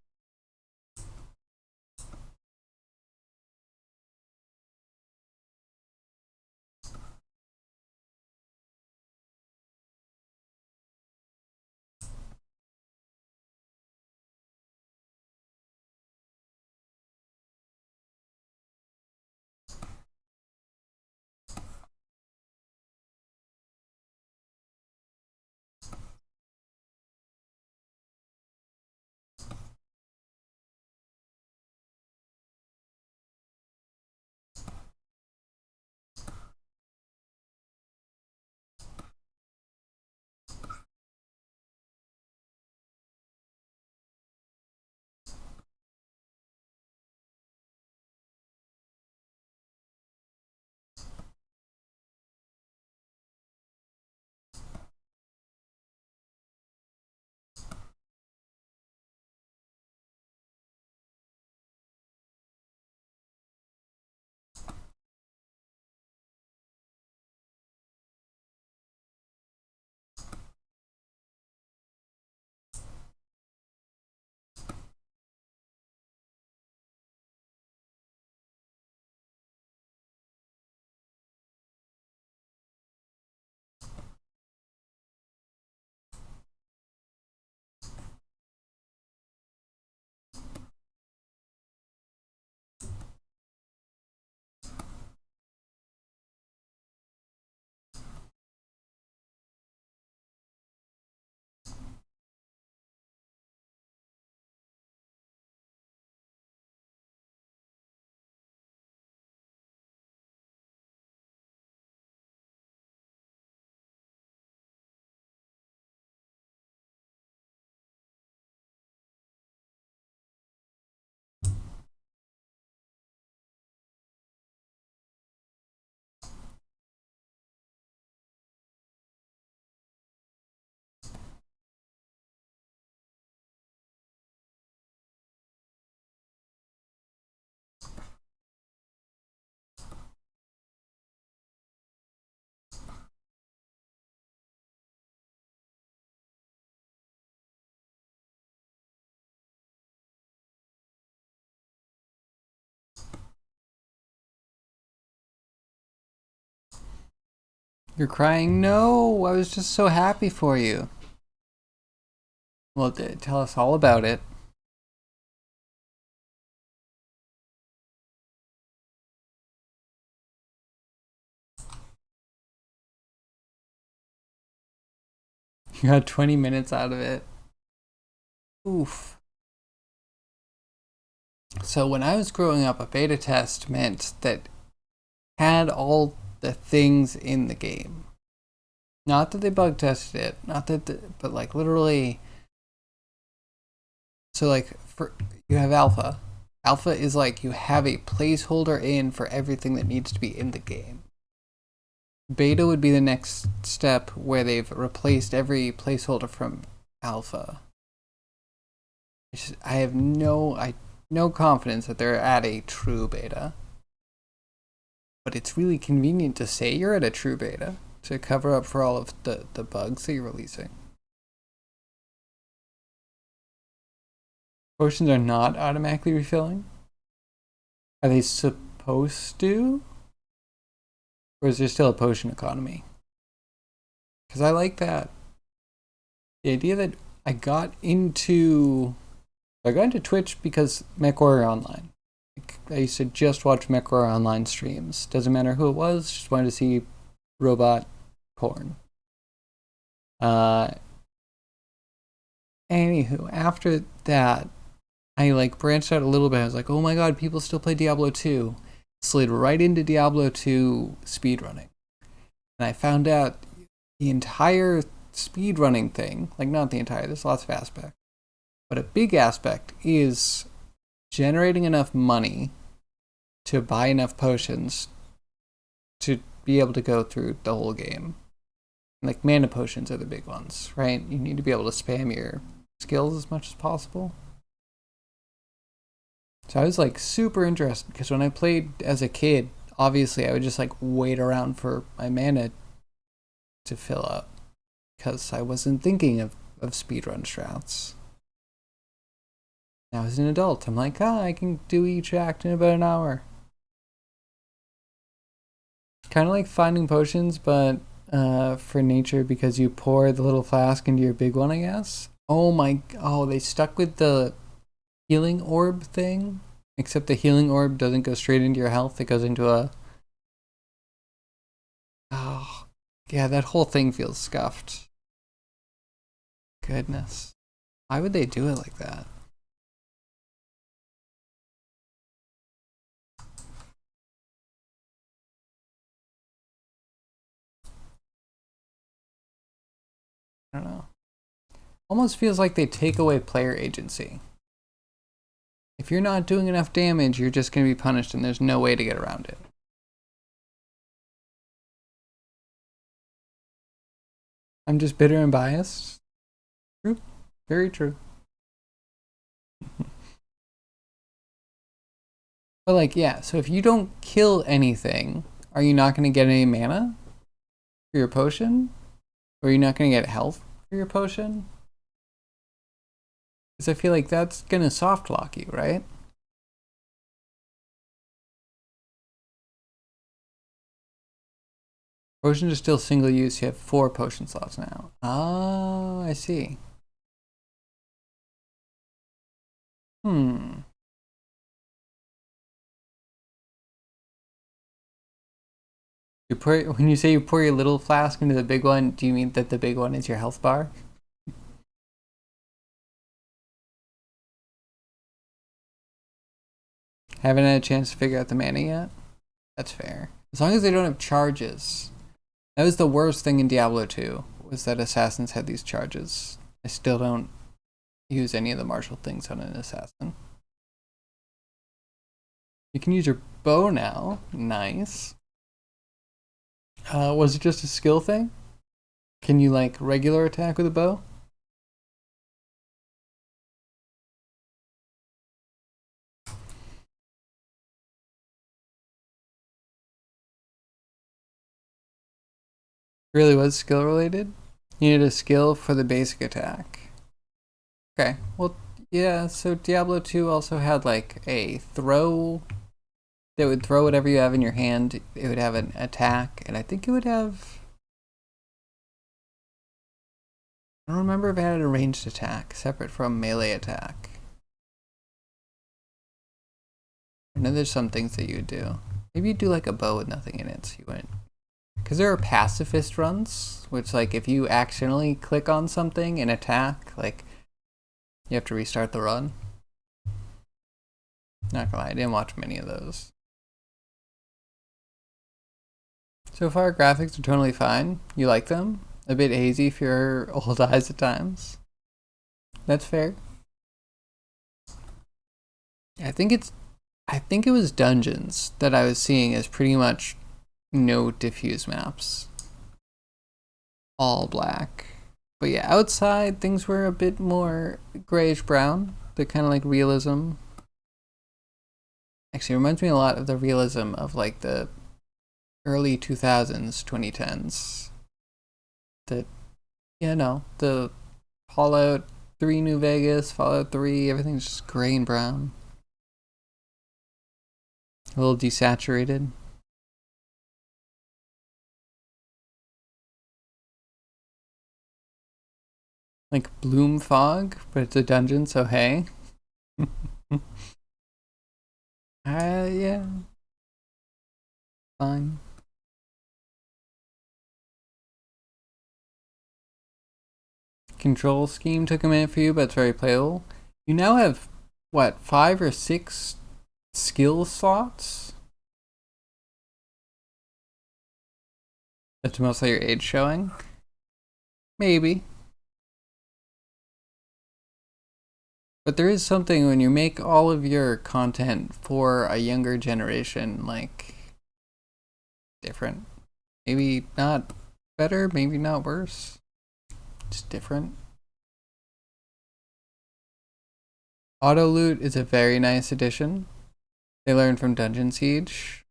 You're crying? No, I was just so happy for you. Well, tell us all about it. You got 20 minutes out of it. Oof. So when I was growing up, a beta test meant that had all the things in the game. Not that they bug tested it, not that, but like literally. So like for you have alpha. Alpha is like you have a placeholder in for everything that needs to be in the game. Beta would be the next step where they've replaced every placeholder from alpha. I have no confidence that they're at a true beta. But it's really convenient to say you're at a true beta to cover up for all of the bugs that you're releasing. Potions are not automatically refilling? Are they supposed to? Or is there still a potion economy? Because I like that. The idea that I got into Twitch because MechWarrior Online. I used to just watch MechWarrior Online streams. Doesn't matter who it was, just wanted to see robot porn. Anywho, after that, I like branched out a little bit. I was like, oh my god, people still play Diablo 2. Slid right into Diablo 2 speedrunning. And I found out the entire speedrunning thing, like not the entire, there's lots of aspects, but a big aspect is generating enough money to buy enough potions to be able to go through the whole game. Like mana potions are the big ones, right? You need to be able to spam your skills as much as possible. So I was like super interested because when I played as a kid, obviously I would just like wait around for my mana to fill up because I wasn't thinking of speedrun strats. Now as an adult, I'm like, I can do each act in about an hour. Kind of like finding potions, but for nature because you pour the little flask into your big one, I guess. Oh, they stuck with the healing orb thing, except the healing orb doesn't go straight into your health. It goes into a... Oh, yeah, that whole thing feels scuffed. Goodness. Why would they do it like that? I don't know. Almost feels like they take away player agency. If you're not doing enough damage, you're just going to be punished and there's no way to get around it. I'm just bitter and biased. True. Very true. But like, yeah, so if you don't kill anything, are you not going to get any mana for your potion? Or are you not going to get health for your potion? Because I feel like that's going to soft lock you, right? Potions are still single use. You have 4 potion slots now. Oh, I see. When you say you pour your little flask into the big one, do you mean that the big one is your health bar? Haven't had a chance to figure out the mana yet? That's fair. As long as they don't have charges. That was the worst thing in Diablo 2, was that assassins had these charges. I still don't use any of the martial things on an assassin. You can use your bow now. Nice. Was it just a skill thing? Can you like regular attack with a bow? Really was skill related? You needed a skill for the basic attack. Okay, well, yeah, so Diablo 2 also had like a throw that would throw whatever you have in your hand. It would have an attack, and I think it would have... I don't remember if it had a ranged attack separate from melee attack. I know there's some things that you would do. Maybe you'd do like a bow with nothing in it, so you wouldn't... Because there are pacifist runs, which like if you accidentally click on something and attack, like you have to restart the run. Not gonna lie, I didn't watch many of those. So far, graphics are totally fine. You like them? A bit hazy for your old eyes at times. That's fair. I think it was dungeons that I was seeing as pretty much no diffuse maps. All black. But yeah, outside things were a bit more grayish brown. The kind of like realism. Actually, it reminds me a lot of the realism of like the early 2000s, 2010s. The Fallout 3 New Vegas, Fallout 3, everything's just gray and brown. A little desaturated. Like Bloom Fog, but it's a dungeon, so hey. Yeah. Fine. Control scheme took a minute for you, but it's very playable. You now have, what, 5 or 6 skill slots? That's mostly your age showing? Maybe. But there is something when you make all of your content for a younger generation, like, different. Maybe not better, maybe not worse. Just different. Auto loot is a very nice addition. They learned from Dungeon Siege.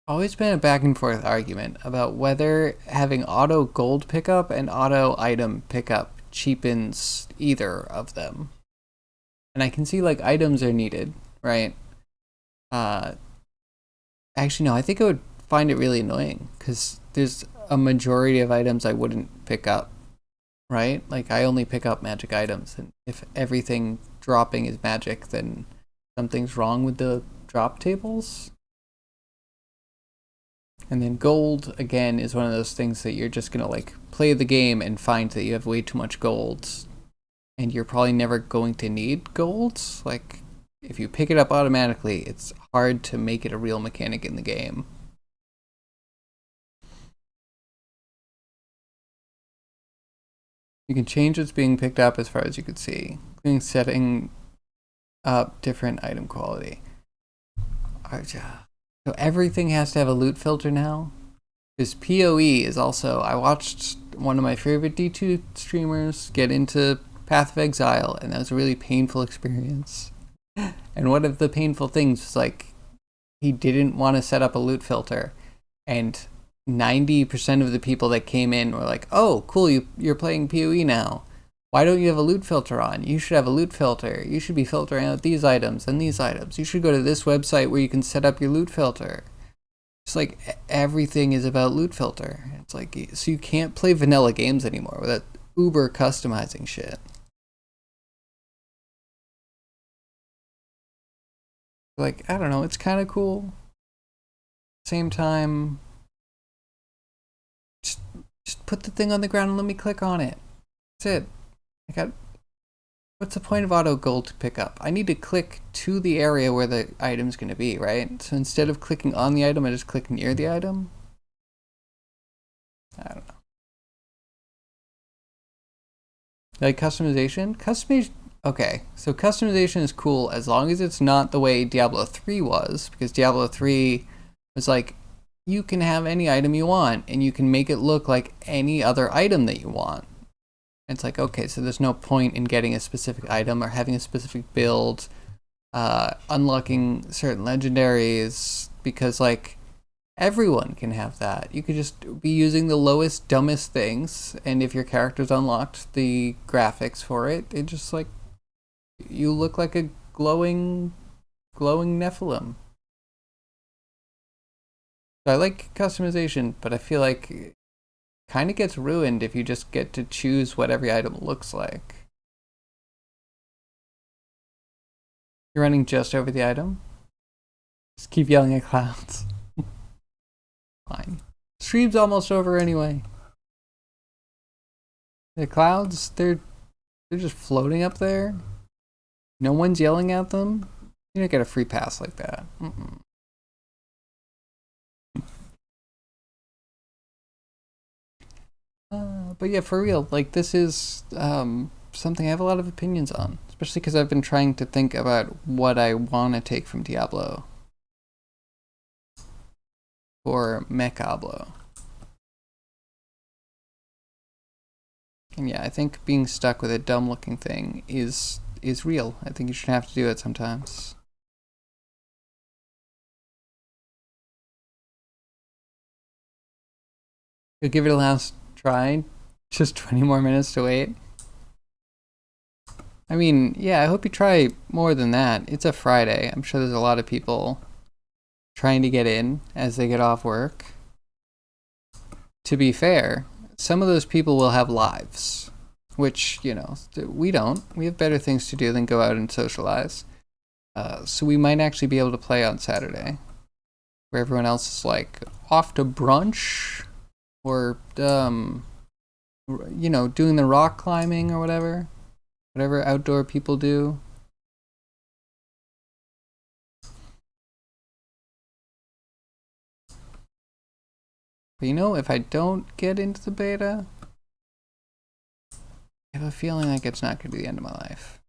Always been a back and forth argument about whether having auto gold pickup and auto item pickup cheapens either of them. And I can see like items are needed, right? Actually, no, I think I would find it really annoying because there's a majority of items I wouldn't pick up, right? Like I only pick up magic items, and if everything dropping is magic, then something's wrong with the drop tables. And then gold, again, is one of those things that you're just gonna like play the game and find that you have way too much gold, and you're probably never going to need gold. Like, if you pick it up automatically, it's hard to make it a real mechanic in the game. You can change what's being picked up as far as you can see, including setting up different item quality. So everything has to have a loot filter now? Because PoE is also, I watched one of my favorite D2 streamers get into Path of Exile, and that was a really painful experience. And one of the painful things was like, he didn't want to set up a loot filter, and 90% of the people that came in were like, oh, cool, you're playing PoE now. Why don't you have a loot filter on? You should have a loot filter. You should be filtering out these items and these items. You should go to this website where you can set up your loot filter. It's like everything is about loot filter. It's like, so you can't play vanilla games anymore without uber customizing shit. Like, I don't know, it's kind of cool. Same time, just put the thing on the ground and let me click on it. That's it. What's the point of auto gold to pick up? I need to click to the area where the item's going to be, right? So instead of clicking on the item, I just click near the item? I don't know. Like customization? Okay, so customization is cool as long as it's not the way Diablo 3 was, because Diablo 3 was like, you can have any item you want, and you can make it look like any other item that you want. It's like, okay, so there's no point in getting a specific item or having a specific build, unlocking certain legendaries, because like everyone can have that. You could just be using the lowest, dumbest things, and if your character's unlocked the graphics for it, it just like, you look like a glowing Nephilim. So I like customization, but I feel like kind of gets ruined if you just get to choose what every item looks like. You're running just over the item? Just keep yelling at clouds. Fine. Stream's almost over anyway. The clouds, they're just floating up there. No one's yelling at them. You don't get a free pass like that. But yeah, for real, like this is something I have a lot of opinions on, especially because I've been trying to think about what I want to take from Diablo or Mechablo. And yeah, I think being stuck with a dumb looking thing is real. I think you should have to do it sometimes. You'll give it a last try. Just 20 more minutes to wait. I mean, yeah, I hope you try more than that. It's a Friday. I'm sure there's a lot of people trying to get in as they get off work. To be fair, some of those people will have lives, which, we don't. We have better things to do than go out and socialize. So we might actually be able to play on Saturday, where everyone else is like off to brunch or, doing the rock climbing or whatever outdoor people do. But if I don't get into the beta, I have a feeling like it's not going to be the end of my life.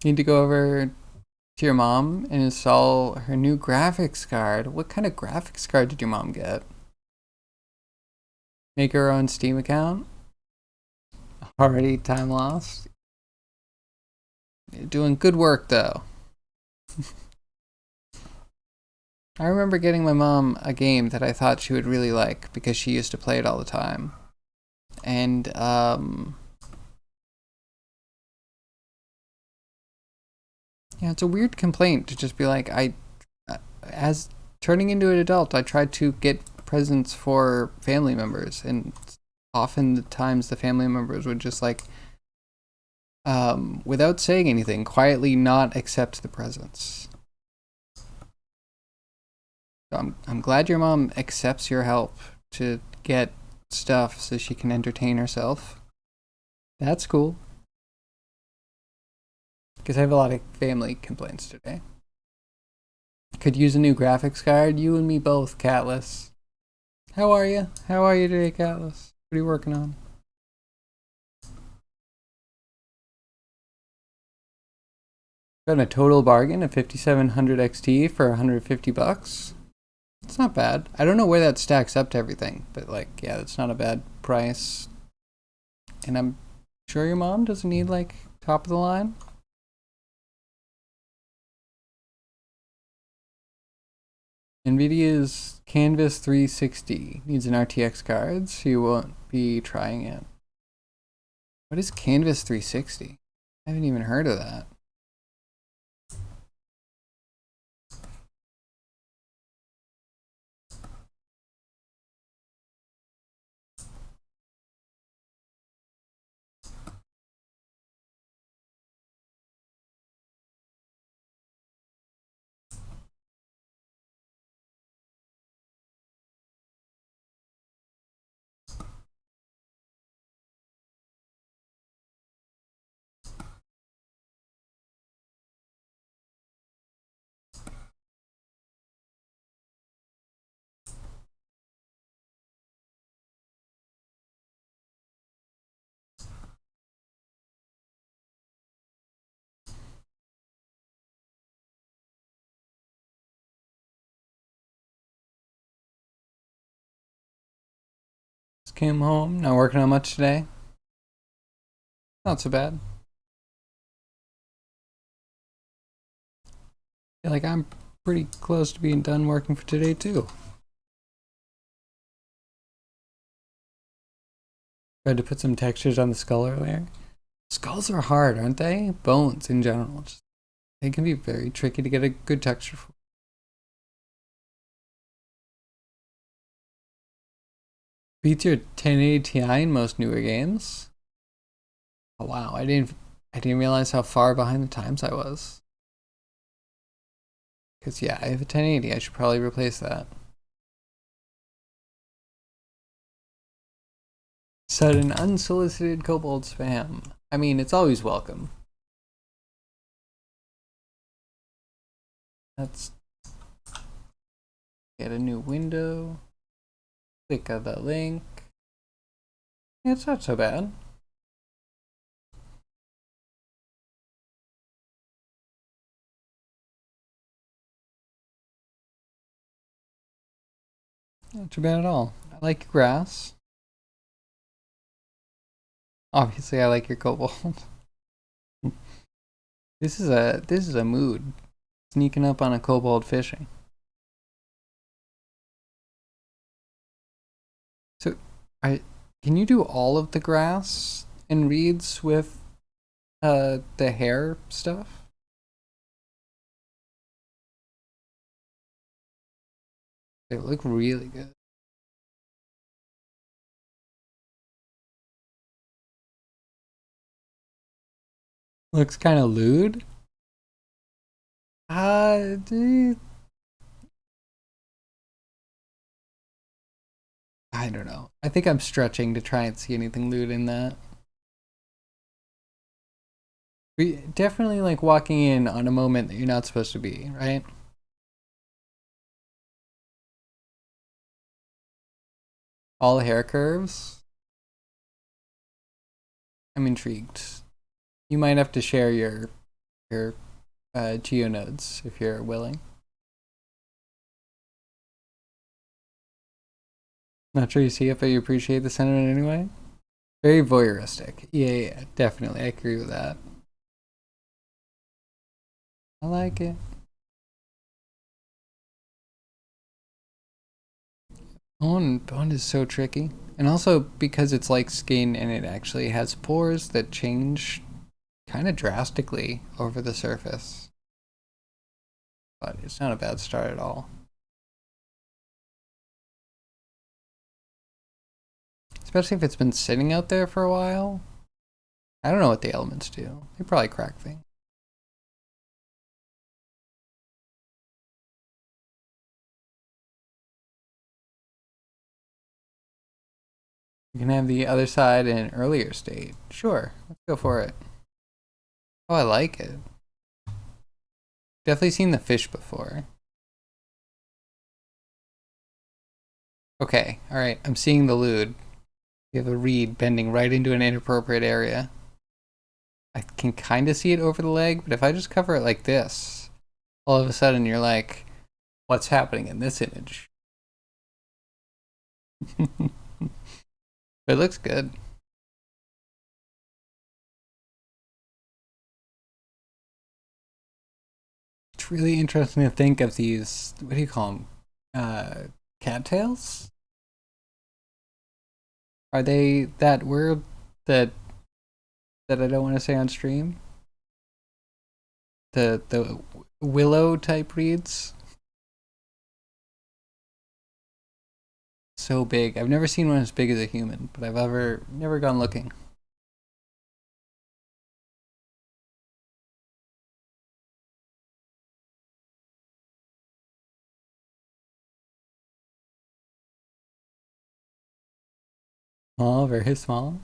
Need to go over to your mom and install her new graphics card. What kind of graphics card did your mom get? Make her own Steam account? Already time lost? You're doing good work though. I remember getting my mom a game that I thought she would really like because she used to play it all the time. And yeah, it's a weird complaint to just be like, as turning into an adult, I tried to get presents for family members, and often the times the family members would just like, without saying anything, quietly not accept the presents. So I'm glad your mom accepts your help to get stuff so she can entertain herself. That's cool. Because I have a lot of family complaints today. Could use a new graphics card. You and me both, Catless. How are you? How are you today, Catless? What are you working on? Got a total bargain of 5700 XT for 150 bucks. It's not bad. I don't know where that stacks up to everything, but yeah, that's not a bad price. And I'm sure your mom doesn't need top of the line. NVIDIA's Canvas 360 needs an RTX card, so you won't be trying it. What is Canvas 360? I haven't even heard of that. Just came home, not working on much today. Not so bad. Feel like I'm pretty close to being done working for today too. Tried to put some textures on the skull earlier. Skulls are hard, aren't they? Bones in general. They can be very tricky to get a good texture for. Beats your 1080 Ti in most newer games. Oh wow, I didn't realize how far behind the times I was. Cause yeah, I have a 1080. I should probably replace that. Sudden unsolicited kobold spam. I mean, it's always welcome. Let's get a new window. Click on the link. It's not so bad. Not too bad at all. I like your grass. Obviously, I like your cobalt. This is a mood. Sneaking up on a kobold fishing. So, I can you do all of the grass and reeds with the hair stuff? They look really good. Looks kind of lewd. Uh, I don't know. I think I'm stretching to try and see anything lewd in that. We definitely like walking in on a moment that you're not supposed to be, right? All hair curves. I'm intrigued. You might have to share your geonodes if you're willing. Not sure you see it, but you appreciate the sentiment anyway. Very voyeuristic. Yeah, definitely. I agree with that. I like it. Bone is so tricky. And also because it's like skin and it actually has pores that change kind of drastically over the surface. But it's not a bad start at all. Especially if it's been sitting out there for a while. I don't know what the elements do. They probably crack things. You can have the other side in an earlier state. Sure, let's go for it. Oh, I like it. Definitely seen the fish before. Okay, alright, I'm seeing the lewd. You have a reed bending right into an inappropriate area. I can kind of see it over the leg, but if I just cover it like this, all of a sudden you're like, what's happening in this image? But it looks good. It's really interesting to think of these, what do you call them? Cattails? Are they that word that I don't want to say on stream? The willow type reeds? So big. I've never seen one as big as a human, but I've never gone looking. Small, very small.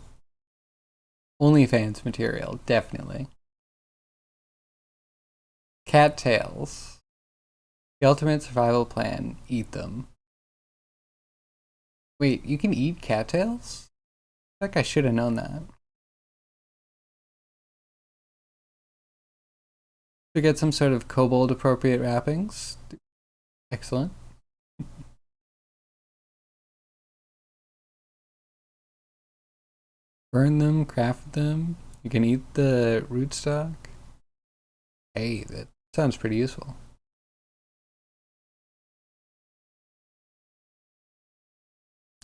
OnlyFans material, definitely. Cattails. The ultimate survival plan. Eat them. Wait, you can eat cattails? I think I should have known that. To get some sort of kobold appropriate wrappings. Excellent. Burn them, craft them. You can eat the rootstock. Hey, that sounds pretty useful.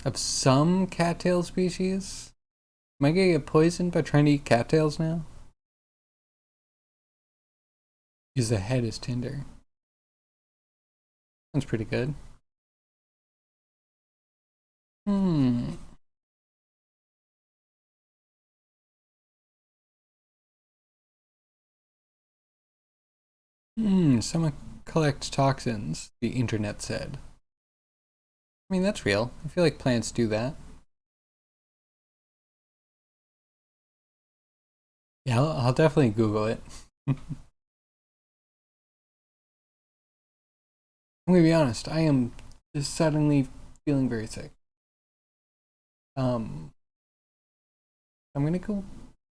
Of some cattail species? Am I gonna get poisoned by trying to eat cattails now? Use the head as tinder. Sounds pretty good. Hmm. Someone collects toxins, the internet said. I mean, that's real. I feel like plants do that. Yeah, I'll definitely Google it. I'm gonna be honest, I am just suddenly feeling very sick. Um, I'm gonna go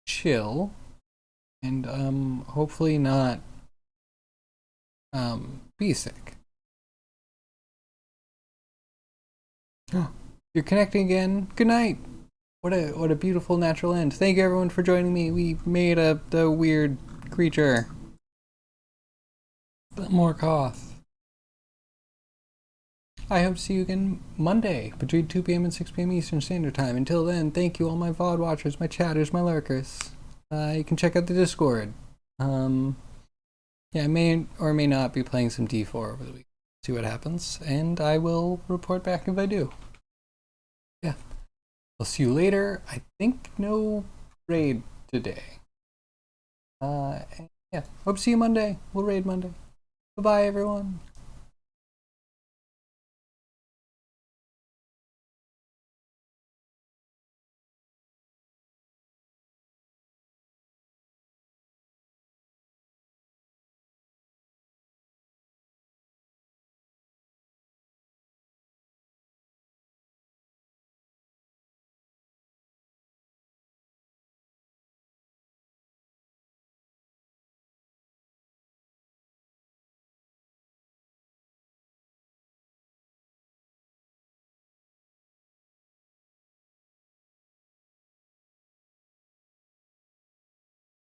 chill and hopefully not be sick. You're connecting again. Good night. What a beautiful natural end. Thank you everyone for joining me. We made the weird creature. The Morkoth. I hope to see you again Monday between 2 p.m. and 6 p.m. Eastern Standard Time. Until then, thank you all my VOD watchers, my chatters, my lurkers. You can check out the Discord. Yeah, I may or may not be playing some D4 over the week. See what happens, and I will report back if I do. Yeah. I'll see you later. I think no raid today. Yeah. Hope to see you Monday. We'll raid Monday. Bye-bye, everyone.